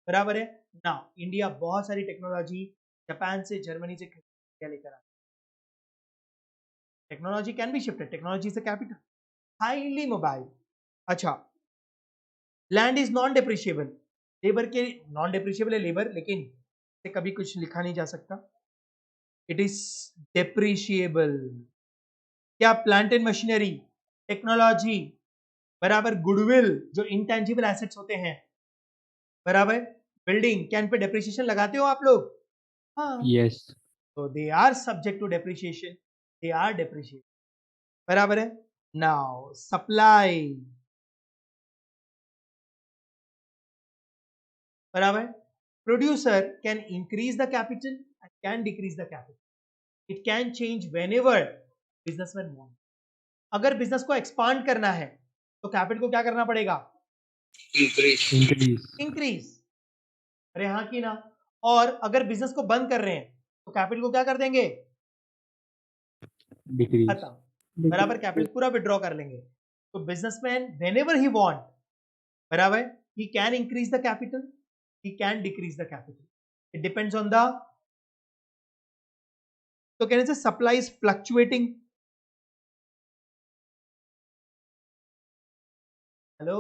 S1: बराबर है ना। इंडिया बहुत सारी टेक्नोलॉजी जापान से, जर्मनी से लेकर आता, technology can be shifted, technology is the capital, highly mobile. अच्छा, land is non depreciable, labour के नॉन डेप्रिशिएबल है लेबर, लेकिन से कभी कुछ लिखा नहीं जा सकता। It is depreciable. क्या? प्लांट एंड मशीनरी, टेक्नोलॉजी, बराबर, गुडविल जो इंटेंजिबल एसेट्स होते हैं, बराबर, बिल्डिंग, कैन पे डेप्रिसिएशन लगाते हो आप लोग? हाँ,
S4: यस
S1: तो they are subject to depreciation, they are depreciate, बराबर है। नाउ सप्लाई, बराबर। Producer can increase the capital and can decrease the capital, it can change whenever businessman want. अगर बिजनेस को एक्सपांड करना है तो कैपिटल को क्या करना पड़ेगा?
S4: Increase
S1: increase. अरे हाँ की ना। और अगर बिजनेस को बंद कर रहे हैं तो कैपिटल को क्या कर देंगे?
S4: डिक्रीज
S1: खत्म, बराबर। कैपिटल पूरा विड्रॉ कर लेंगे। तो बिजनेसमैन व्हेनेवर ही वांट, बराबर, he can increase the capital, he can decrease the capital, it depends on the, तो कहने से supply is fluctuating। Hello,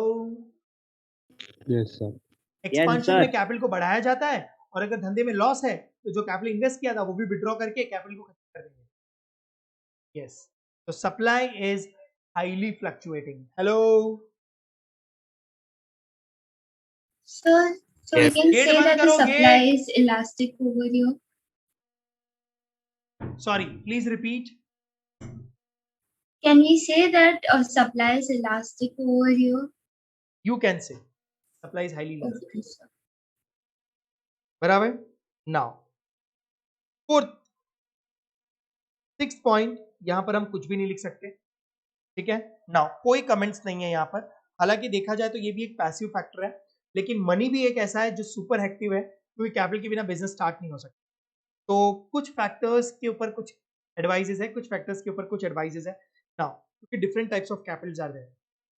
S4: yes sir
S1: expansion में कैपिटल को बढ़ाया जाता है, और अगर धंधे में लॉस है तो जो कैपिटल इन्वेस्ट किया था वो भी विड्रॉ करके कैपिटल को खत्म कर देंगे। यस, तो supply is highly fluctuating. Hello
S6: Sir, so we
S2: Yes.
S6: can
S1: Gate
S6: say
S1: बंद
S6: that the
S1: करो,
S6: supply
S1: gate।
S6: is elastic over here.
S1: Sorry, please repeat.
S6: Can we say that supply is elastic over here?
S1: You can से supply is highly elastic,
S6: Okay, sir.
S1: बराबर। नाउ फोर्थ, सिक्स पॉइंट, यहां पर हम कुछ भी नहीं लिख सकते, ठीक है। नाउ कोई कमेंट्स नहीं है यहां पर। हालांकि देखा जाए तो ये भी एक पैसिव फैक्टर है, लेकिन मनी भी एक ऐसा है जो सुपर एक्टिव है, क्योंकि कैपिटल के बिना बिजनेस स्टार्ट नहीं हो सकता। तो कुछ फैक्टर्स के ऊपर कुछ एडवाइजेस है, कुछ फैक्टर्स के ऊपर कुछ एडवाइजेस है। नाउ क्योंकि different types of capitals are there,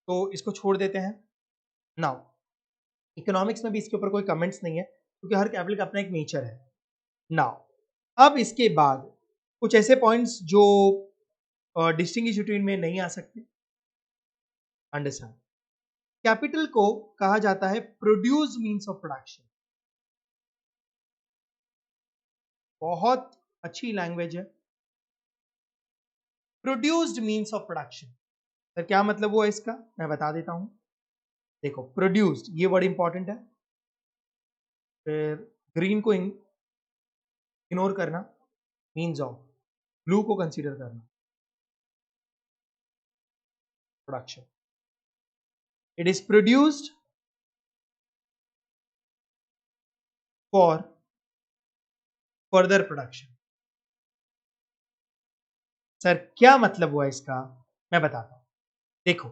S1: तो इसको छोड़ देते हैं। नाउ इकोनॉमिक्स में भी इसके ऊपर कोई कमेंट्स नहीं है, क्योंकि हर कैपिटल का अपना एक नेचर है। नाउ अब इसके बाद कुछ ऐसे पॉइंट्स जो डिस्टिंग्विश बिटवीन में नहीं आ सकते। अंडरस्टैंड, कैपिटल को कहा जाता है प्रोड्यूस मींस ऑफ प्रोडक्शन। बहुत अच्छी लैंग्वेज है, produced means of production. Sir क्या मतलब हुआ इसका, मैं बता देता हूं। देखो, प्रोड्यूस्ड ये वर्ड इंपॉर्टेंट है, फिर ग्रीन को इग्नोर करना, मीन्स ऑफ, ब्लू को कंसीडर करना, production. It is produced for further production. Sir क्या मतलब हुआ इसका, मैं बताता हूं। देखो,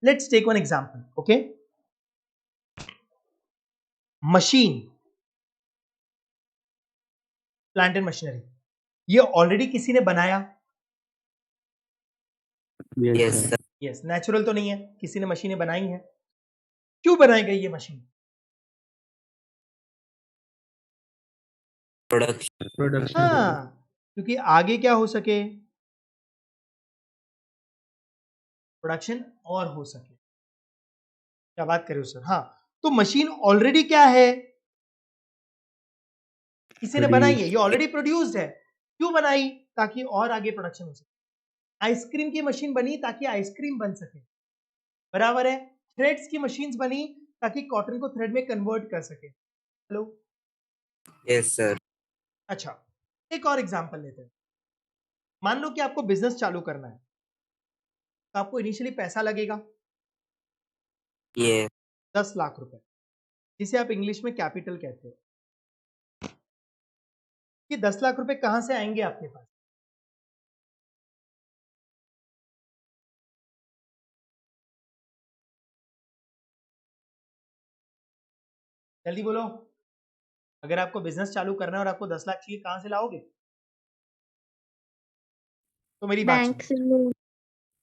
S1: let's take one example, okay. Machine, plant and machinery, ये ऑलरेडी किसी ने बनाया।
S2: Yes,
S4: yes
S2: sir.
S1: Yes, natural तो नहीं है, किसी ने मशीनें बनाई हैं। क्यों बनाई गई ये मशीन?
S2: Production.
S4: प्रोडक्शन
S1: हाँ, क्योंकि आगे क्या हो सके, प्रोडक्शन और हो सके। क्या बात कर रहे हो सर? हाँ, तो मशीन ऑलरेडी क्या है, किसी ने बनाई है, ये ऑलरेडी प्रोड्यूस्ड है। क्यों बनाई? ताकि और आगे प्रोडक्शन हो सके। आइसक्रीम की मशीन बनी ताकि आइसक्रीम बन सके, बराबर है। थ्रेड्स की मशीन्स बनी ताकि कॉटन को थ्रेड में कन्वर्ट कर सके। Hello,
S2: Yes, sir.
S1: अच्छा, एक और एग्जांपल लेते हैं। मान लो कि आपको बिजनेस चालू करना है, तो आपको इनिशियली पैसा लगेगा
S2: Yeah.
S1: 10 लाख रुपए, जिसे आप इंग्लिश में कैपिटल कहते हो। ये 10 लाख रुपए कहां से आएंगे आपके पास? जल्दी बोलो, अगर आपको बिजनेस चालू करना है और आपको 10 लाख चाहिए, कहां से लाओगे? तो मेरी बात
S3: बैंक
S1: सुनो।
S3: से लोन।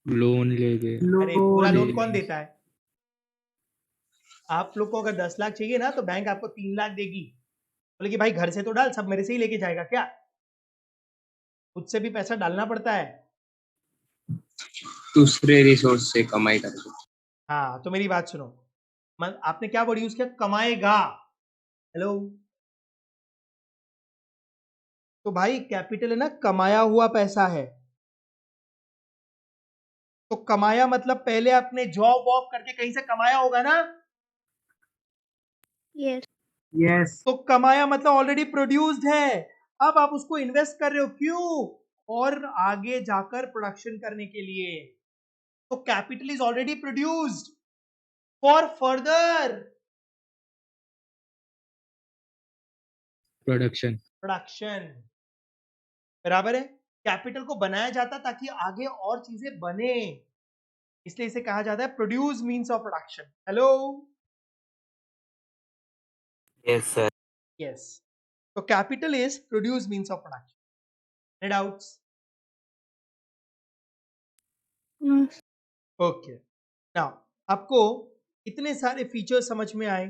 S4: लोन लेके
S1: अरे पूरा लोन
S4: ले
S1: कौन
S4: लेंगे।
S1: देता है? आप लोग को अगर 10 लाख चाहिए ना, तो बैंक आपको 3 लाख देगी। बोले कि भाई घर से तो डाल, सब मेरे से ही लेके जाएगा क्या? खुद से भी पैसा डालना पड़ता है।
S7: दूसरे रिसोर्स से कमाई करके।
S1: हाँ, तो मेरी बात सुनो, आपने क्या वर्ड यूज किया? कमाएगा। हेलो, तो भाई कैपिटल है ना, कमाया हुआ पैसा है। तो कमाया मतलब पहले आपने जॉब वॉब करके कहीं से कमाया होगा ना।
S3: यस।
S2: Yes.
S1: तो कमाया मतलब ऑलरेडी प्रोड्यूस्ड है, अब आप उसको इन्वेस्ट कर रहे हो, क्यों? और आगे जाकर प्रोडक्शन करने के लिए। तो capital is already produced for further
S4: production.
S1: Production. बराबर है? कैपिटल को बनाया जाता ताकि आगे और चीजें बने, इसलिए इसे कहा जाता है produce means of production. Hello,
S2: Yes, sir.
S1: Yes. तो capital is produce means of production. No doubts?
S3: Hmm,
S1: okay, now आपको इतने सारे फीचर्स समझ में आए?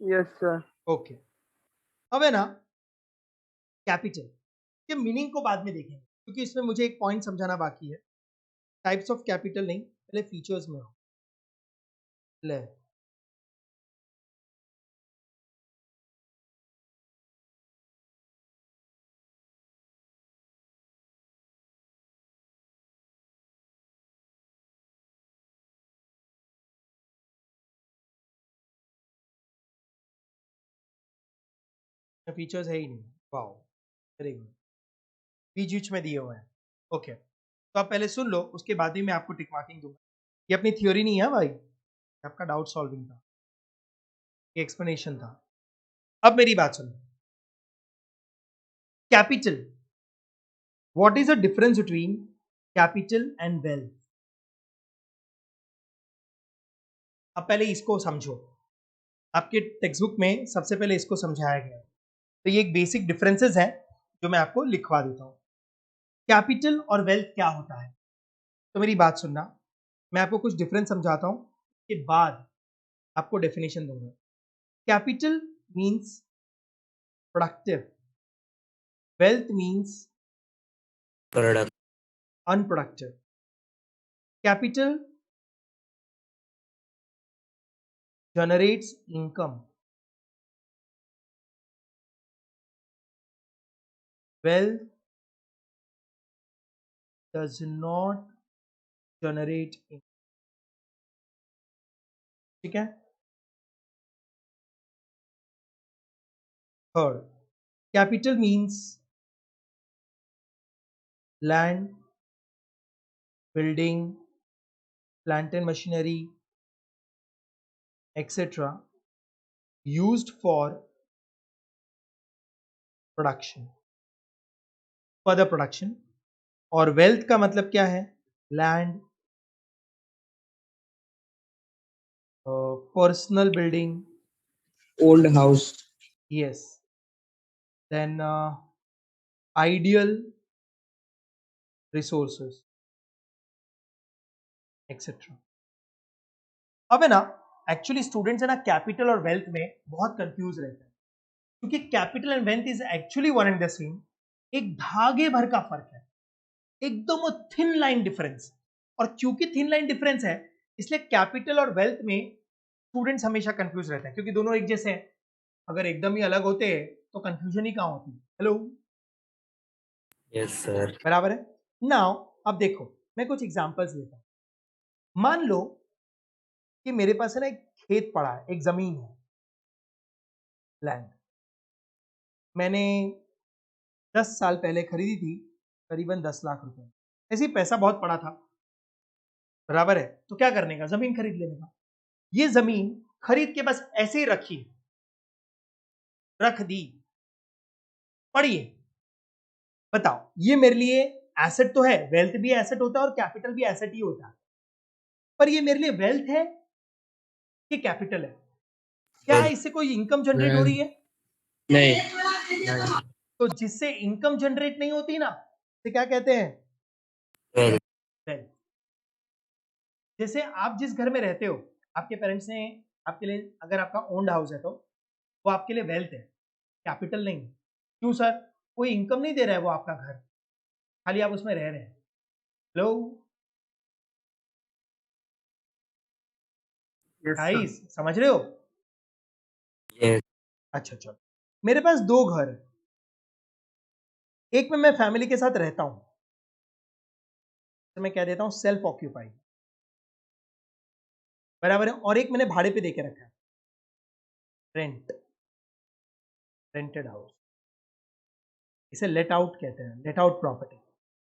S2: Yes, sir.
S1: ओके, अब है ना कैपिटल के मीनिंग को बाद में देखेंगे, क्योंकि इसमें मुझे एक पॉइंट समझाना बाकी है। टाइप्स ऑफ कैपिटल नहीं, पहले फीचर्स में हो। ले, फीचर्स है ही नहीं। वाओ, वेरी गुड, बीच बीच में दिए हुए हैं। ओके, तो आप पहले सुन लो, उसके बाद ही मैं आपको टिक मार्किंग दूंगा। ये अपनी थ्योरी नहीं है भाई, ये आपका डाउट सॉल्विंग था, ये एक्सप्लेनेशन था। अब मेरी बात सुनो, capital, what is the difference between capital and wealth? अब पहले इसको समझो, आपके टेक्स्ट बुक में सबसे पहले इसको समझाया गया है। तो ये एक बेसिक डिफरेंसेस है जो मैं आपको लिखवा देता हूँ। कैपिटल और वेल्थ क्या होता है? तो मेरी बात सुनना, मैं आपको कुछ डिफरेंस समझाता हूँ, के बाद आपको डेफिनेशन दूंगा। Capital means productive, wealth means
S2: Product.
S1: Unproductive. Capital generates income, wealth does not generate income। ठीक है? Third, capital means land, building, plant and machinery, etc. used for production, further production। और वेल्थ का मतलब क्या है? Land, personal building,
S7: Old house.
S1: Yes, then ideal resources, etcetera. अब है ना, एक्चुअली स्टूडेंट्स है ना कैपिटल और वेल्थ में बहुत कंफ्यूज रहते हैं, क्योंकि capital and wealth is actually one and the same, एक धागे भर का फर्क है, एकदम थिन लाइन डिफरेंस। और क्योंकि थिन लाइन डिफरेंस है, इसलिए कैपिटल और वेल्थ में स्टूडेंट्स हमेशा कंफ्यूज रहते हैं, क्योंकि दोनों एक जैसे हैं। अगर एकदम ही अलग होते तो कंफ्यूजन ही कहां होती? Hello,
S2: Yes, sir.
S1: बराबर है? नाउ अब देखो, मैं कुछ एग्जांपल्स लेता हूं। मान लो कि मेरे पास है ना एक खेत पड़ा है, एक जमीन है, लैंड, मैंने 10 साल पहले खरीदी थी, करीबन 10 लाख रुपए। ऐसे ही पैसा बहुत पड़ा था, बराबर है? तो क्या करने का, जमीन खरीद लेने का। ये जमीन खरीद के बस ऐसे ही रखी, रख दी, पड़ी है। बताओ, ये मेरे लिए एसेट तो है, वेल्थ भी एसेट होता है और कैपिटल भी एसेट ही होता है, पर ये मेरे लिए वेल्थ है कि कैपिटल है? क्या
S2: Wealth.
S1: इससे कोई इनकम जनरेट हो रही है?
S7: नहीं।
S1: तो जिससे इनकम जनरेट नहीं होती ना, तो क्या कहते हैं?
S2: Wealth.
S1: वेल्थ। जैसे आप जिस घर में रहते हो, आपके पेरेंट्स ने आपके लिए, अगर आपका ओन्ड हाउस है तो वो आपके लिए वेल्थ है, कैपिटल नहीं। क्यों सर? कोई इनकम नहीं दे रहा है वो आपका घर, खाली आप उसमें रह रहे हैं। Hello
S2: Yes, sir.
S1: गाइस, समझ रहे हो?
S2: Yes.
S1: अच्छा चलो, मेरे पास 2 घर है, एक में मैं फैमिली के साथ रहता हूं, तो मैं कह देता हूं सेल्फ ऑक्यूपाइड, बराबर है, और एक मैंने भाड़े पे दे के रखा है, रेंट, रेंटेड हाउस, इसे लेट आउट कहते हैं, लेट आउट प्रॉपर्टी।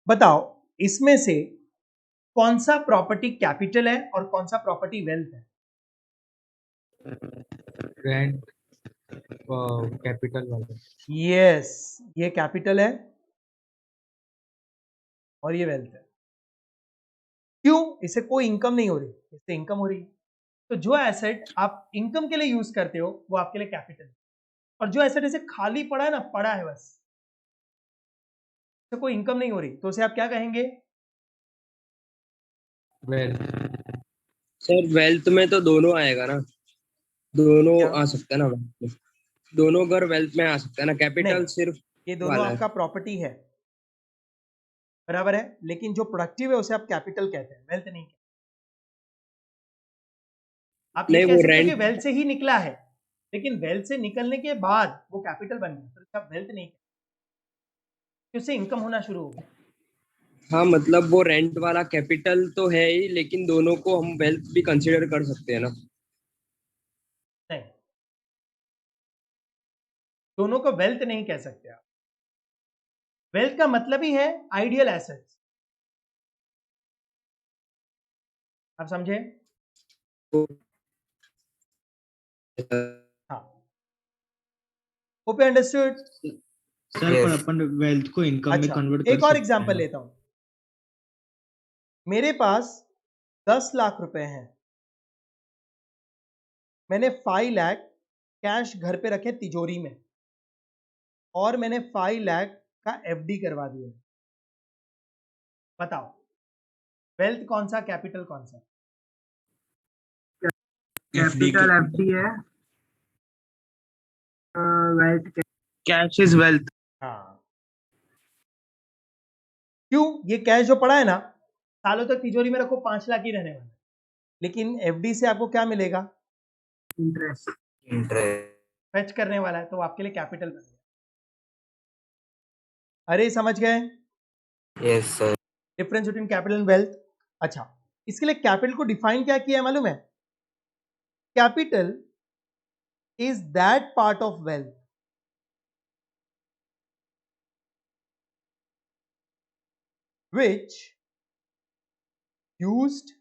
S1: बताओ इसमें से कौन सा प्रॉपर्टी कैपिटल है और कौन सा प्रॉपर्टी वेल्थ है?
S7: Rent. Capital वाला.
S1: यस, ये कैपिटल है और ये वेल्थ है। क्यों? इससे कोई इनकम नहीं हो रही, इससे इनकम हो रही है। तो जो एसेट आप इनकम के लिए यूज करते हो वो आपके लिए कैपिटल है, और जो एसेट ऐसे खाली पड़ा है ना, पड़ा है बस, इससे कोई इनकम नहीं हो रही, तो उसे आप क्या कहेंगे?
S7: Wealth. सर वेल्थ में तो दोनों आएगा ना, दोनों
S1: क्या?
S7: आ सकता है ना wealth में। दोनों अगर वेल्थ में आ सकता है ना, कैपिटल
S1: नहीं,
S7: सिर्फ
S1: ये दोनों
S7: वाला है।
S1: आपका प्रॉपर्टी है, बराबर है, लेकिन जो प्रोडक्टिव है उसे आप कैपिटल कहते हैं, वेल्थ नहीं कहते। आप ये
S7: नहीं,
S1: कह
S7: वो
S1: सकते हो कि
S7: रेंट।
S1: वेल्थ से ही निकला है, लेकिन वेल्थ से निकलने के बाद वो कैपिटल बन गया, तो इसका वेल्थ नहीं कहते, उससे इनकम होना शुरू हो गया।
S7: हाँ मतलब वो रेंट वाला कैपिटल तो है ही, लेकिन दोनों को हम वेल्थ भी कंसीडर कर सकते हैं ना।
S1: नहीं, दोनों को वेल्थ नहीं कह सकते आप। वेल्थ का मतलब ही है आइडियल एसेट्स, आप समझे? हाँ, होप यू अंडरस्टूड।
S4: सर पर
S2: Yes.
S4: अपन वेल्थ को इनकम में
S1: अच्छा,
S4: कन्वर्ट कर
S1: एक और
S4: सकते
S1: एग्जांपल
S4: हैं।
S1: लेता हूं। मेरे पास 10 लाख रुपए हैं, मैंने 5 लाख कैश घर पे रखे तिजोरी में, और मैंने 5 लाख का एफडी करवा दिया। बताओ वेल्थ कौन सा, कैपिटल कौन सा?
S7: कैपिटल
S8: एफडी है, वेल्थ कैश इज वेल्थ।
S1: हाँ, क्यों? ये कैश जो पड़ा है ना, सालों तक तिजोरी में रखो 5 लाख ही रहने वाला है, लेकिन एफडी से आपको क्या मिलेगा?
S8: इंटरेस्ट।
S2: Interest.
S1: फेच करने वाला है, तो वो आपके लिए कैपिटल बन गया। अरे समझ गए
S2: Yes, sir.
S1: Difference between capital and wealth? अच्छा, इसके लिए कैपिटल को डिफाइन क्या किया है मालूम है? Capital is that part of wealth which used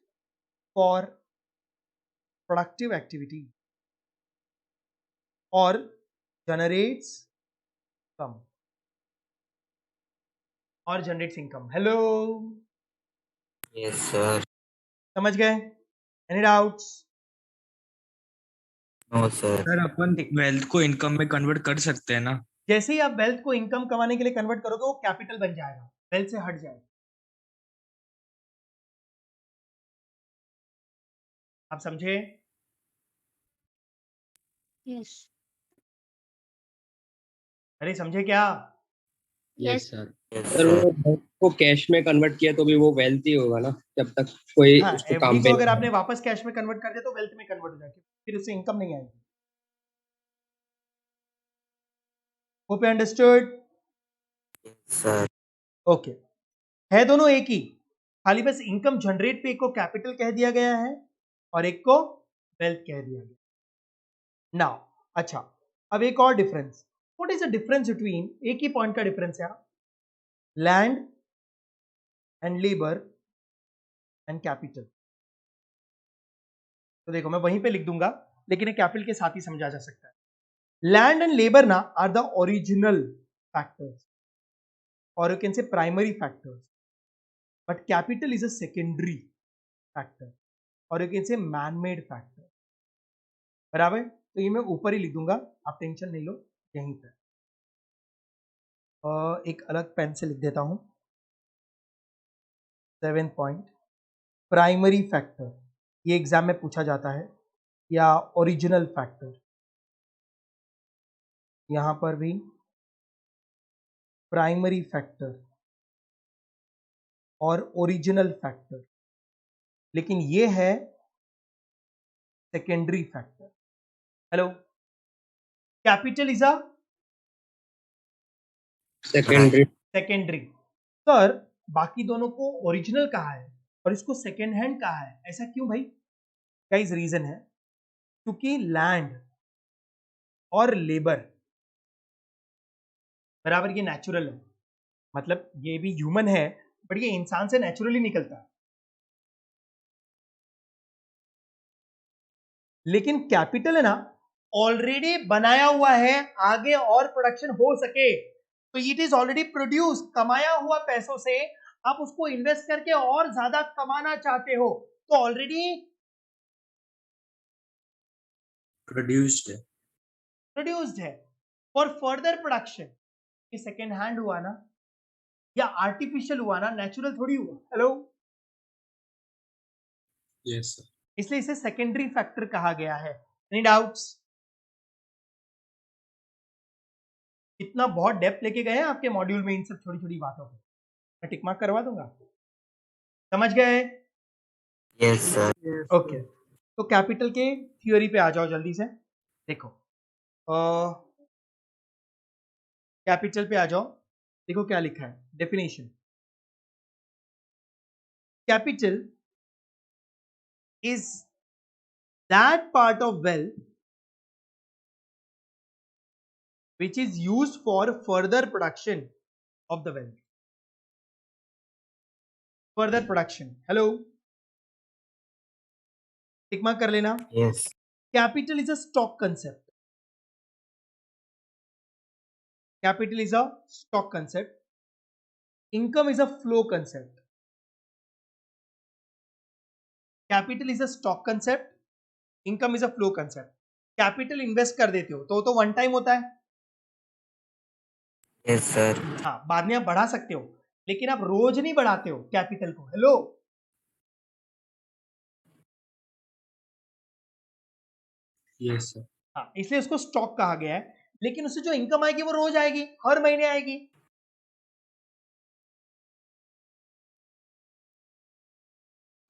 S1: for productive activity or generates income or generates income. Hello,
S2: Yes, sir.
S1: समझ गए? Any doubts?
S2: No, sir.
S4: Sir अपन वेल्थ को इनकम में कन्वर्ट कर सकते हैं ना।
S1: जैसे ही आप वेल्थ को इनकम कमाने के लिए कन्वर्ट करोगे, वो कैपिटल बन जाएगा, वेल्थ से हट जाएगा। आप समझे?
S3: यस
S1: अरे समझे क्या?
S3: Yes
S4: sir.
S2: Yes,
S7: sir
S2: sir.
S7: वो कैश में कन्वर्ट किया तो भी वो वेल्थ ही होगा ना, जब तक कोई
S1: हाँ,
S7: उसको
S1: एफडी
S7: काम
S1: को
S7: पे
S1: अगर
S7: नहीं
S1: आपने वापस कैश में कन्वर्ट कर दिया तो वेल्थ में कन्वर्ट हो जाएगी, फिर उससे इनकम नहीं आएगी। Hope you understood?
S2: Yes, sir.
S1: Okay, है दोनों एक ही, खाली बस इनकम जनरेट पे एक को कैपिटल कह दिया गया है और एक को वेल्थ कह दिया गया। नाउ अच्छा, अब एक और difference. What is the difference between, एक ही पॉइंट का डिफरेंस है, land and labour and capital. तो देखो मैं वहीं पे लिख दूंगा, लेकिन ये कैपिटल के साथ ही समझा जा सकता है। लैंड एंड लेबर ना आर द ओरिजिनल फैक्टर्स, और you can say primary factors, but capital is a secondary factor, और you can say man made factor. बराबर? तो ये मैं ऊपर ही लिख दूंगा, आप टेंशन नहीं लो, यहीं पर एक अलग पेन से लिख देता हूं। 7 पॉइंट, प्राइमरी फैक्टर, ये एग्जाम में पूछा जाता है, या ओरिजिनल फैक्टर, यहां पर भी प्राइमरी फैक्टर और ओरिजिनल फैक्टर, लेकिन ये है secondary factor. Hello, capital is a
S7: secondary.
S1: Secondary. Sir बाकी दोनों को ओरिजिनल कहा है और इसको सेकेंड हैंड कहा है, ऐसा क्यों भाई? गाइस रीजन है क्योंकि लैंड और लेबर बराबर ये नेचुरल है, मतलब ये भी ह्यूमन है बट ये इंसान से नेचुरली निकलता है। लेकिन कैपिटल है ना, ऑलरेडी बनाया हुआ है, आगे और प्रोडक्शन हो सके तो इट इज ऑलरेडी प्रोड्यूस, कमाया हुआ पैसों से आप उसको इन्वेस्ट करके और ज्यादा कमाना चाहते हो तो ऑलरेडी प्रोड्यूस्ड है फॉर फर्दर प्रोडक्शन। ये सेकेंड हैंड हुआ ना या आर्टिफिशियल हुआ ना, नेचुरल थोड़ी हुआ। Hello,
S4: yes sir.
S1: इसलिए इसे सेकेंडरी फैक्टर कहा गया है। Any doubts? इतना बहुत डेप्थ लेके गए हैं आपके मॉड्यूल में इन सब छोटी छोटी बातों को, मैं टिक मार्क करवा दूंगा आपको। समझ गए?
S2: Yes, sir.
S1: ओके, तो कैपिटल के थ्योरी पे आ जाओ जल्दी से। देखो कैपिटल पे आ जाओ, देखो क्या लिखा है definition. Capital is that part of wealth which is used for further production of the wealth. Further production. Hello, tick mark कर लेना।
S2: Yes.
S1: Capital is a stock concept. Capital is a stock concept. Income is a flow concept. Capital is a stock concept. Income is a flow concept. Capital invest कर देते हो तो वन टाइम होता है।
S2: Yes, sir.
S1: हाँ, बाद में आप बढ़ा सकते हो लेकिन आप रोज नहीं बढ़ाते हो कैपिटल को। Hello,
S4: yes sir.
S1: हाँ, इसलिए उसको स्टॉक कहा गया है। लेकिन उससे जो इनकम आएगी वो रोज आएगी, हर महीने आएगी।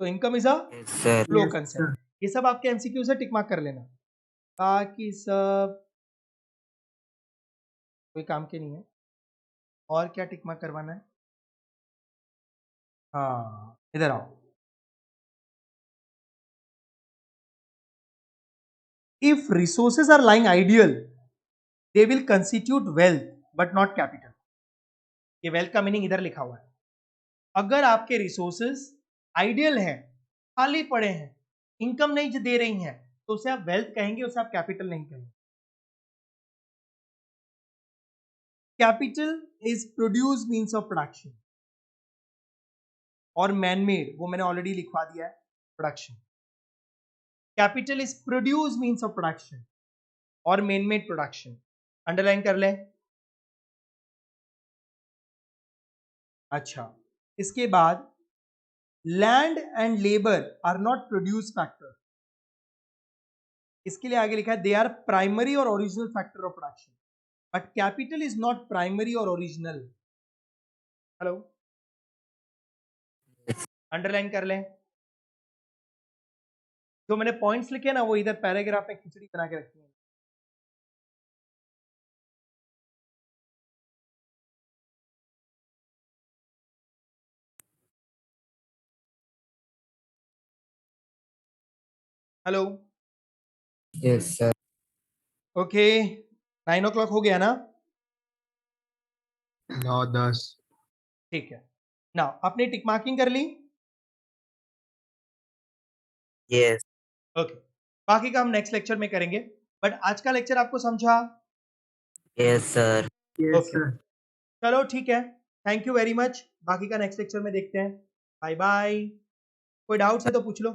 S1: तो income is a
S2: Yes, sir.
S1: Flow concept. ये सब आपके एमसीक्यू से टिक मार्क कर लेना, बाकी सब कोई काम के नहीं है। और क्या टिक मार्क करवाना है? हाँ, इधर आओ। If resources are lying ideal they will constitute wealth but not capital. ये वेल्थ का मीनिंग इधर लिखा हुआ है। अगर आपके रिसोर्सेज आइडियल हैं, खाली पड़े हैं, इनकम नहीं दे रही हैं तो उसे आप वेल्थ कहेंगे, उसे आप कैपिटल नहीं कहेंगे। Capital is produce means of production और मैन मेड, वो मैंने ऑलरेडी लिखवा दिया है production. Capital is produce means of production और मैन मेड प्रोडक्शन। अंडरलाइन कर ले। अच्छा, इसके बाद land and labour are not produce factor. इसके लिए आगे लिखा है दे आर प्राइमरी और original factor of production but capital is not primary और ओरिजिनल। हेलो, अंडरलाइन कर लें। जो मैंने पॉइंट्स लिखे ना वो इधर पैराग्राफ में खिचड़ी बना के रखी है। Hello,
S2: Yes, sir.
S1: Okay, 9 o'clock हो गया ना?
S4: 9-10।
S1: ठीक है, ना आपने टिक मार्किंग कर ली?
S2: Yes.
S1: ओके, बाकी का हम नेक्स्ट लेक्चर में करेंगे बट आज का लेक्चर आपको समझा?
S2: Yes, sir.
S1: ओके, चलो ठीक है, थैंक यू वेरी मच। बाकी का नेक्स्ट लेक्चर में देखते हैं। Bye bye. कोई डाउट्स है तो पूछ लो।